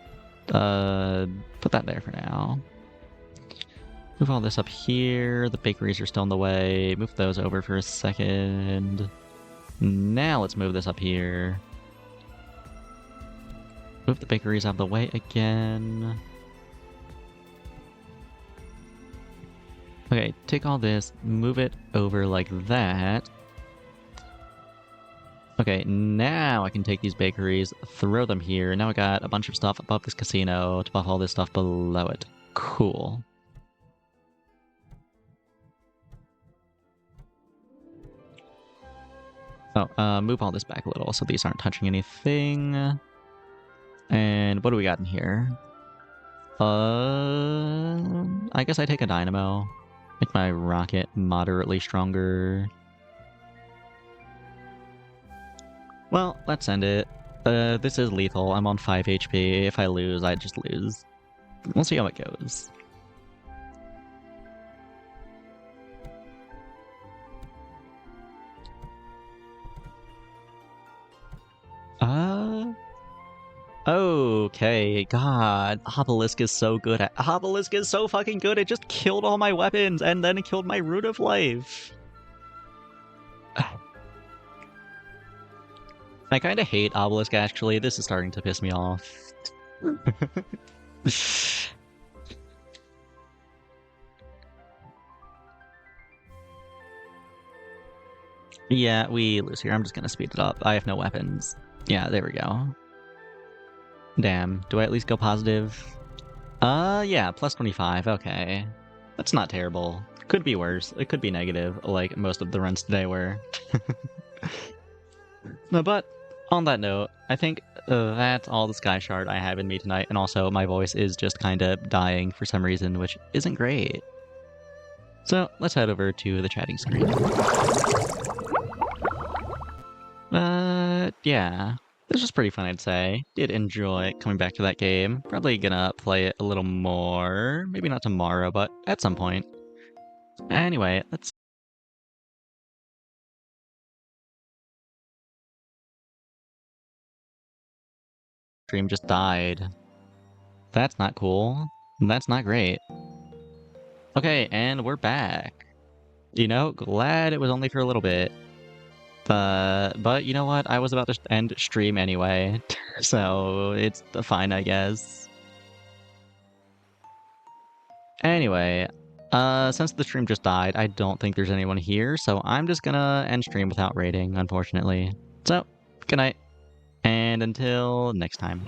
[SPEAKER 1] Put that there for now. Move all this up here. The bakeries are still in the way. Move those over for a second. Now let's move this up here. Move the bakeries out of the way again. Okay, take all this, move it over like that. Okay, now I can take these bakeries, throw them here. Now I got a bunch of stuff above this casino to buff all this stuff below it. Cool. Oh, move all this back a little so these aren't touching anything. And what do we got in here? I guess I take a dynamo. Make my rocket moderately stronger. Well, let's end it. This is lethal. I'm on 5 HP. If I lose, I just lose. We'll see how it goes. Okay, God, Obelisk is so good at— Obelisk is so fucking good, it just killed all my weapons, and then it killed my Root of Life. I kinda hate Obelisk, actually. This is starting to piss me off. Yeah, we lose here. I'm just gonna speed it up. I have no weapons. Yeah, there we go. Damn, do I at least go positive? Yeah, plus 25, okay. That's not terrible. Could be worse. It could be negative, like most of the runs today were. No, but on that note, I think that's all the Sky Shard I have in me tonight, and also my voice is just kinda dying for some reason, which isn't great. So, let's head over to the chatting screen. Yeah. This was pretty fun, I'd say. Did enjoy coming back to that game. Probably gonna play it a little more. Maybe not tomorrow, but at some point. Anyway, let's— Stream just died. That's not cool. That's not great. Okay, and we're back. You know, glad it was only for a little bit. But you know what? I was about to end stream anyway, so it's fine, I guess. Anyway, since the stream just died, I don't think there's anyone here, so I'm just gonna end stream without rating, unfortunately. So, good night, and until next time.